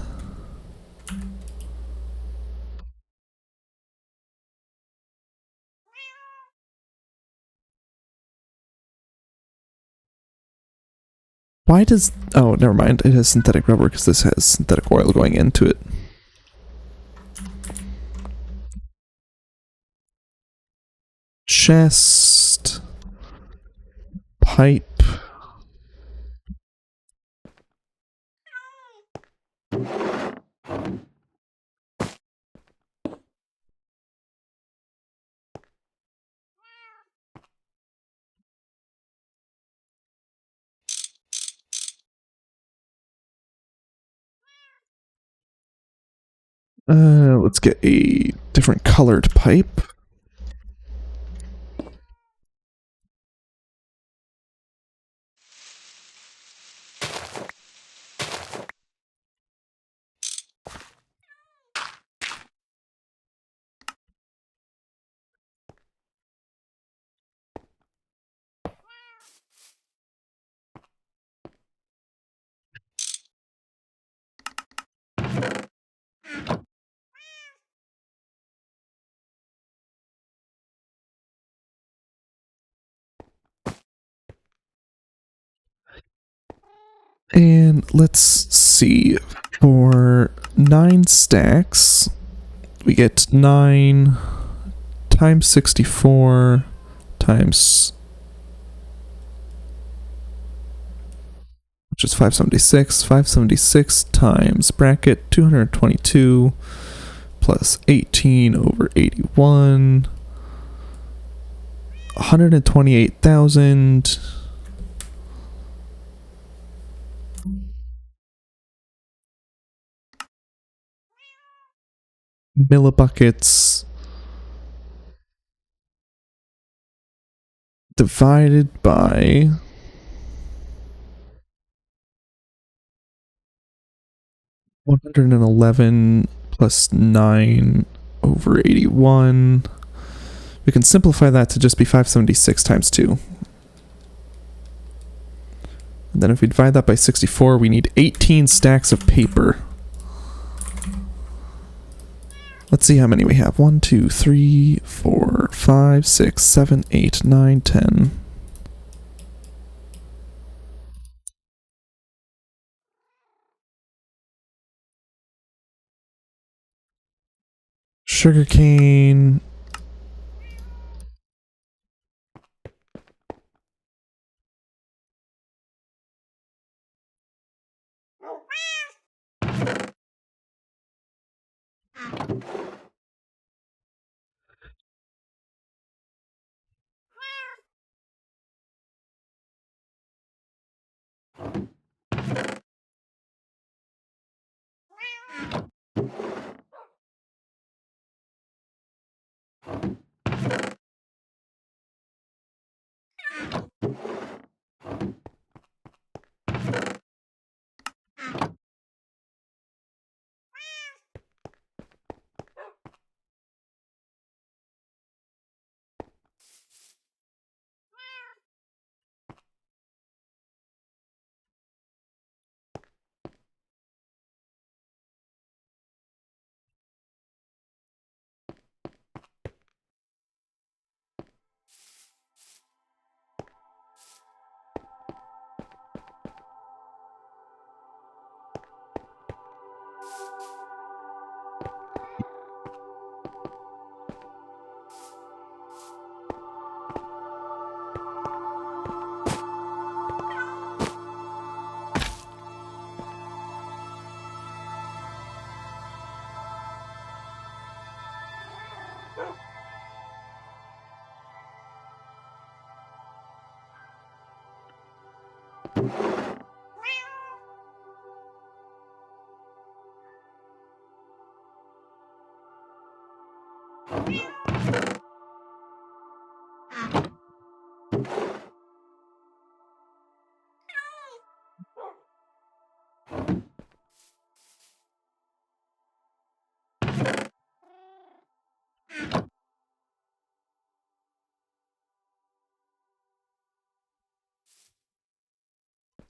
Why does... Oh, never mind. It has synthetic rubber because this has synthetic oil going into it. Chest. Pipe. Let's get a different colored pipe. And let's see. For 9 stacks, we get 9 times 64 times... which is 576. 576 times bracket 222 plus 18 over 81. 128,000. Millibuckets divided by 111 plus 9 over 81. We can simplify that to just be 576 times 2. And then if we divide that by 64, we need 18 stacks of paper. Let's see how many we have. 1, 2, 3, 4, 5, 6, 7, 8, 9, 10. Sugarcane.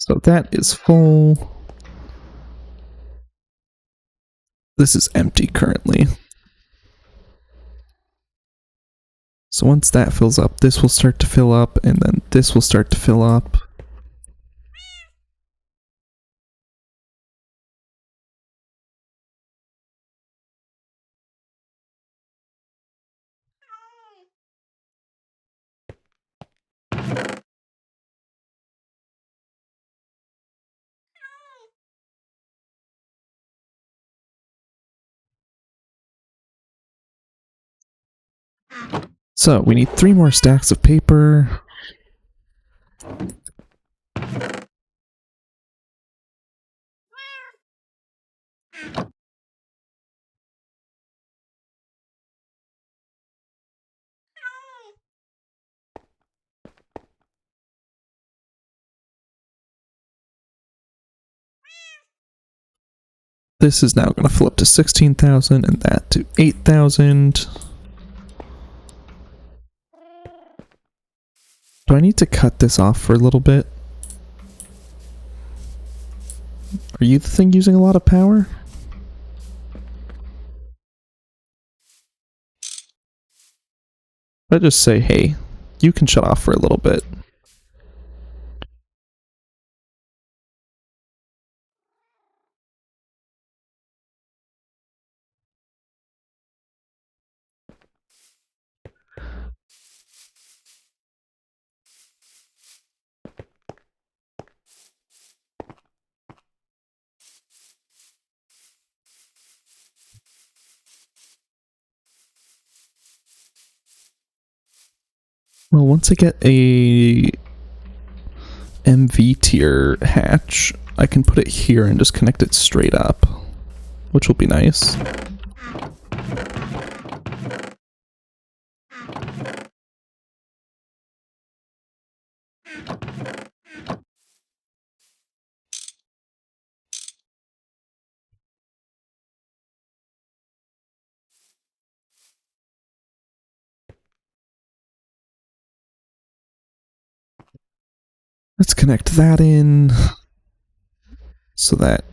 So that is full. This is empty currently. So once that fills up, this will start to fill up, and then this will start to fill up. So we need 3 more stacks of paper. This is now going to flip to 16,000 and that to 8,000. Do I need to cut this off for a little bit? Are you the thing using a lot of power? I just say, hey, you can shut off for a little bit. Well, once I get a MV tier hatch, I can put it here and just connect it straight up, which will be nice. Let's connect that in so that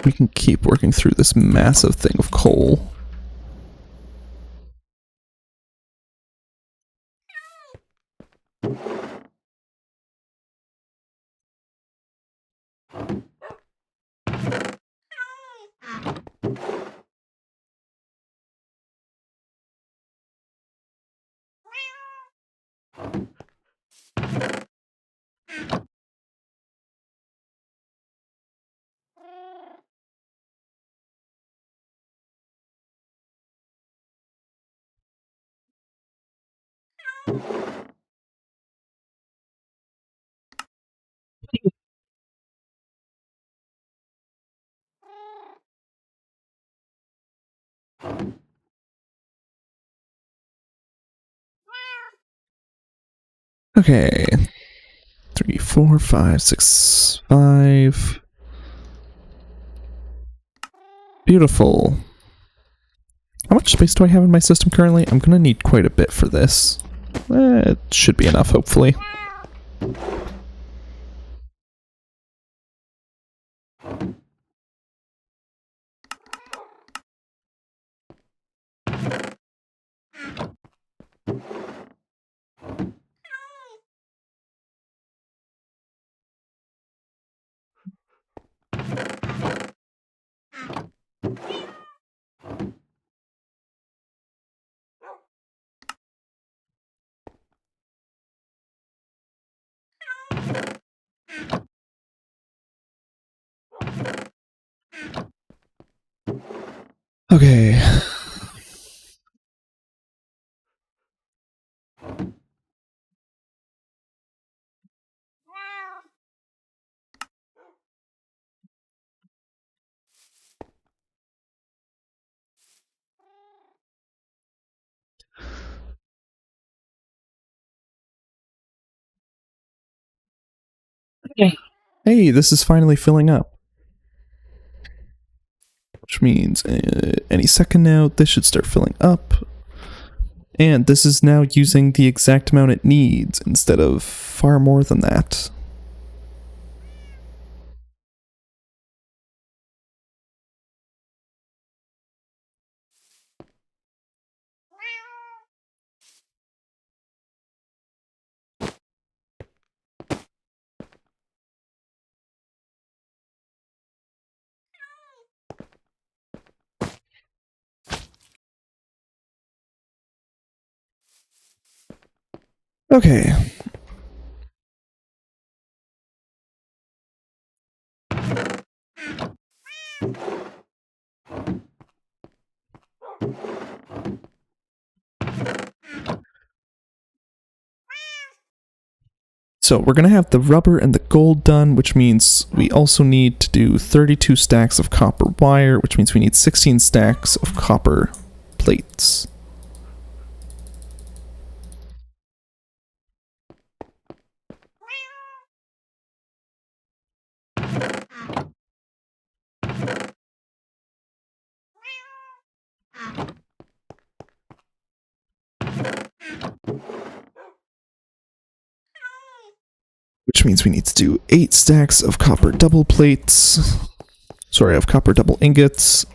we can keep working through this massive thing of coal. Okay. 3, 4, 5, 6, 5. Beautiful. How much space do I have in my system currently? I'm gonna need quite a bit for this. It should be enough, hopefully. Okay. Hey, this is finally filling up. Which means any second now, this should start filling up. And this is now using the exact amount it needs instead of far more than that. Okay. So we're going to have the rubber and the gold done, which means we also need to do 32 stacks of copper wire, which means we need 16 stacks of copper plates. Which means we need to do 8 stacks of copper double plates. Sorry, of copper double ingots.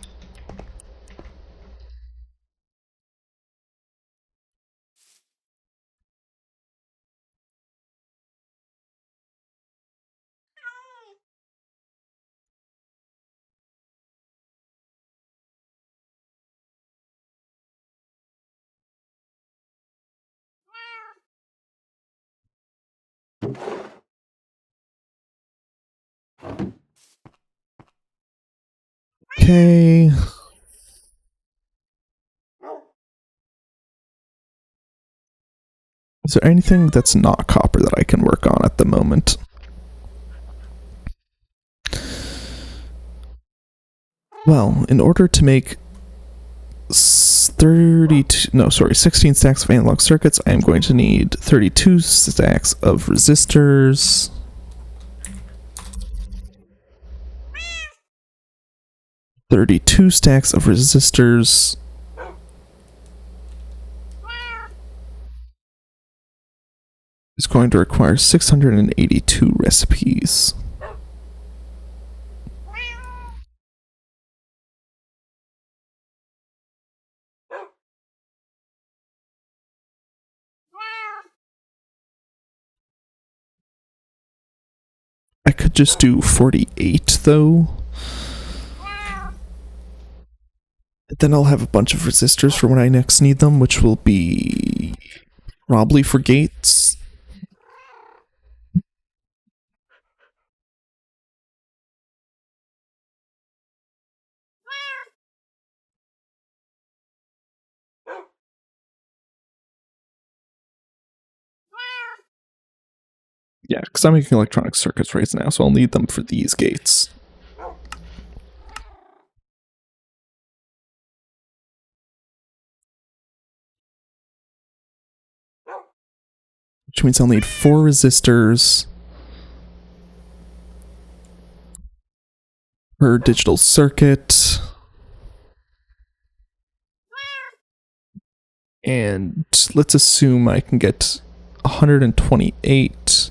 Okay. Is there anything that's not copper that I can work on at the moment? Well, in order to make 16 stacks of analog circuits, I am going to need 32 stacks of resistors. $32 stacks of resistors. Is going to require 682 recipes. I could just do 48 though. Then I'll have a bunch of resistors for when I next need them, which will be probably for gates. Yeah, because I'm making electronic circuits right now, so I'll need them for these gates. Which means I'll need 4 resistors per digital circuit. And let's assume I can get 128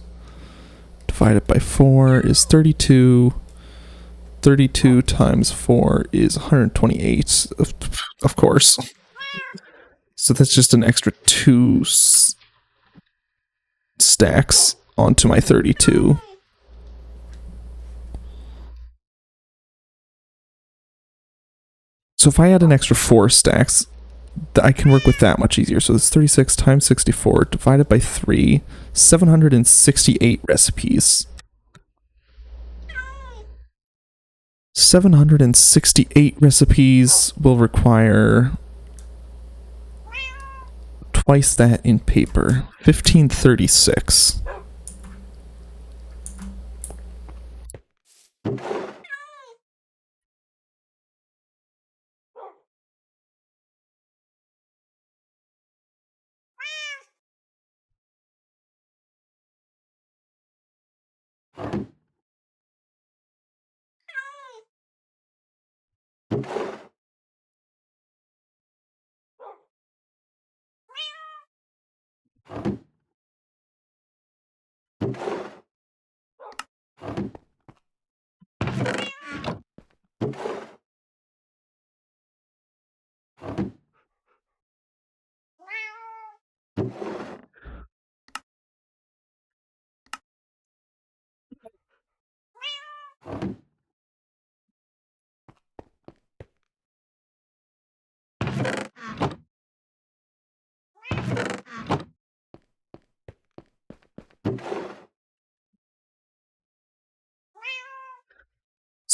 divided by 4 is 32. 32 times 4 is 128, of course. So that's just an extra 2 stacks onto my 32. So if I add an extra 4 stacks, I can work with that much easier. So it's 36 times 64 divided by 3, 768 recipes. 768 recipes will require twice that in paper. 1536.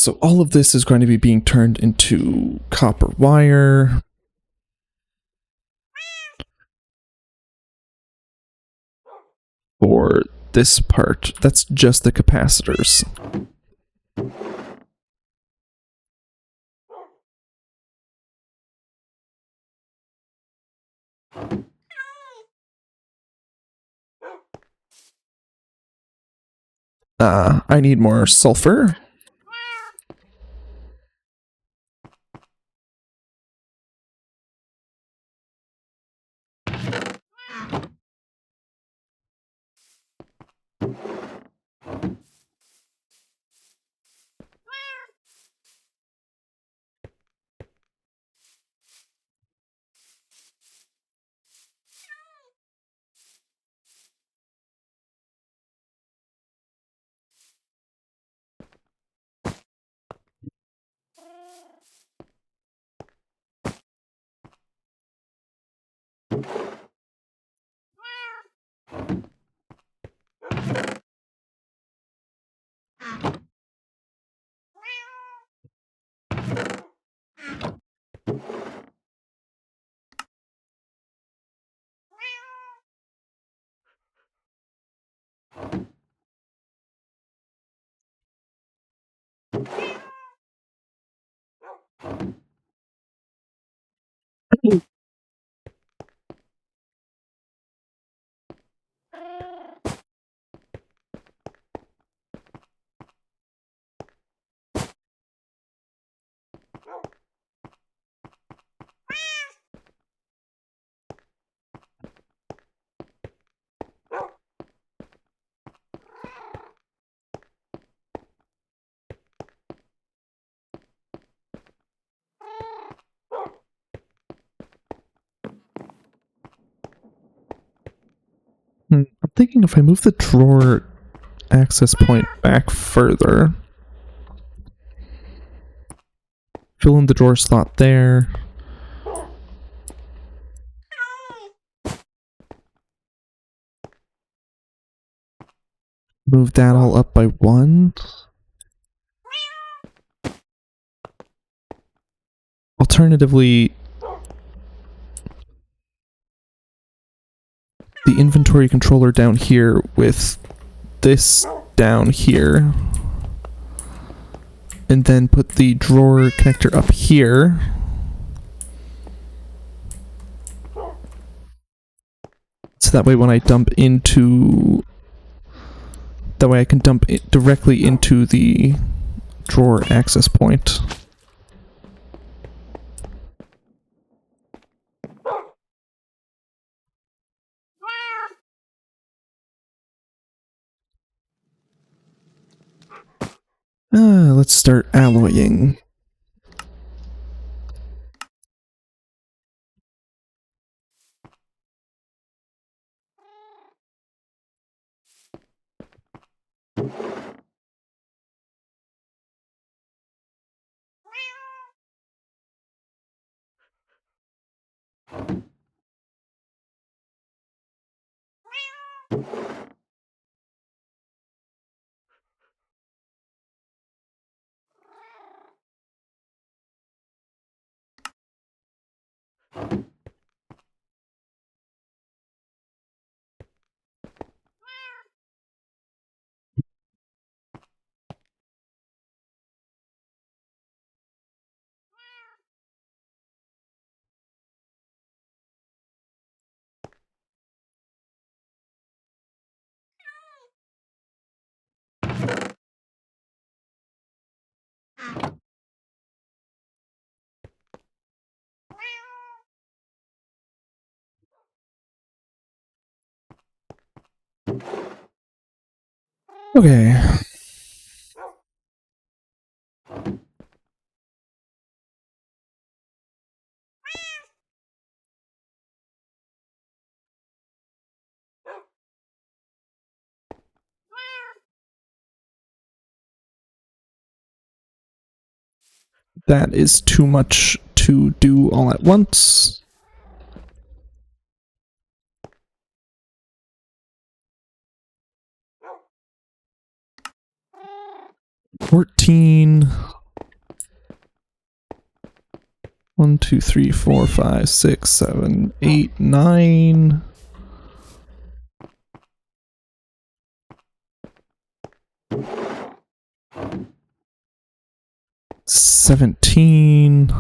So all of this is going to be being turned into copper wire. For this part, that's just the capacitors. I need more sulfur. I'm thinking if I move the drawer access point back further, fill in the drawer slot there. Move that all up by 1. Alternatively, the inventory controller down here with this down here. And then put the drawer connector up here. So that way when I dump into... That way I can dump it directly into the drawer access point. Let's start alloying. Okay. That is too much to do all at once. 14. 1, 2, 3, 4, 5, 6, 7, 8, 9. 17.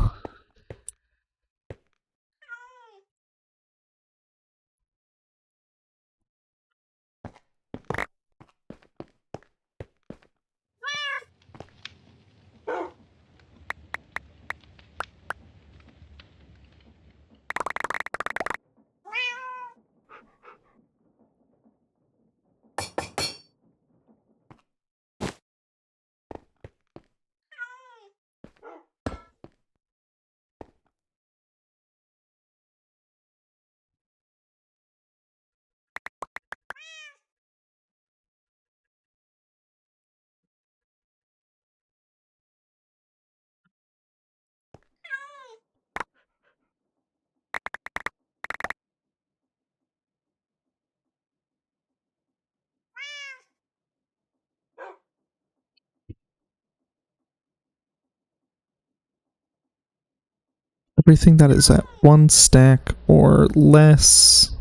Everything that is at 1 stack or less.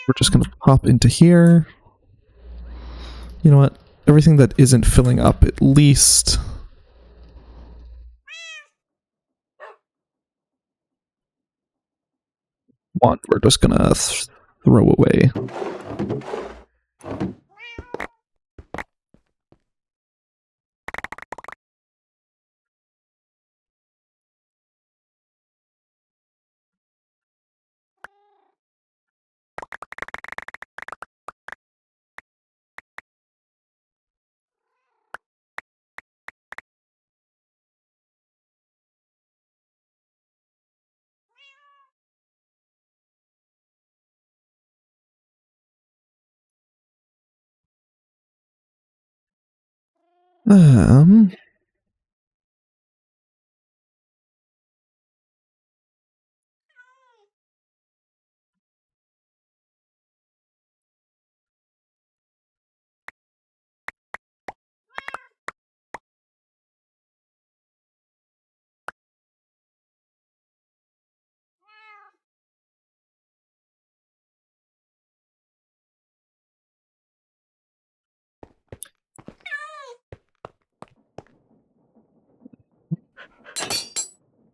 We're just going to pop into here. You know what? Everything that isn't filling up at least. One, we're just going to throw away. Um,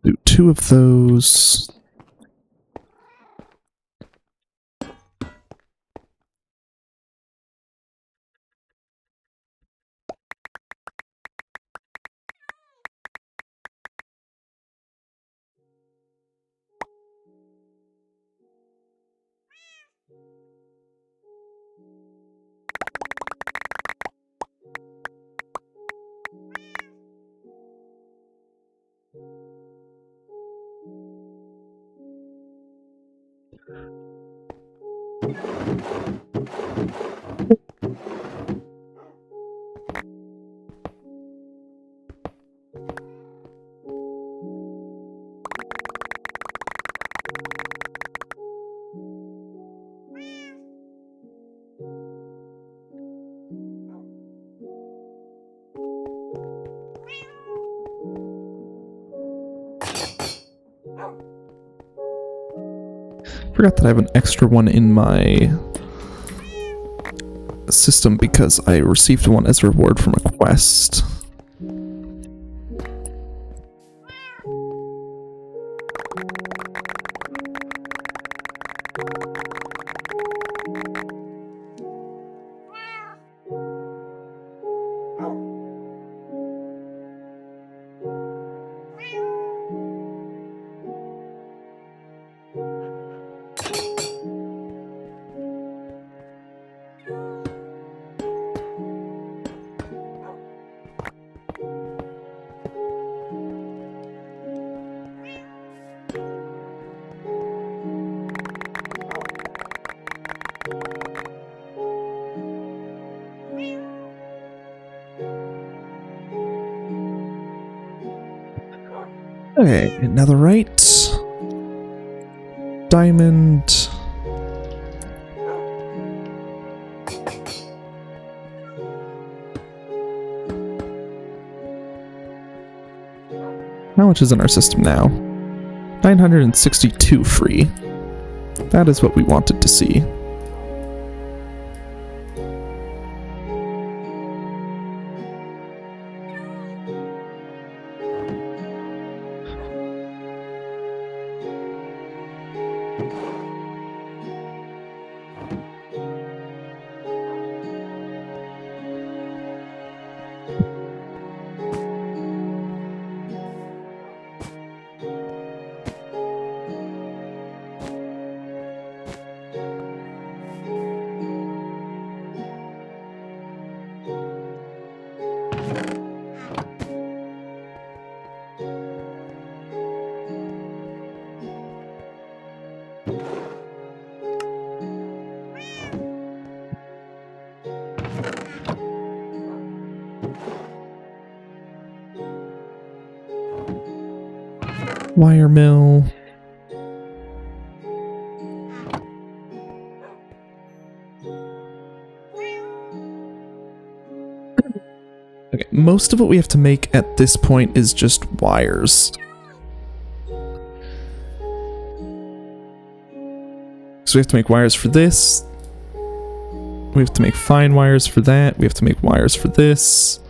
do 2 of those. Forgot that I have an extra one in my system because I received one as a reward from a quest. Okay, netherite. Diamond. How much is in our system now? 962 free. That is what we wanted to see. Wire mill. Okay, most of what we have to make at this point is just wires. So we have to make wires for this. We have to make fine wires for that. We have to make wires for this.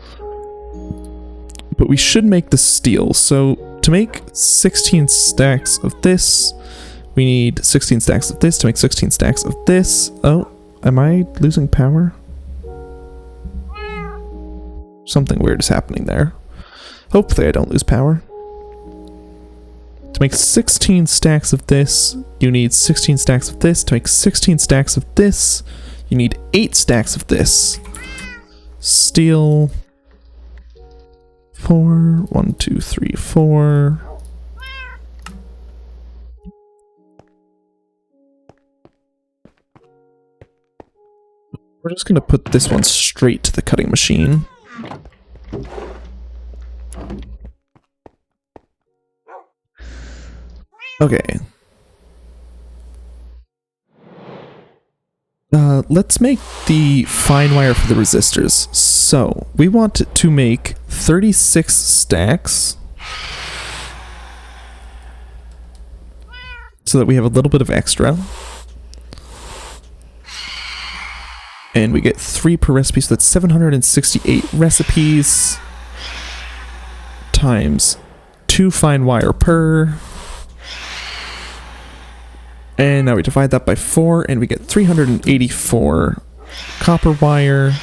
But we should make the steel. So to make 16 stacks of this, we need 16 stacks of this to make 16 stacks of this. Oh, am I losing power? Something weird is happening there. Hopefully I don't lose power. To make 16 stacks of this, you need 16 stacks of this. To make 16 stacks of this, you need 8 stacks of this. Steel. 4. 1, 2, 3, 4. We're just gonna put this one straight to the cutting machine. Okay. Let's make the fine wire for the resistors. So, we want to make 36 stacks. So that we have a little bit of extra. And we get 3 per recipe, so that's 768 recipes. Times 2 fine wire per. And now we divide that by 4, and we get 384 copper wire.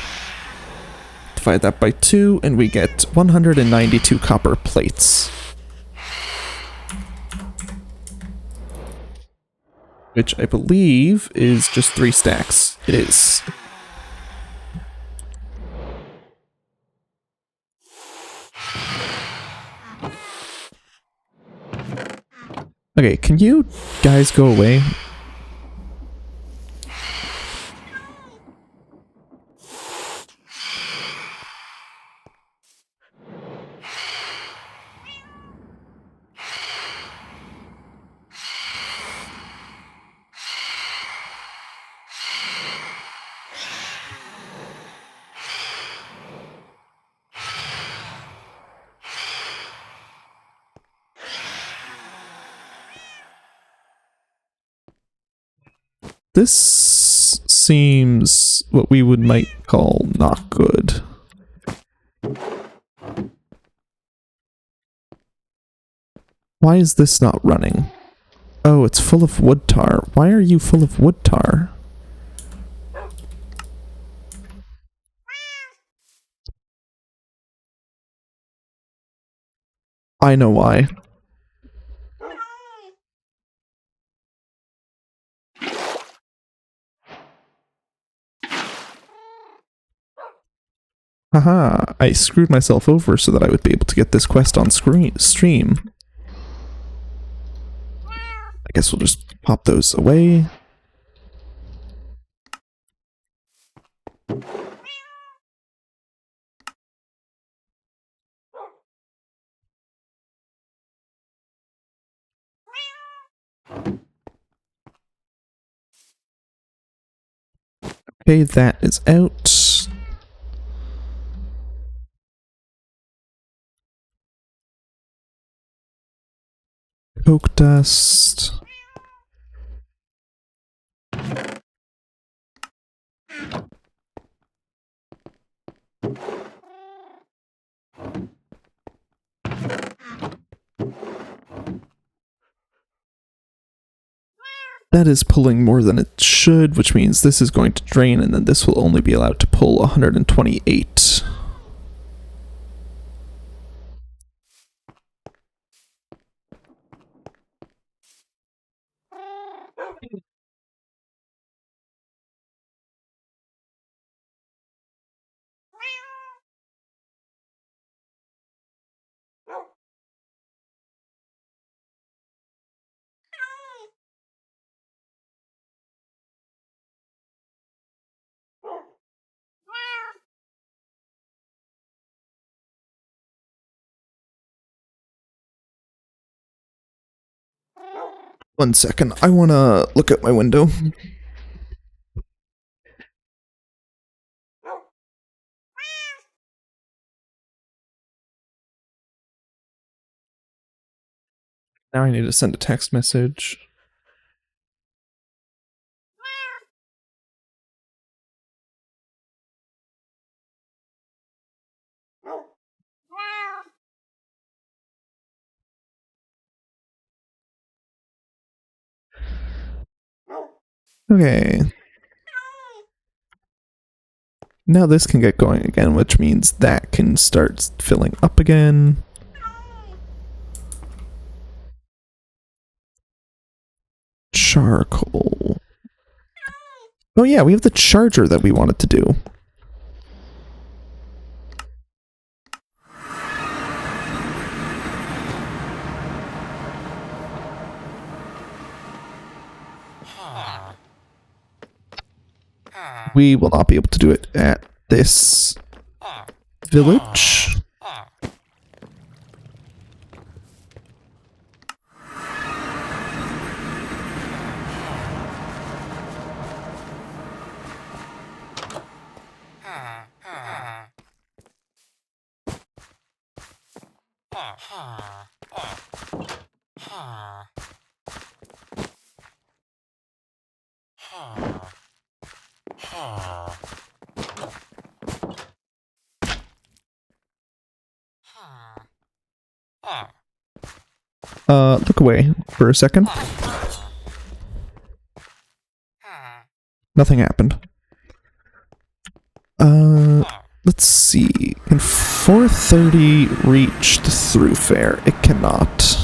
Divide that by 2, and we get 192 copper plates. Which I believe is just 3 stacks. It is. Okay, can you guys go away? This seems what we might call not good. Why is this not running? Oh, it's full of wood tar. Why are you full of wood tar? I know why. Haha, I screwed myself over so that I would be able to get this quest on stream. I guess we'll just pop those away. Okay, that is out. Coke dust. That is pulling more than it should, which means this is going to drain, and then this will only be allowed to pull 128. One second, I want to look at my window. Now I need to send a text message. Okay. Now this can get going again, which means that can start filling up again. Charcoal. Oh yeah, we have the charger that we wanted to do. We will not be able to do it at this village. Look away for a second. Nothing happened. Let's see. Can 430 reach the thoroughfare? It cannot.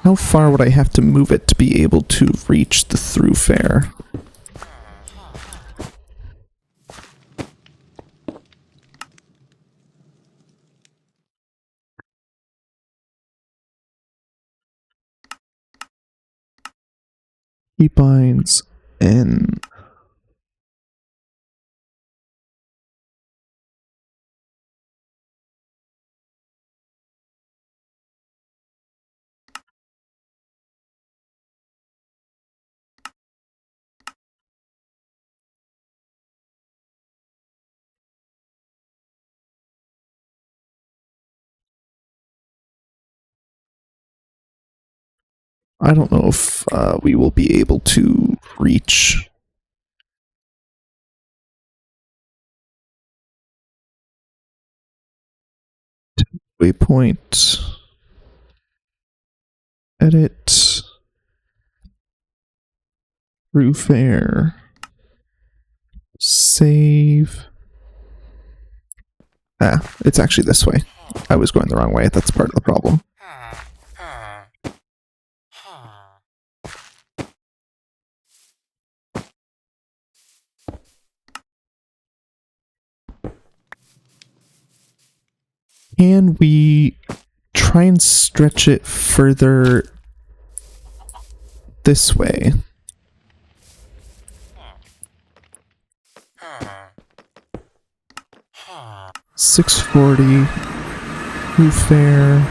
How far would I have to move it to be able to reach the thoroughfare? Keybinds and I don't know if we will be able to reach. Waypoint. Edit. Roof air. Save. Ah, it's actually this way. I was going the wrong way. That's part of the problem. Can we try and stretch it further this way? 640. Roof fair.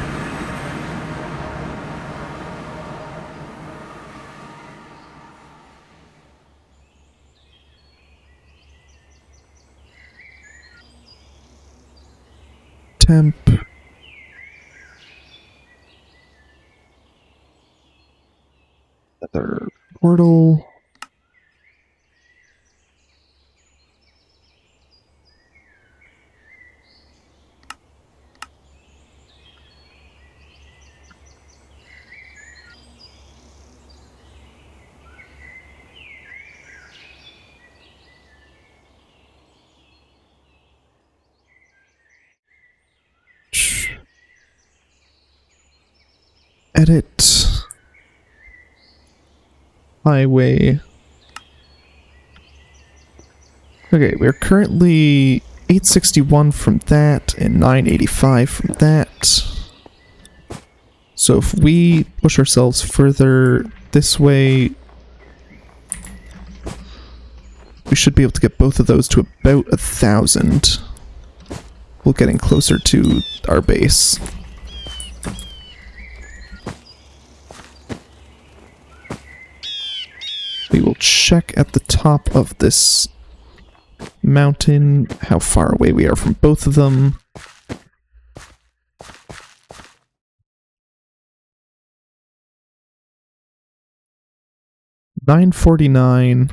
Temp. Another portal. Edit. Highway. Okay, we're currently 861 from that and 985 from that. So if we push ourselves further this way, we should be able to get both of those to about 1,000. We're getting closer to our base. We will check at the top of this mountain how far away we are from both of them. $949,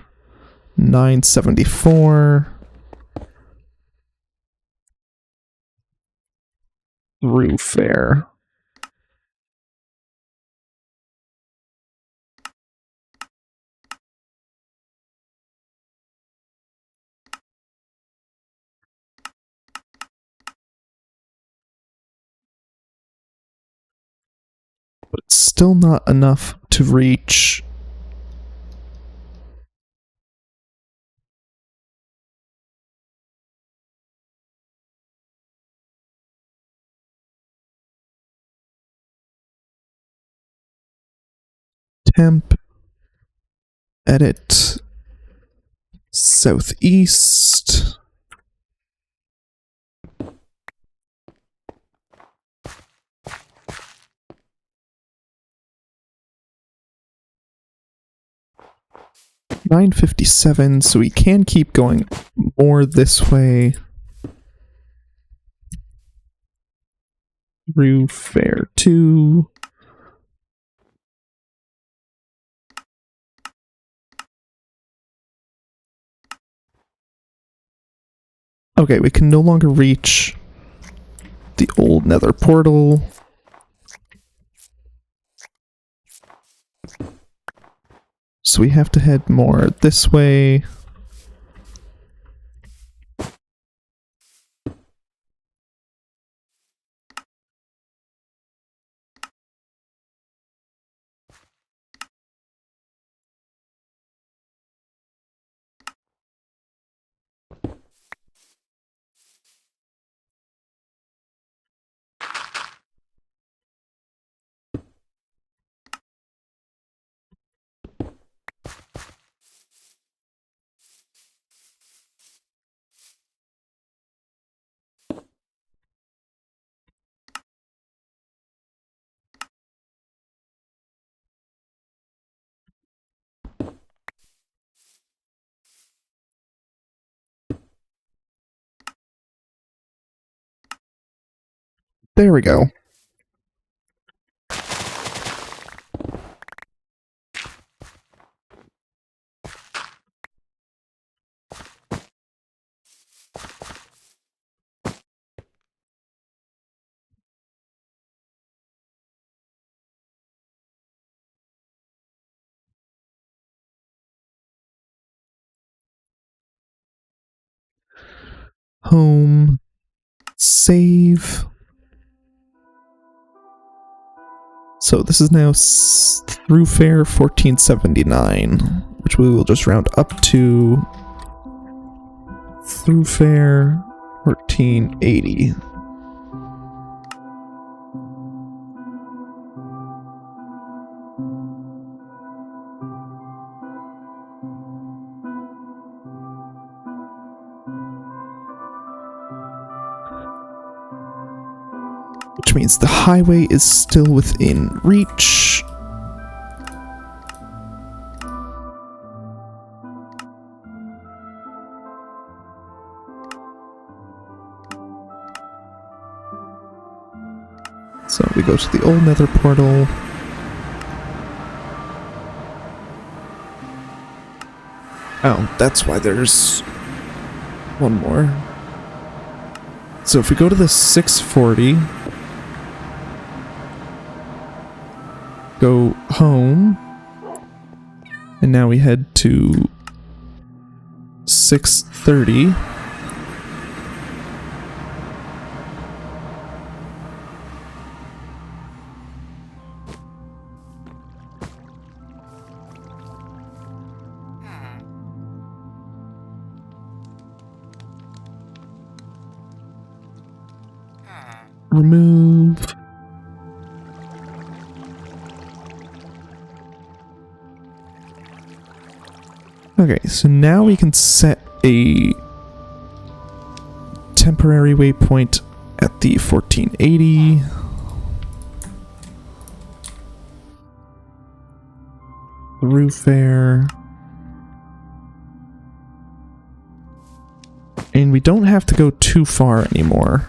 $974. Through fair. But it's still not enough to reach temp, edit, southeast. $957, so we can keep going more this way. Through fair 2. Okay, we can no longer reach the old nether portal. So we have to head more this way. There we go. Home. Save. So this is now through fare 1479, which we will just round up to through fare 1480. Which means the highway is still within reach. So we go to the old nether portal. Oh, that's why there's one more. So if we go to the 640, go home, and now we head to 630. Remove. Okay, so now we can set a temporary waypoint at the 1480. Roof air. And we don't have to go too far anymore.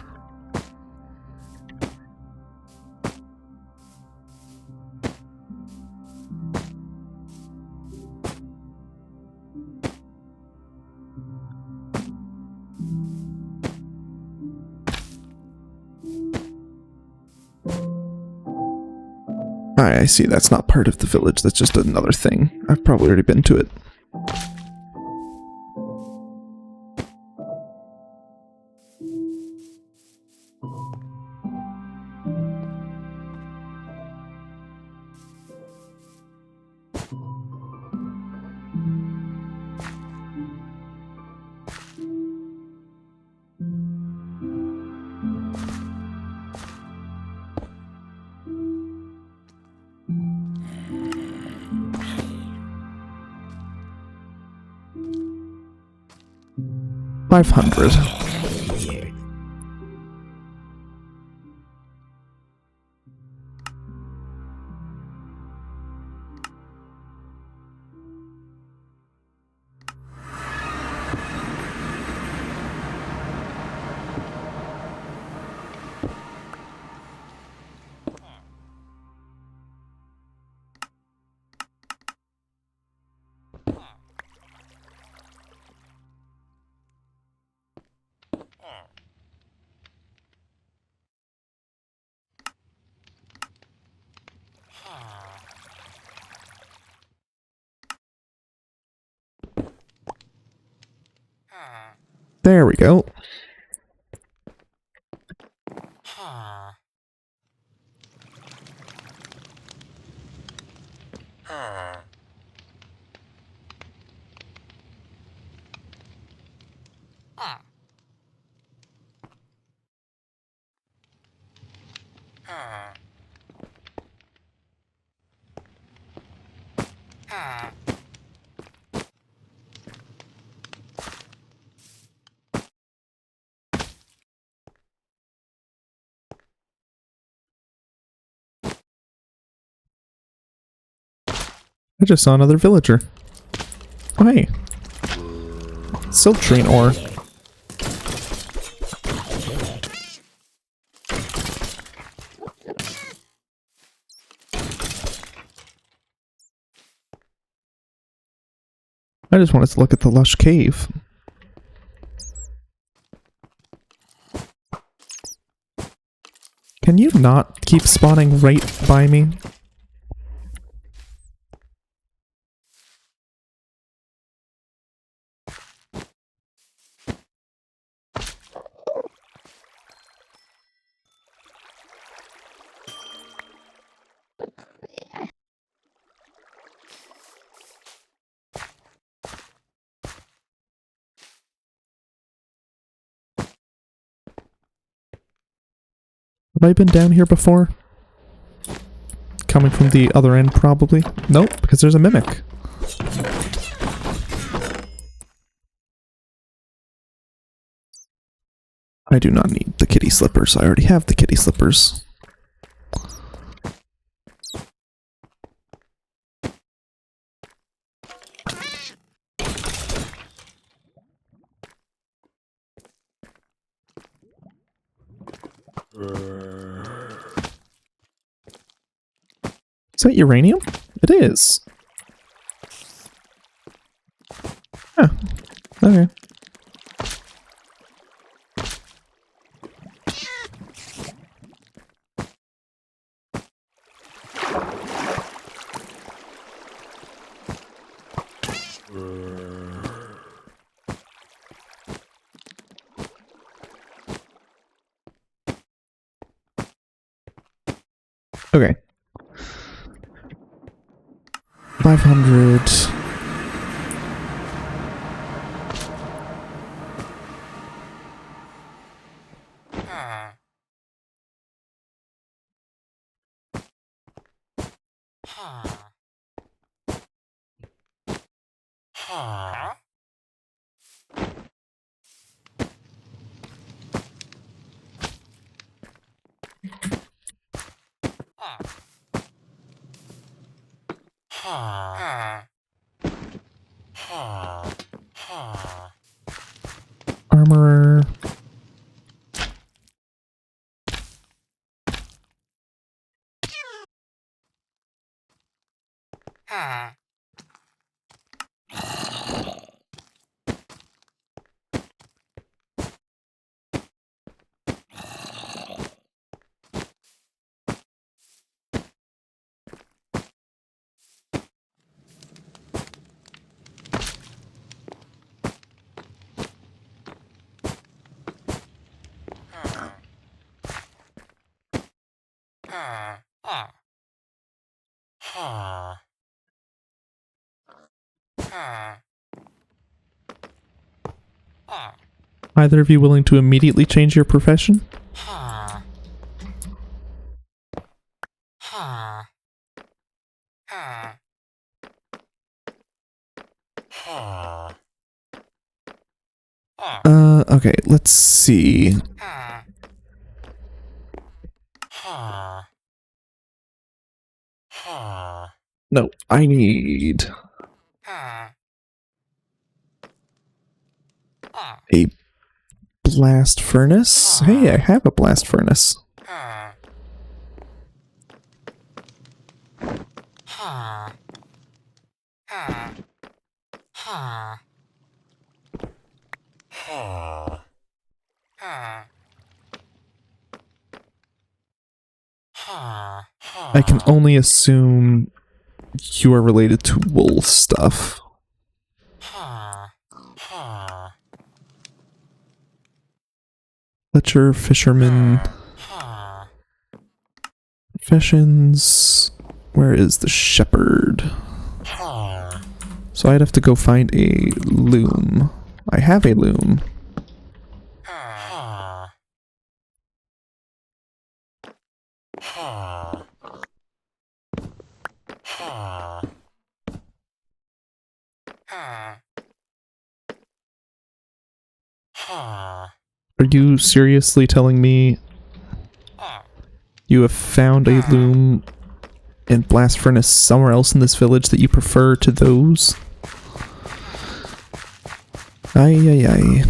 I see, that's not part of the village, that's just another thing. I've probably already been to it. $500. There we go. I just saw another villager. Oh, hey. Siltrine ore. I just wanted to look at the lush cave. Can you not keep spawning right by me? Have I been down here before? Coming from the other end, probably. Nope, because there's a mimic. I do not need the kitty slippers. I already have the kitty slippers. Is that uranium? It is. Huh. Okay. Okay. 500. Armorer. Either of you willing to immediately change your profession? Okay, let's see. No, I need a blast furnace. Hey, I have a blast furnace. I can only assume you are related to wool stuff. Fletcher, fisherman, professions. Where is the shepherd? So I'd have to go find a loom. I have a loom. Are you seriously telling me you have found a loom and blast furnace somewhere else in this village that you prefer to those? Ay, ay, ay.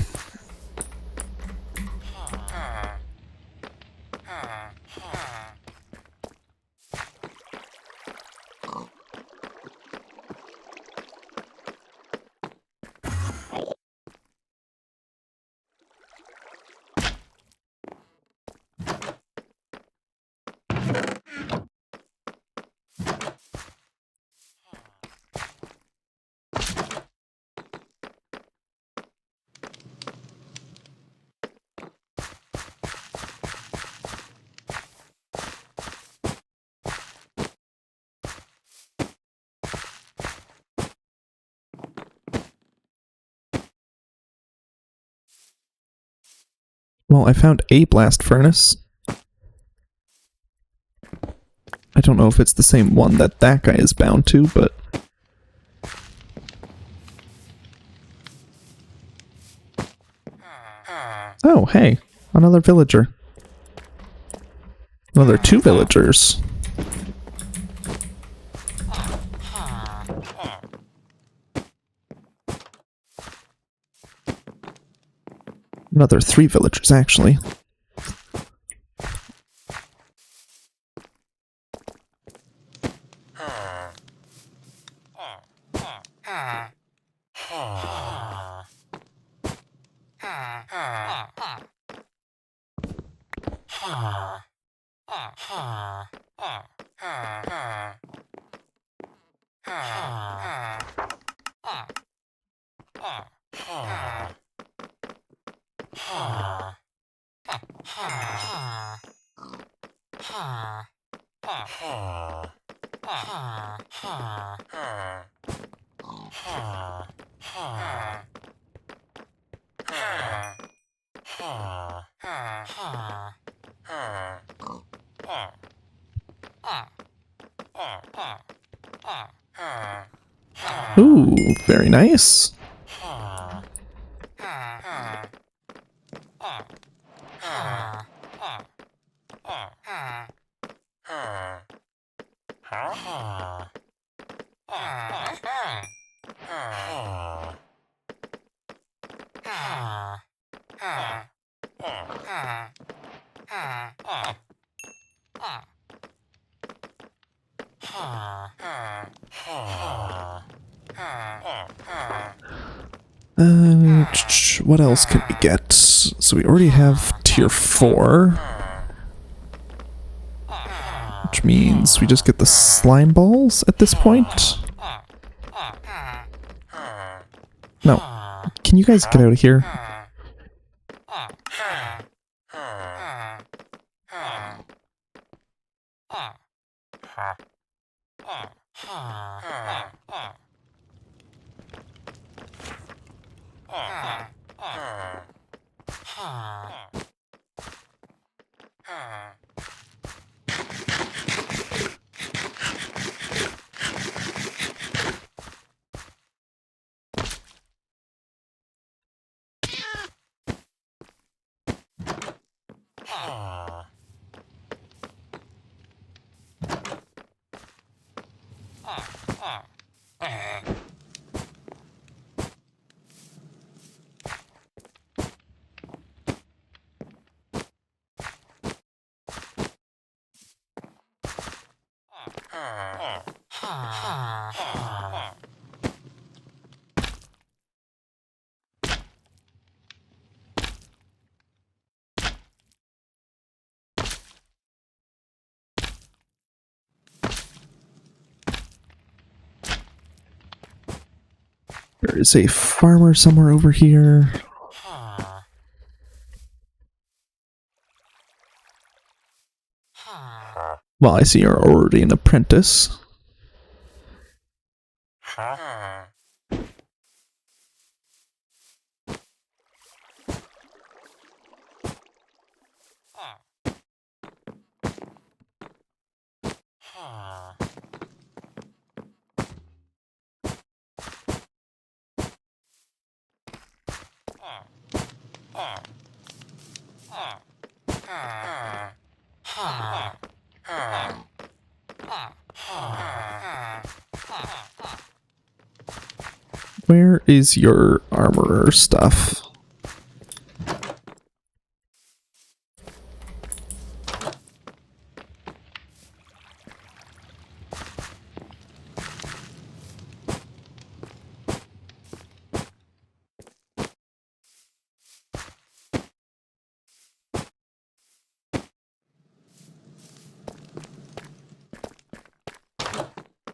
Well, I found a blast furnace. I don't know if it's the same one that that guy is bound to, but... Oh, hey, another villager. Well, there are 2 villagers. Another 3 villagers, actually. Ooh, very nice. What else can we get? So we already have tier 4. Which means we just get the slime balls at this point. No. Can you guys get out of here? There is a farmer somewhere over here. Well, I see you're already an apprentice. Where is your armorer stuff?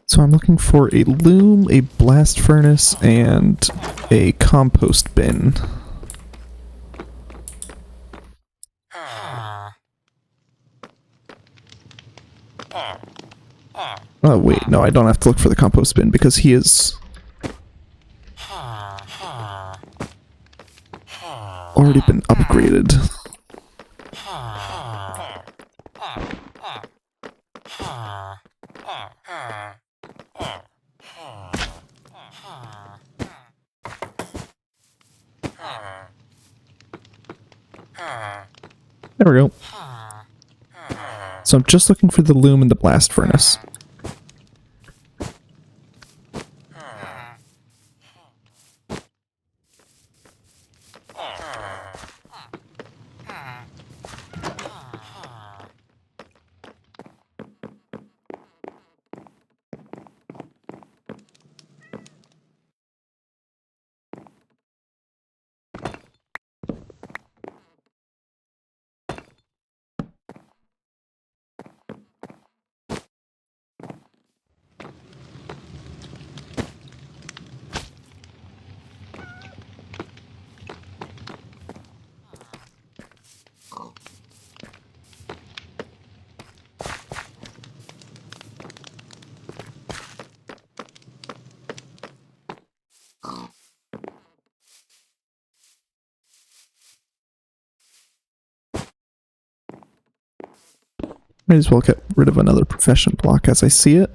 So I'm looking for a loom, a blast furnace, and a compost bin. Oh wait, no, I don't have to look for the compost bin because he is already been upgraded. There we go. So I'm just looking for the loom and the blast furnace. Might as well get rid of another profession block as I see it.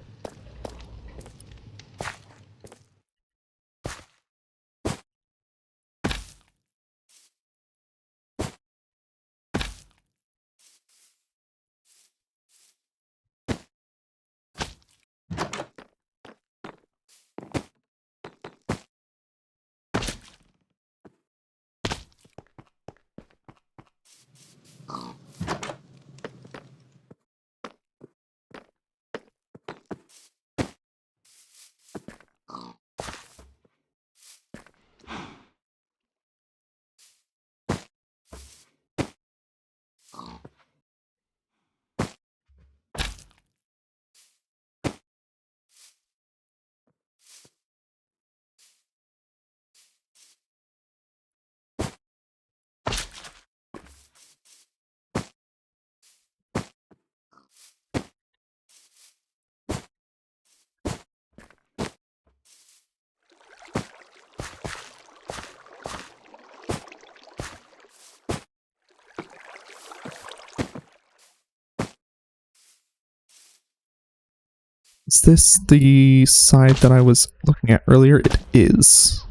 Is this the side that I was looking at earlier? It is.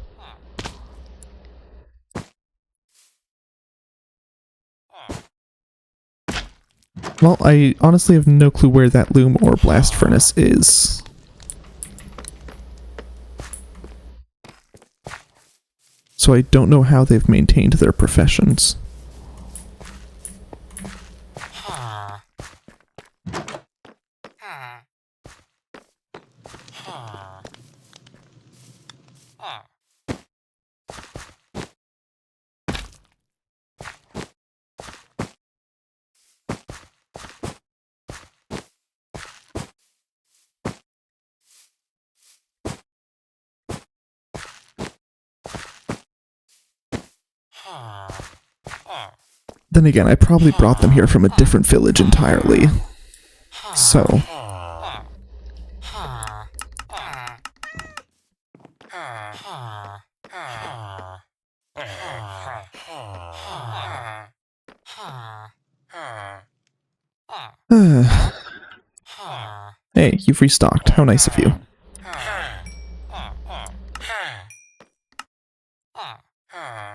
Well, I honestly have no clue where that loom or blast furnace is. So I don't know how they've maintained their professions. Then again, I probably brought them here from a different village entirely. So... Hey, you've restocked. How nice of you.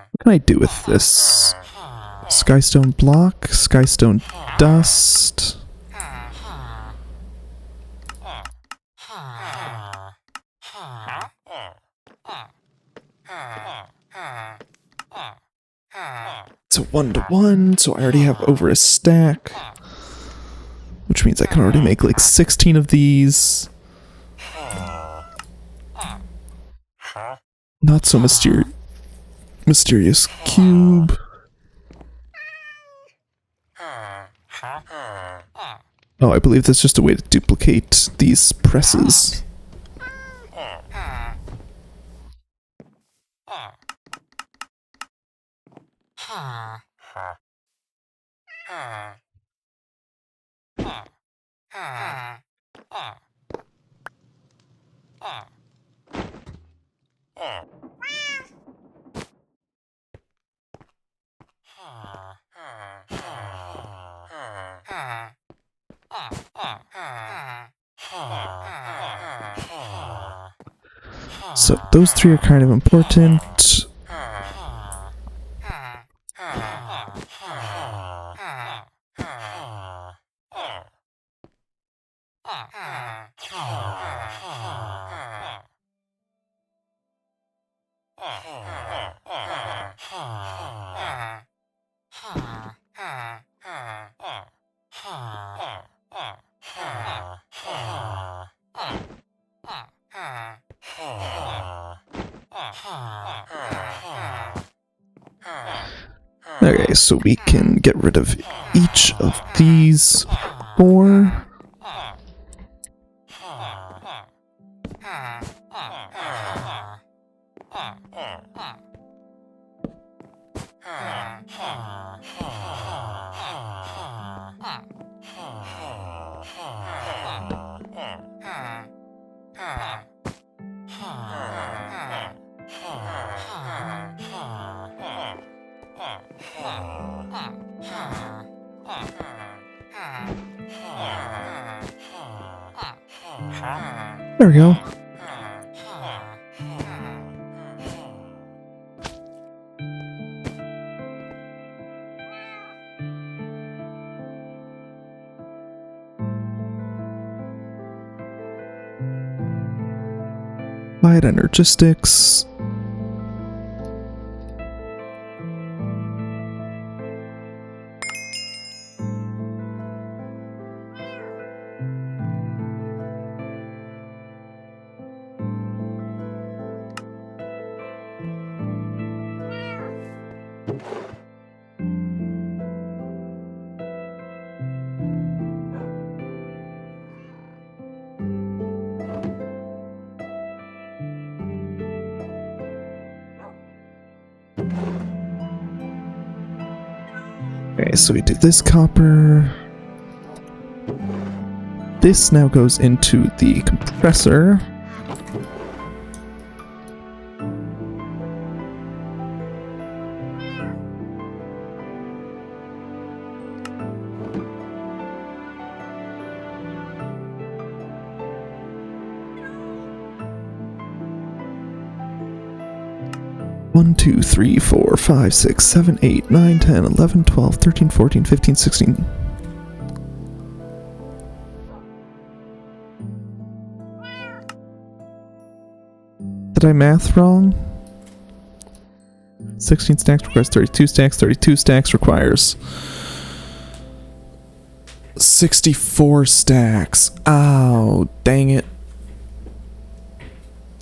What can I do with this? Skystone block, skystone dust. It's a 1-to-1, so I already have over a stack. Which means I can already make like 16 of these. Not so mysterious cube. Oh, I believe that's just a way to duplicate these presses. So those three are kind of important. Okay, so we can get rid of each of these 4. There we go. Light energistics. Okay, so we do this copper. This now goes into the compressor. One, 2, 3, 4, 5, 6, 7, 8, 9, 10, 11, 12, 13, 14, 15, 16. Did I math wrong? 16 stacks requires 32 stacks. 32 stacks requires 64 stacks. Oh, dang it.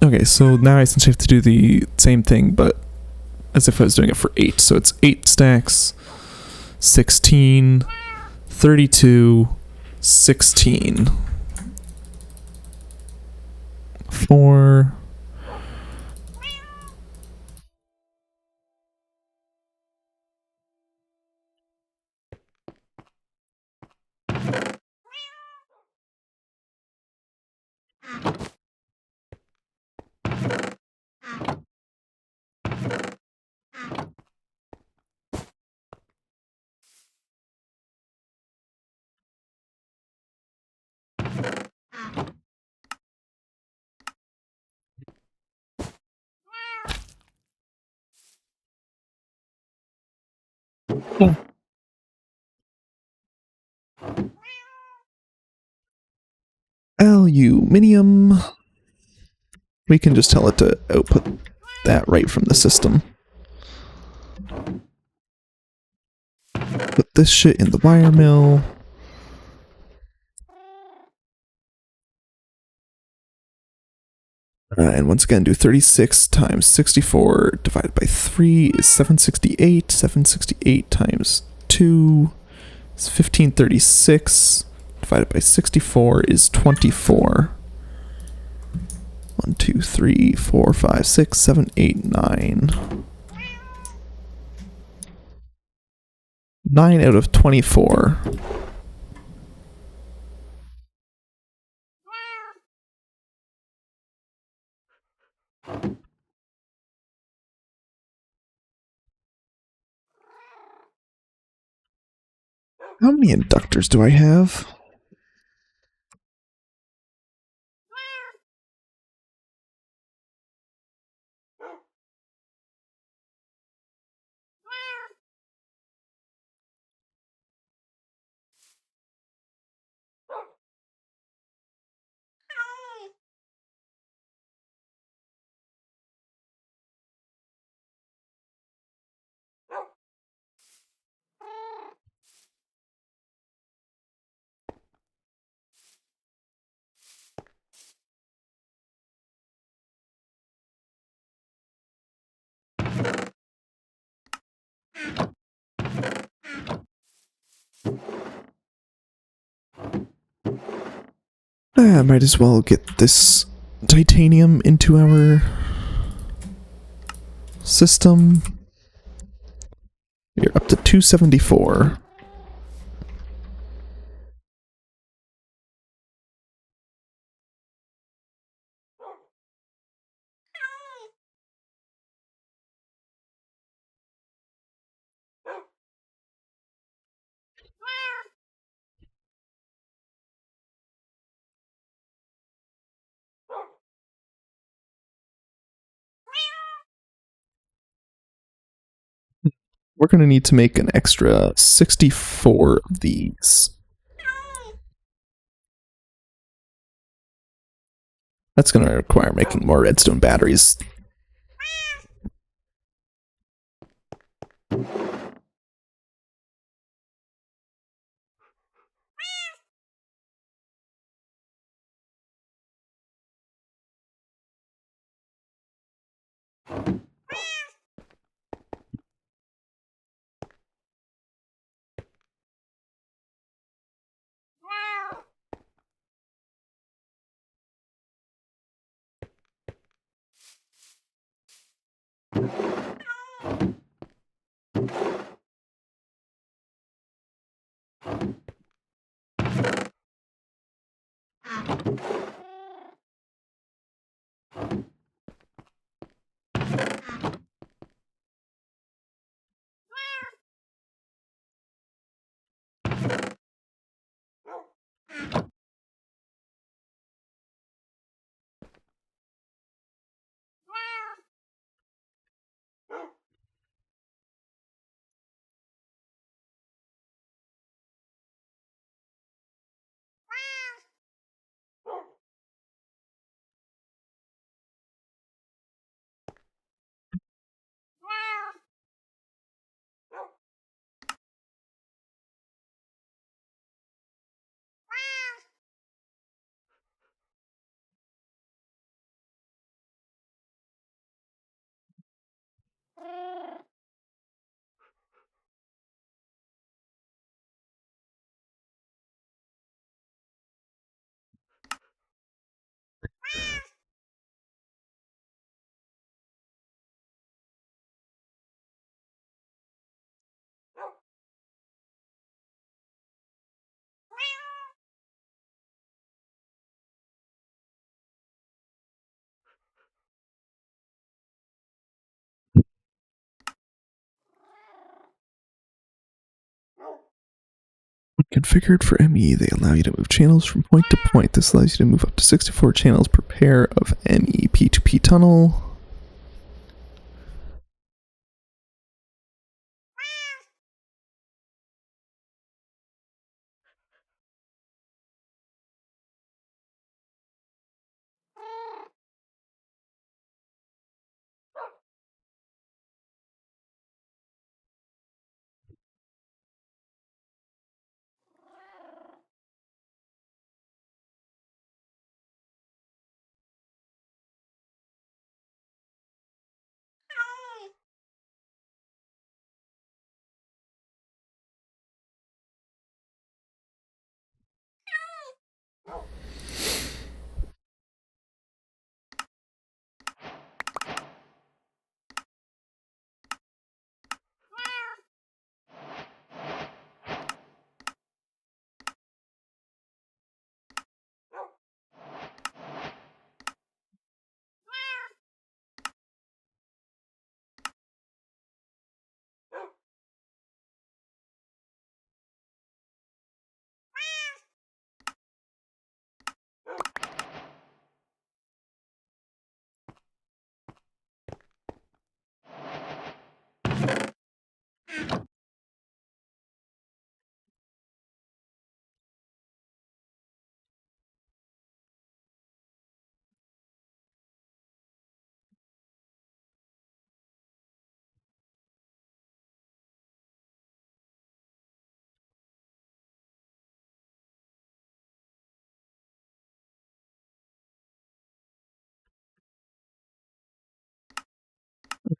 Okay, so now I essentially have to do the same thing, but as if I was doing it for 8. So it's 8 stacks, 16, 32, 16. 4. Aluminium. We can just tell it to output that right from the system. Put this shit in the wire mill. And once again, do 36 times 64 divided by 3 is 768. 768 times 2 is 1536. Divided by 64 is 24. 1, 2, 3, 4, 5, 6, 7, 8, 9. 9 out of 24. How many inductors do I have? I might as well get this titanium into our system. You're up to 274. We're going to need to make an extra 64 of these. That's going to require making more redstone batteries. Configured for ME, they allow you to move channels from point to point. This allows you to move up to 64 channels per pair of ME P2P tunnel.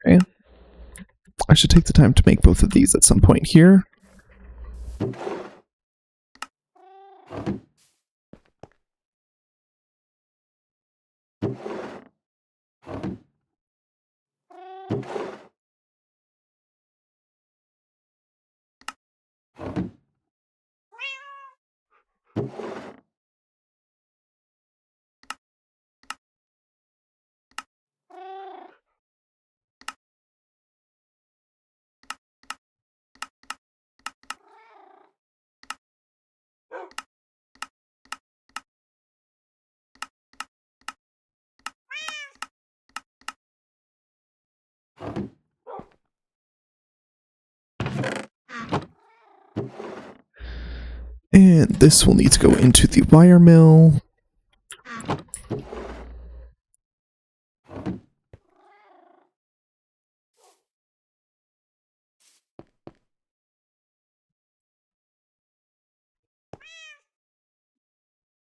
Okay. I should take the time to make both of these at some point here. And this will need to go into the wire mill.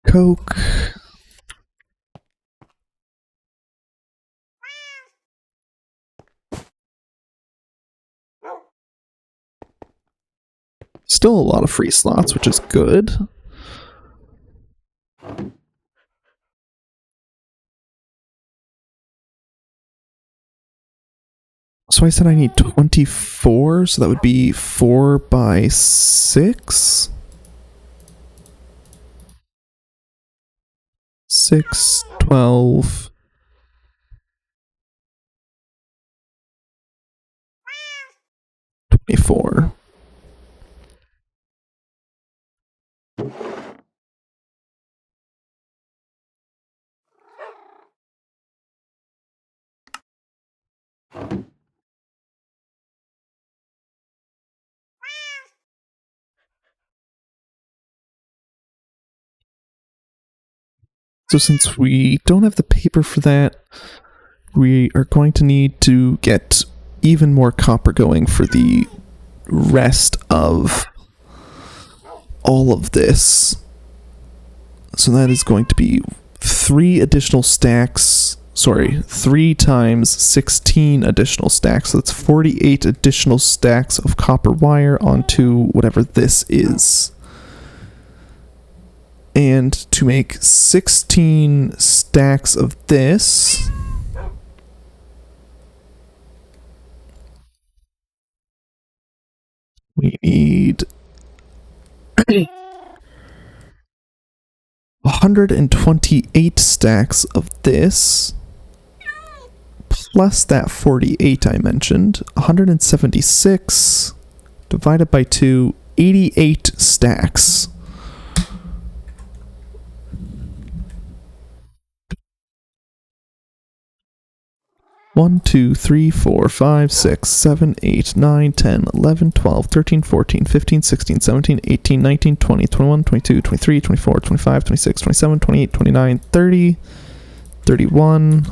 Coke. Still a lot of free slots, which is good. So I said I need 24, so that would be 4 by 6? 6, 12... 24. So since we don't have the paper for that, we are going to need to get even more copper going for the rest of all of this. So that is going to be 3 additional stacks, 3 times 16 additional stacks. So that's 48 additional stacks of copper wire onto whatever this is. And to make 16 stacks of this, we need 128 stacks of this, plus that 48 I mentioned, 176 divided by 2, 88 stacks. One, 2, 3, 4, 5, 6, 7, 8, 9, 10, 11, 12, 13, 14, 15, 16, 17, 18, 19, 20, 21, 22, 23, 24, 25, 26, 27, 28, 29, 30, 31.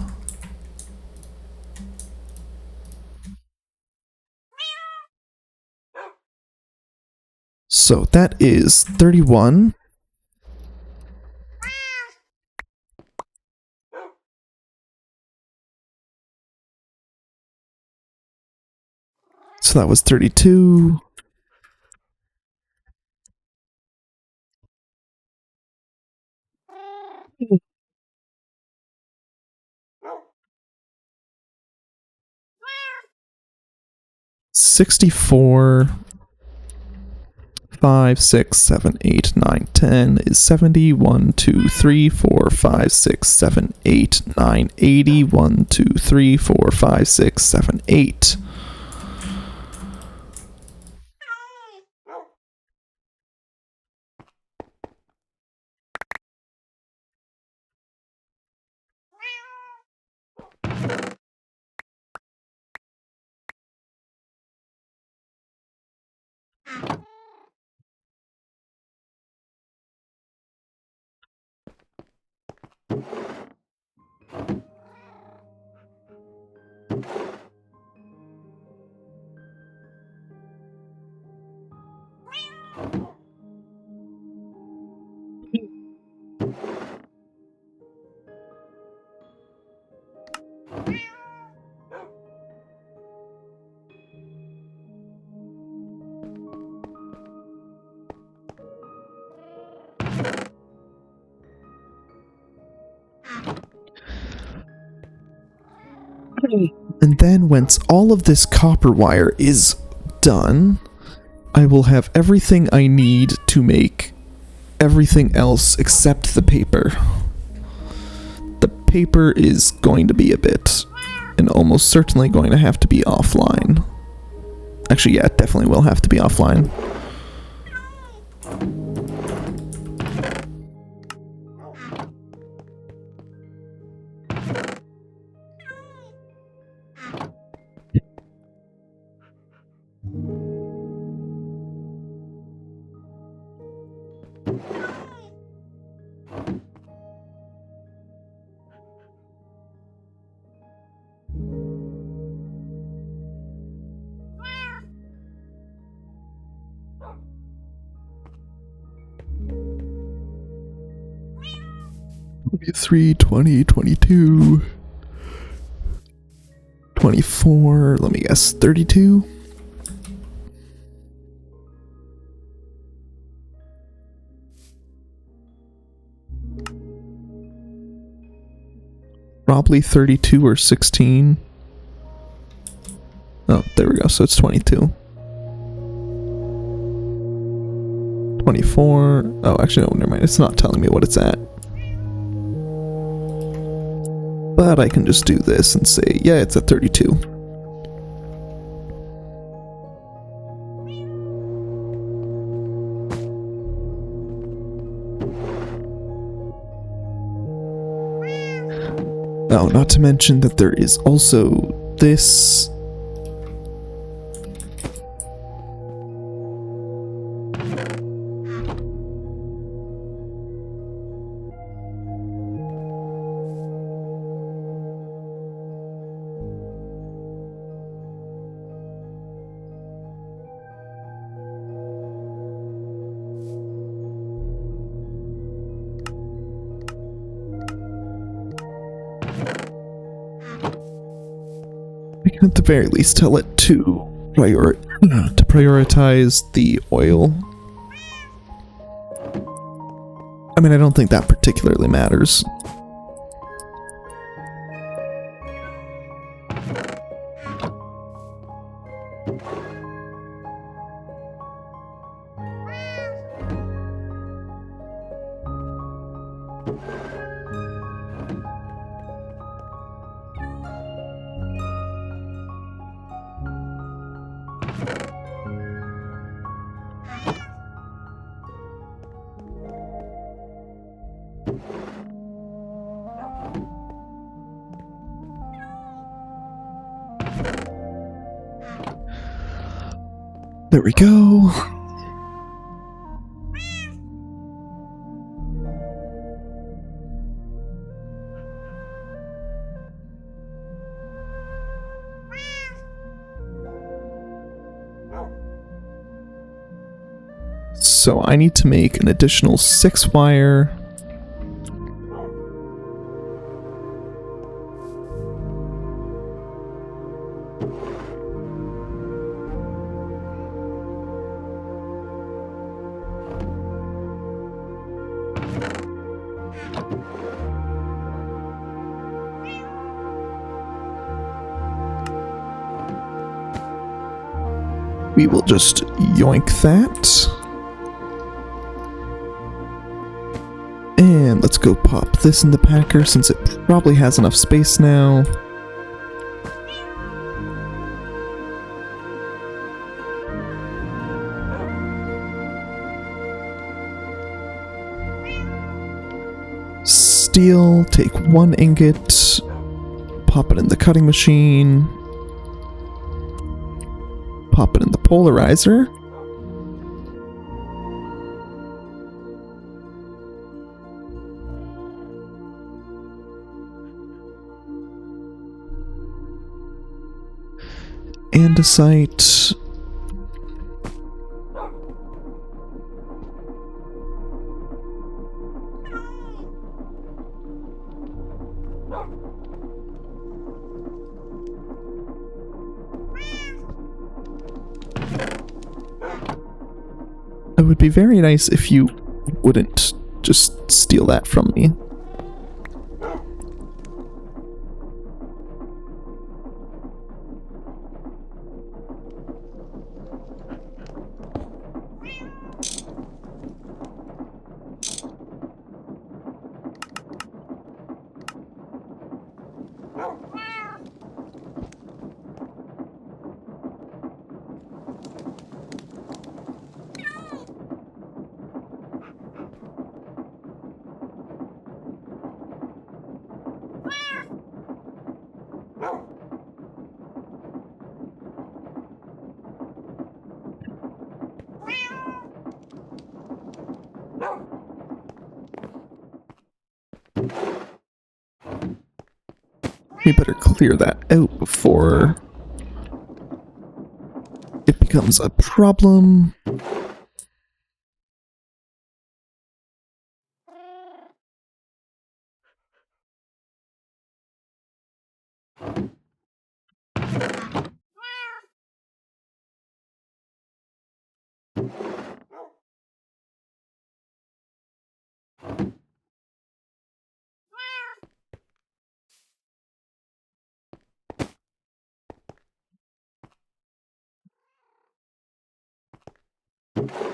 So that is 31. So that was 32. $64. 5, 6, 7, 8, 9, 10 is 70. 1, 2, 3, 4, 5, 6, 7, 8, 9, 80. 1, 2, 3, 4, 5, 6, 7, 8. And then once all of this copper wire is done, I will have everything I need to make everything else except the paper. The paper is going to be a bit, and almost certainly going to have to be offline. Actually, yeah, it definitely will have to be offline. Three, 20, 22, 24, let me guess, 32? Probably 32 or 16. Oh, there we go, so it's 22. 24, oh actually no, never mind, it's not telling me what it's at. But I can just do this and say, yeah, it's at 32. Oh, not to mention that there is also this. We can at the very least tell it to prioritize the oil. I mean, I don't think that particularly matters. There we go. So I need to make an additional 6 wire. We will just yoink that. And let's go pop this in the packer since it probably has enough space now. Steel, take 1 ingot, pop it in the cutting machine, pop it in the polarizer. Andesite. It would be very nice if you wouldn't just steal that from me. We better clear that out before it becomes a problem.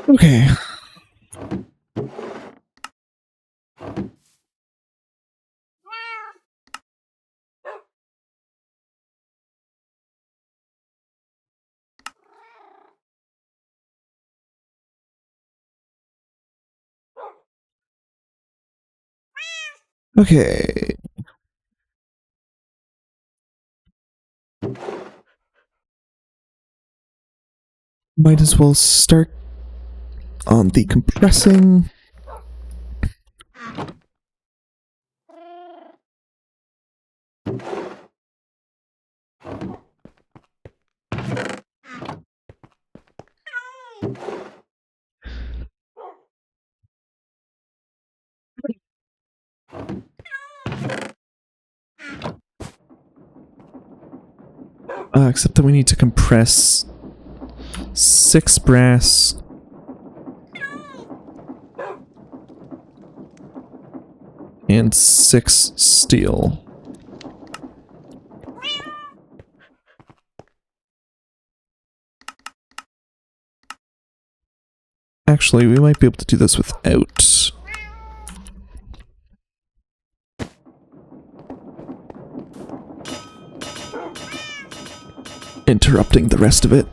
Okay. Okay. Might as well start on the compressing. Except that we need to compress 6 brass and 6 steel. Actually, we might be able to do this without interrupting the rest of it.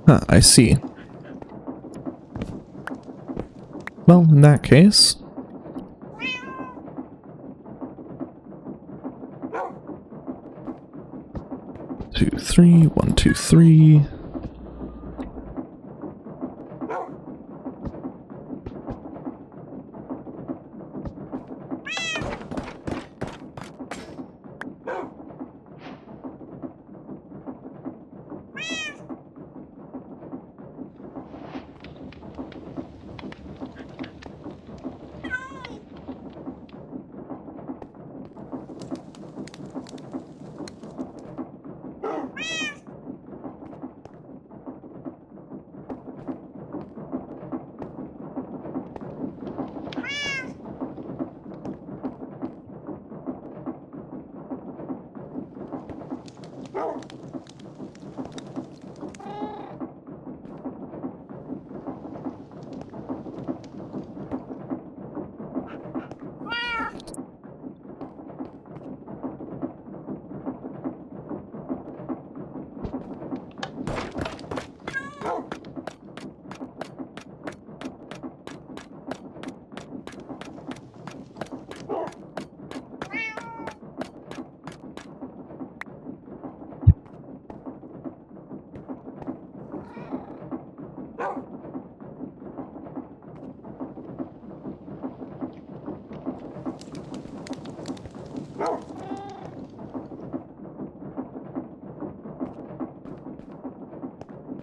Huh, I see. Well, in that case... 2, 3, 1, 2, 3...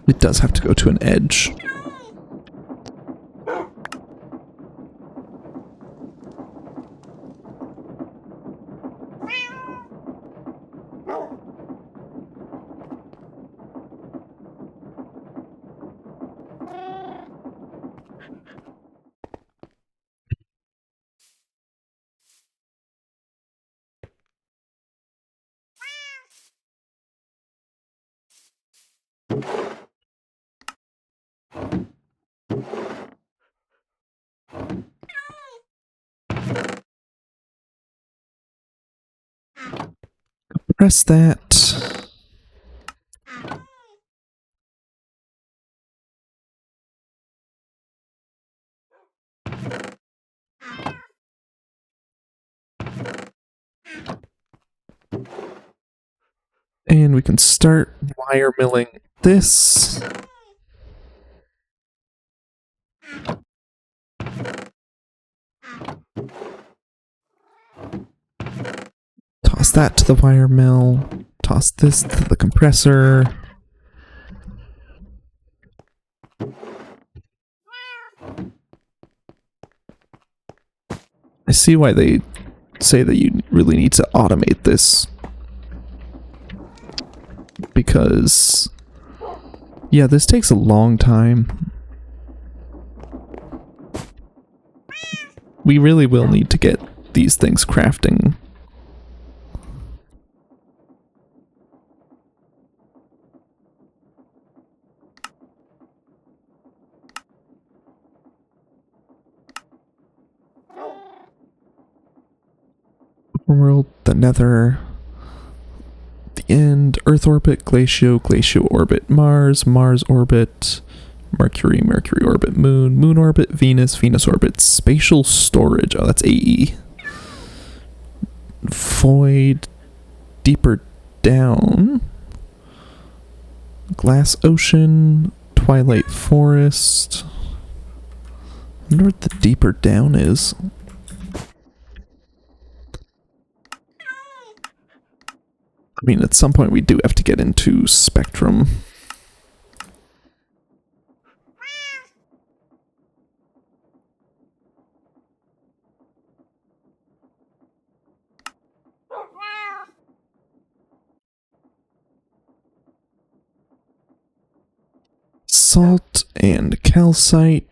It does have to go to an edge. Press that. And we can start wire milling this. Toss that to the wire mill. Toss this to the compressor. I see why they say that you really need to automate this. Because, yeah, this takes a long time. We really will need to get these things crafting. World, the Nether, the end, Earth orbit, Glacio, Glacio orbit, Mars, Mars orbit, Mercury, Mercury orbit, Moon, Moon orbit, Venus, Venus orbit, spatial storage. Oh, that's AE. Void, deeper down, Glass Ocean, Twilight Forest. I wonder what the deeper down is. I mean, at some point we do have to get into Spectrum. Salt and calcite.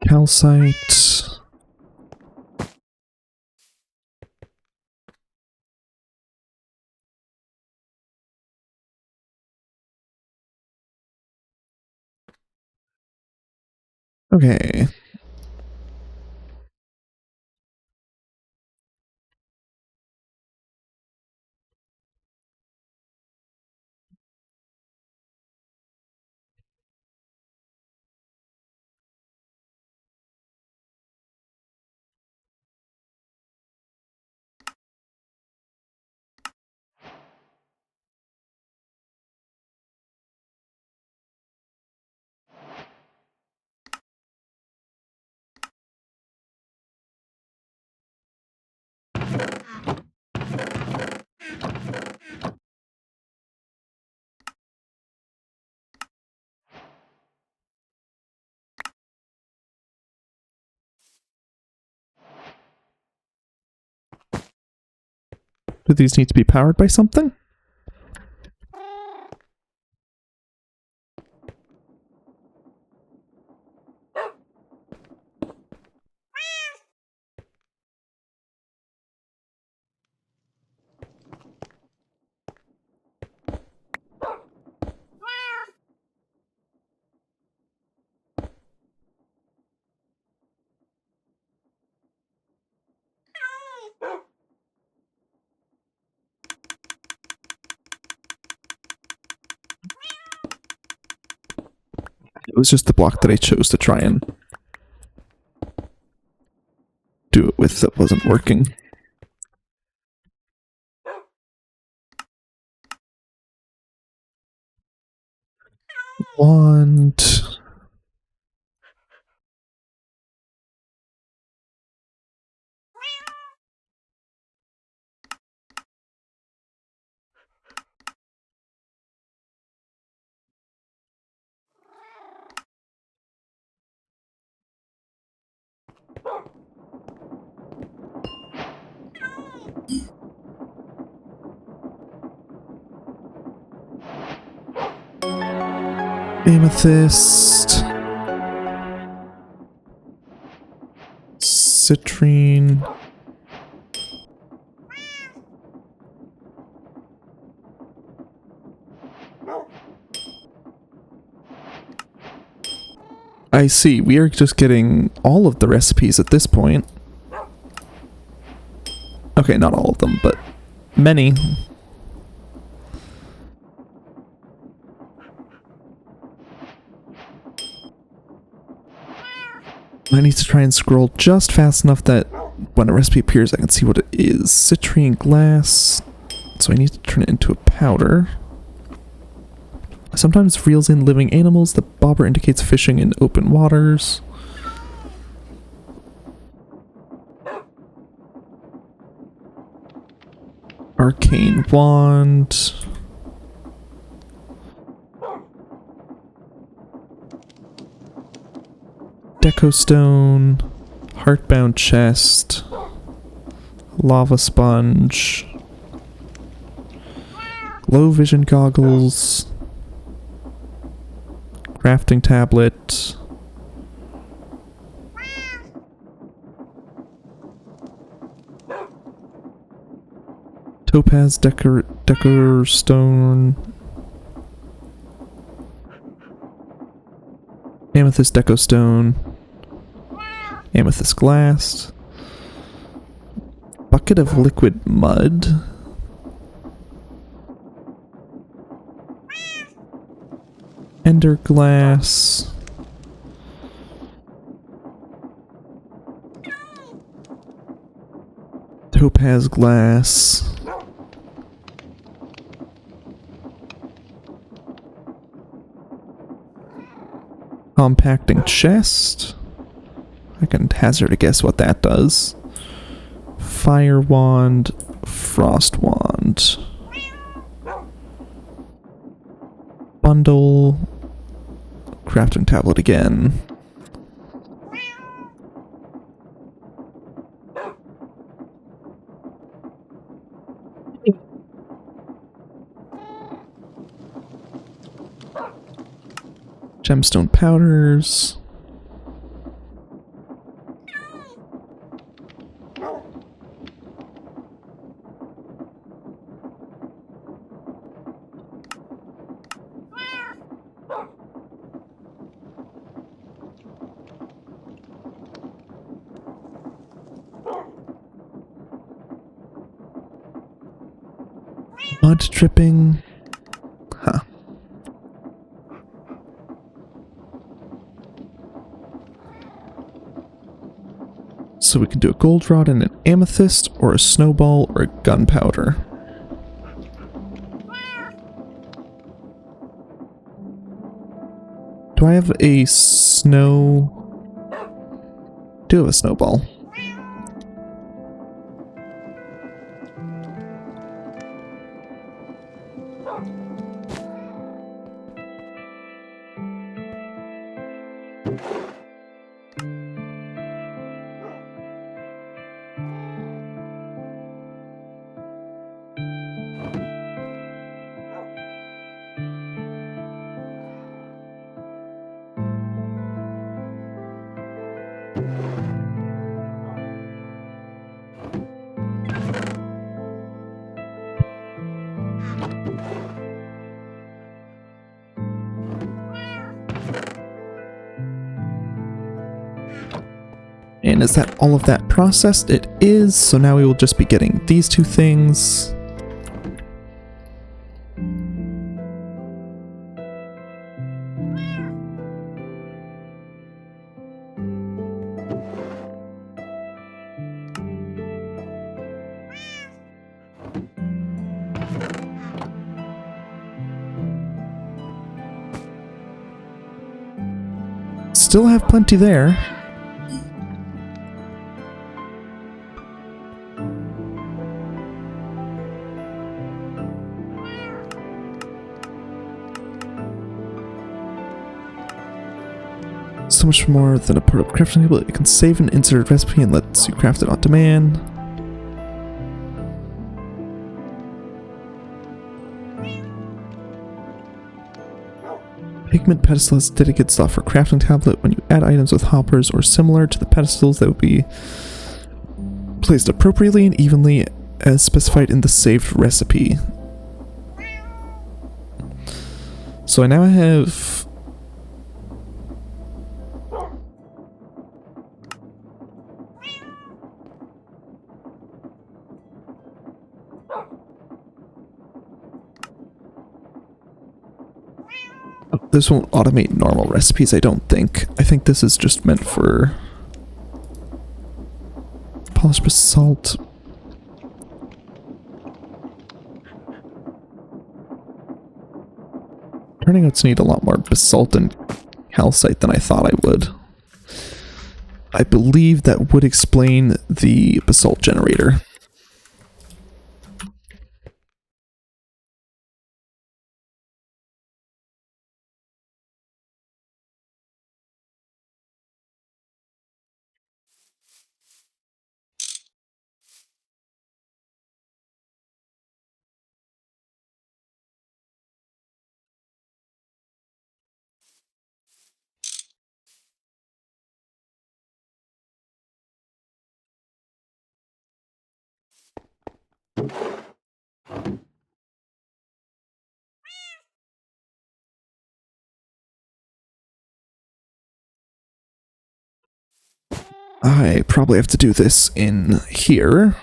Calcite. Okay. Do these need to be powered by something? It was just the block that I chose to try and do it with that wasn't working. Wand. Amethyst. Citrine. I see, we are just getting all of the recipes at this point. Okay, not all of them, but many. I need to try and scroll just fast enough that when a recipe appears I can see what it is. Citrine glass. So I need to turn it into a powder. Sometimes reels in living animals. The bobber indicates fishing in open waters. Arcane wand. Deco stone. Heartbound chest. Lava sponge. Low vision goggles. Crafting tablet. Topaz decor stone. Amethyst deco stone. Amethyst glass. Bucket of liquid mud. Ender glass. Topaz glass. Compacting chest. I can hazard a guess what that does. Fire wand. Frost wand. Bundle. Crafting tablet again. Gemstone powders. Mud dripping. Huh. So we can do a gold rod and an amethyst, or a snowball, or a gunpowder. Do I have a snow? Do have a snowball. And is that all of that processed? It is, so now we will just be getting these two things. Still have plenty there. So much more than a part of crafting table. It can save and insert a recipe and lets you craft it on demand. Pigment pedestal has a dedicated slot for crafting tablet. When you add items with hoppers or similar to the pedestals, they will be placed appropriately and evenly as specified in the saved recipe. So I now have this won't automate normal recipes, I don't think. I think this is just meant for polished basalt. Turning out to need a lot more basalt and calcite than I thought I would. I believe that would explain the basalt generator. I probably have to do this in here.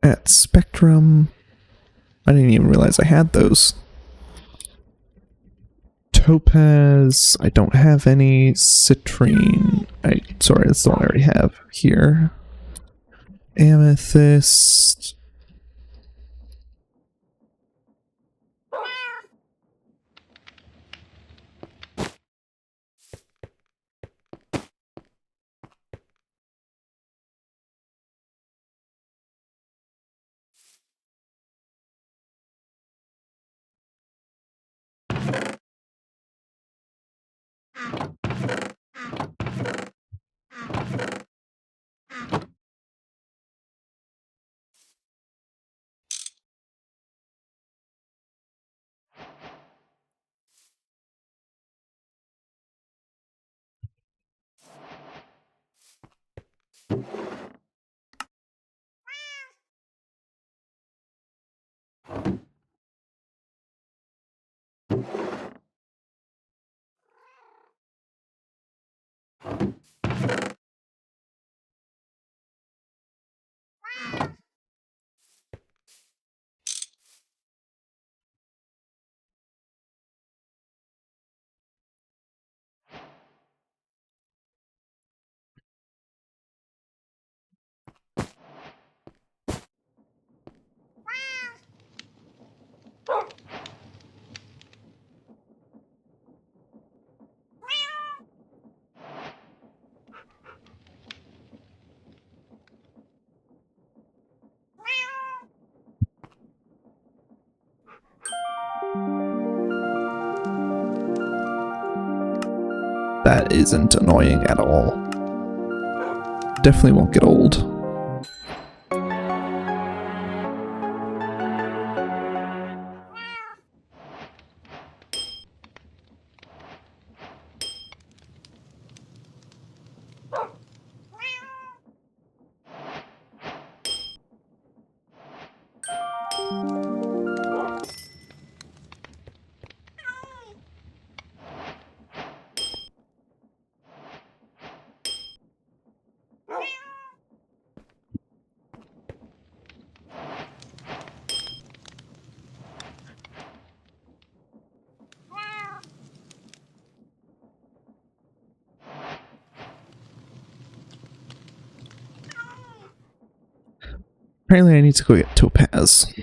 At Spectrum. I didn't even realize I had those. Topaz. I don't have any. Citrine. Sorry, that's the one I already have here. Amethyst. That isn't annoying at all. Definitely won't get old. Apparently I need to go get Topaz.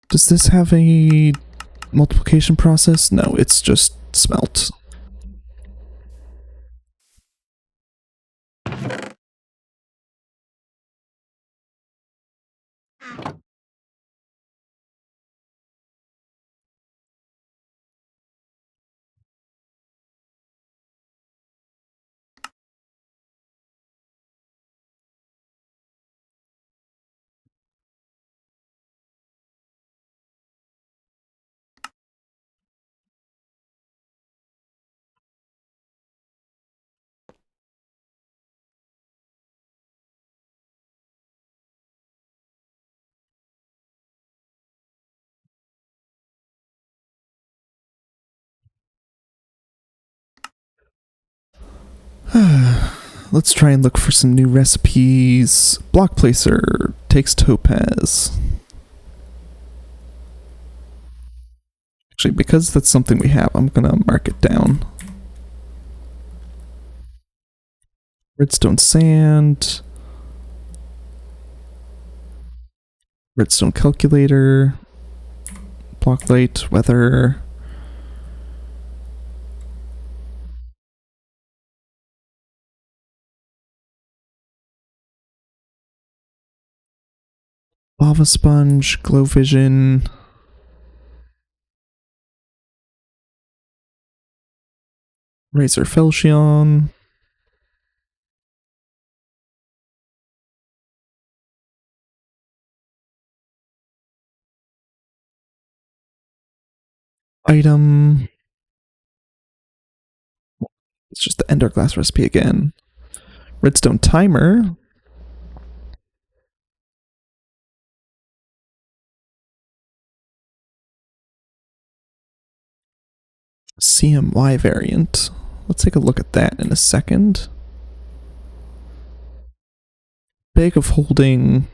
Does this have a multiplication process? No, it's just smelt. let's try and look for some new recipes. Block placer takes topaz. Actually, because that's something we have, I'm gonna mark it down. Redstone sand. Redstone calculator. Block light, weather. Lava sponge, glow vision. Razor Felchion. Item. It's just the ender glass recipe again. Redstone timer. CMY variant. Let's take a look at that in a second. Bag of holding.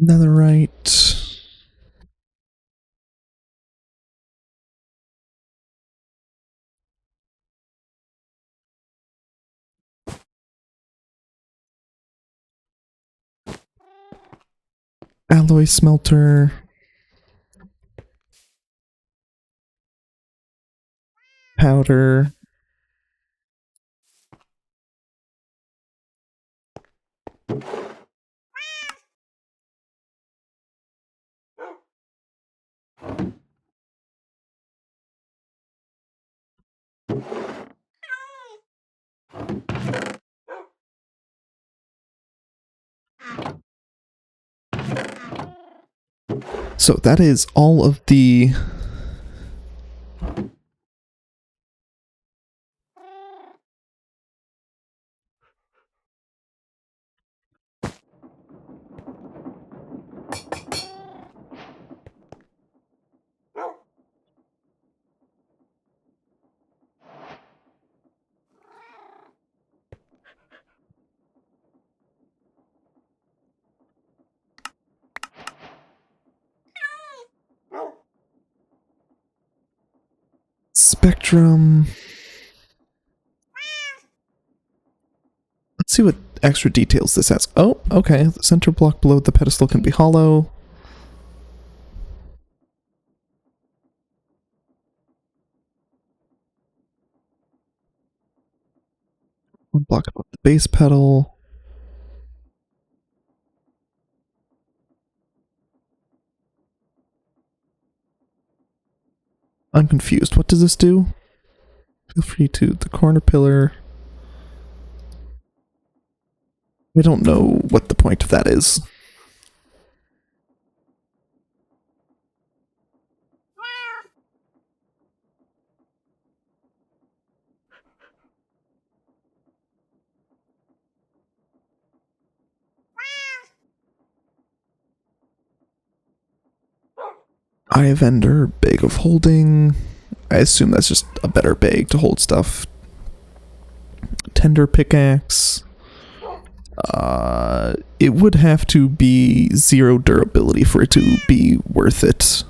Netherite. Alloy smelter. Powder. So that is all of the spectrum. Let's see what extra details this has. Oh, okay. The center block below the pedestal can be hollow. One block above the base pedal. I'm confused. What does this do? Feel free to the corner pillar. We don't know what the point of that is. Eye vendor, bag of holding. I assume that's just a better bag to hold stuff. Tender pickaxe. It would have to be 0 durability for it to be worth it.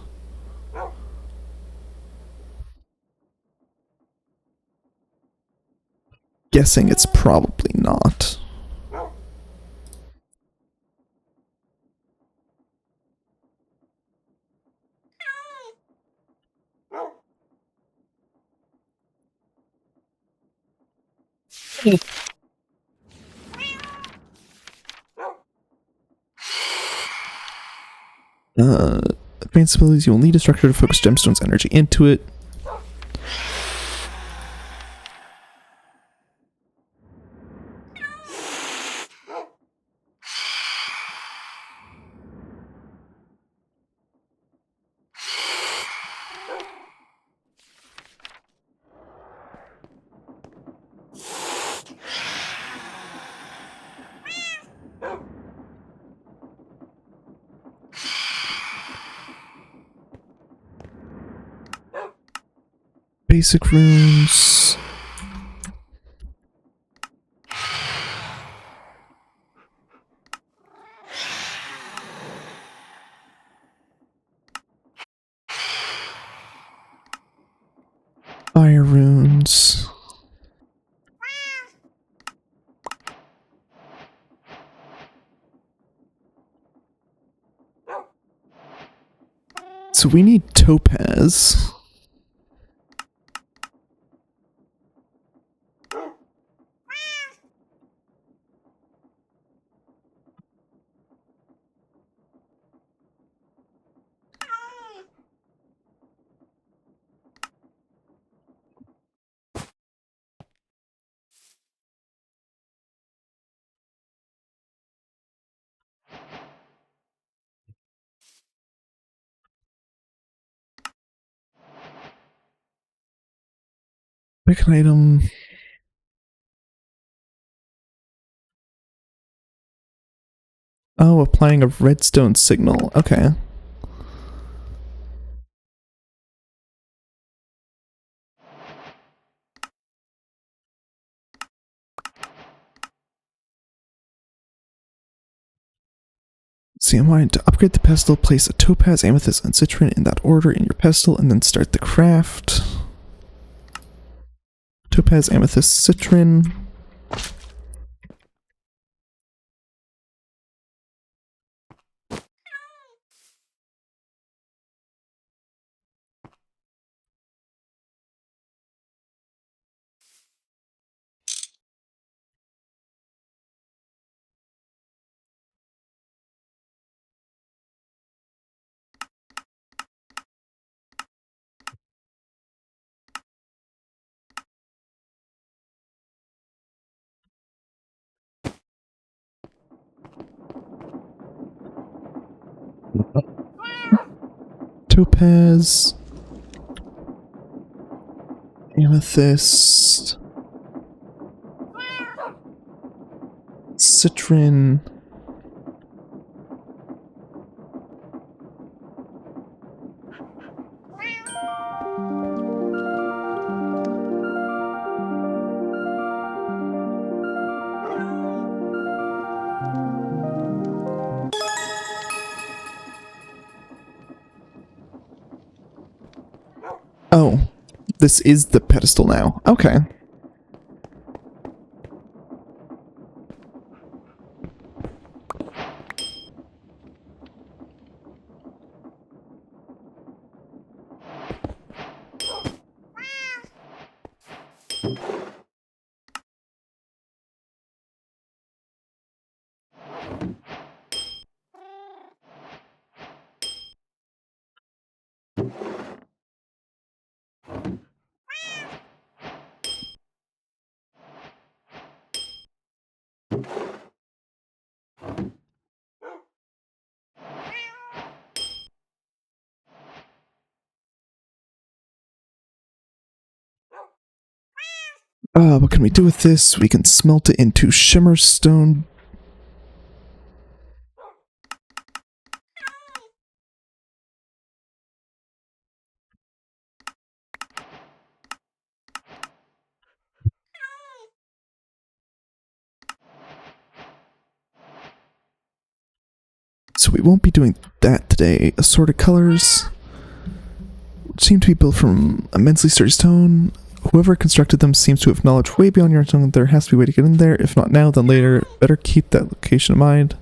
Guessing it's probably not. Advanced abilities, you'll need a structure to focus gemstone's energy into it. Basic runes. Fire runes. So we need topaz. Pick an item. Oh, applying a redstone signal. Okay. See, I wanted to upgrade the pestle, place a topaz, amethyst, and citron in that order in your pestle, and then start the craft. Topaz, amethyst, citron. Topaz. Amethyst. Citron. Oh, this is the pedestal now. Okay. What can we do with this? We can smelt it into shimmer stone. So we won't be doing that today. Assorted colors seem to be built from immensely sturdy stone. Whoever constructed them seems to have knowledge way beyond your own. There has to be a way to get in there. If not now, then later. Better keep that location in mind.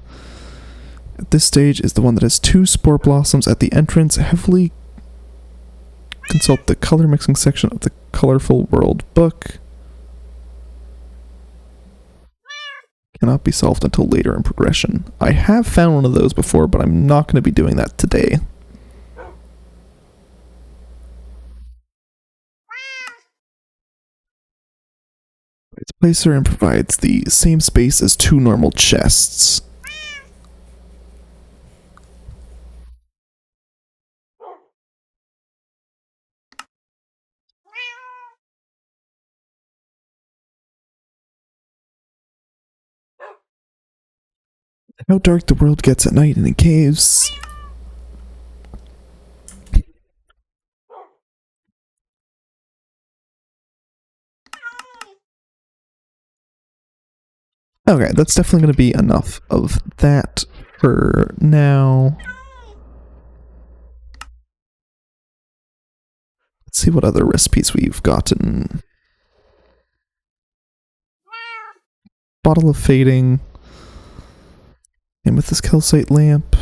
At this stage is the one that has 2 spore blossoms at the entrance. Heavily consult the color mixing section of the Colorful World book. Cannot be solved until later in progression. I have found one of those before, but I'm not going to be doing that today. Its placer and provides the same space as 2 normal chests. How dark the world gets at night and in caves. Okay, that's definitely going to be enough of that for now. Let's see what other recipes we've gotten. Bottle of fading. Amethyst calcite lamp.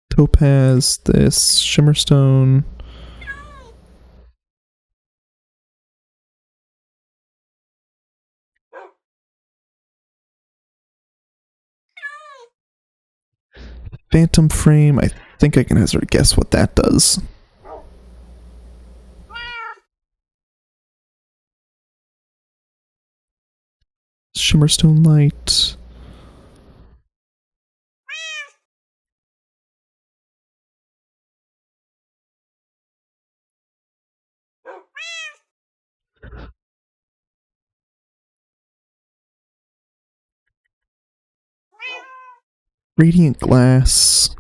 Topaz, this, shimmerstone. Phantom frame, I think I can hazard a guess what that does. Shimmerstone light. Radiant glass.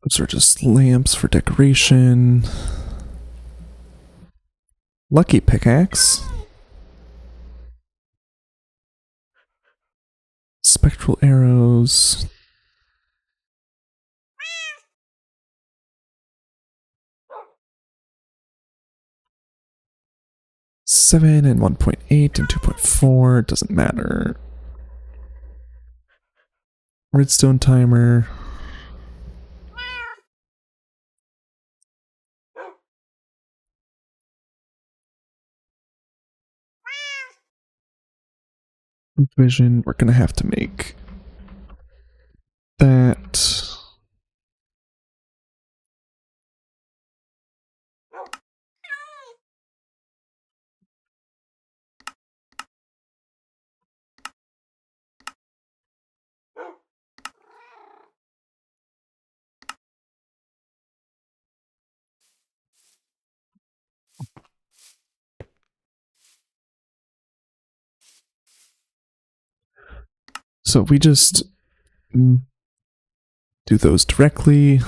Those are just lamps for decoration. Lucky pickaxe. Spectral arrows. Seven and 1.8 and 2.4, doesn't matter. Redstone timer. Vision, we're gonna have to make that. So we just do those directly.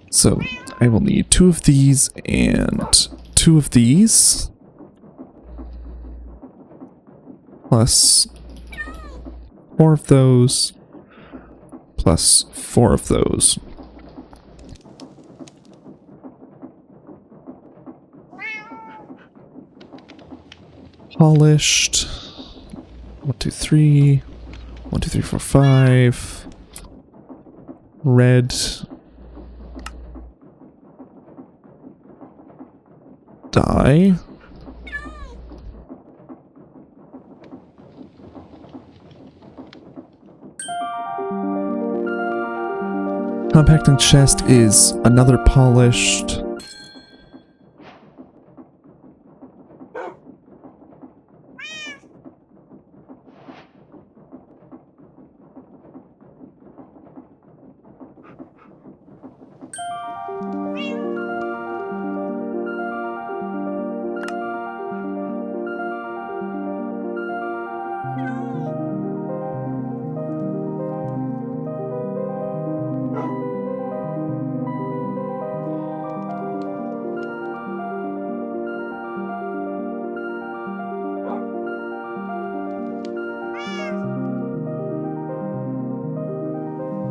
So I will need 2 of these and 2 of these. Plus 4 of those. Plus 4 of those. Polished. 1, 2, 3. 1, 2, 3, 4, 5. Red. Dye. Compacting chest is another polished.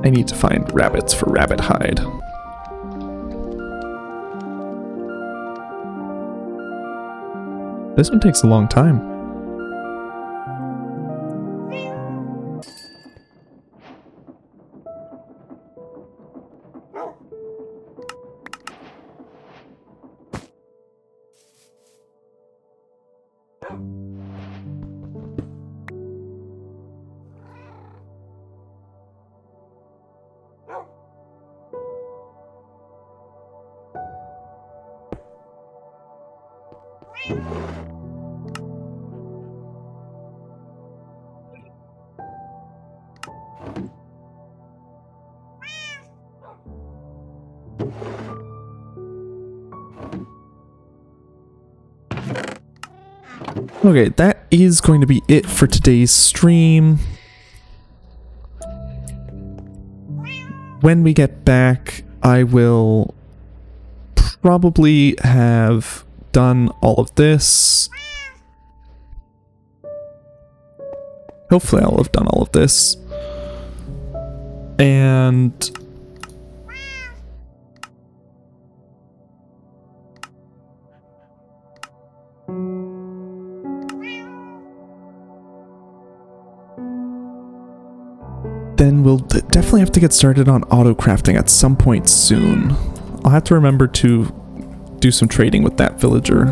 I need to find rabbits for rabbit hide. This one takes a long time. Okay, that is going to be it for today's stream. When we get back, I will probably have done all of this. Hopefully I'll have done all of this. And then we'll definitely have to get started on auto crafting at some point soon. I'll have to remember to do some trading with that villager.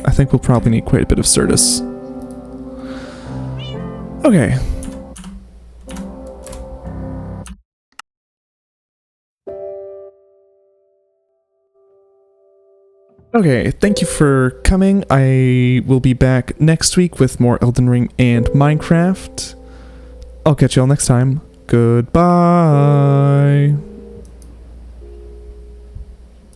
I think we'll probably need quite a bit of Certus. Okay. Okay, thank you for coming. I will be back next week with more Elden Ring and Minecraft. I'll catch you all next time. Goodbye.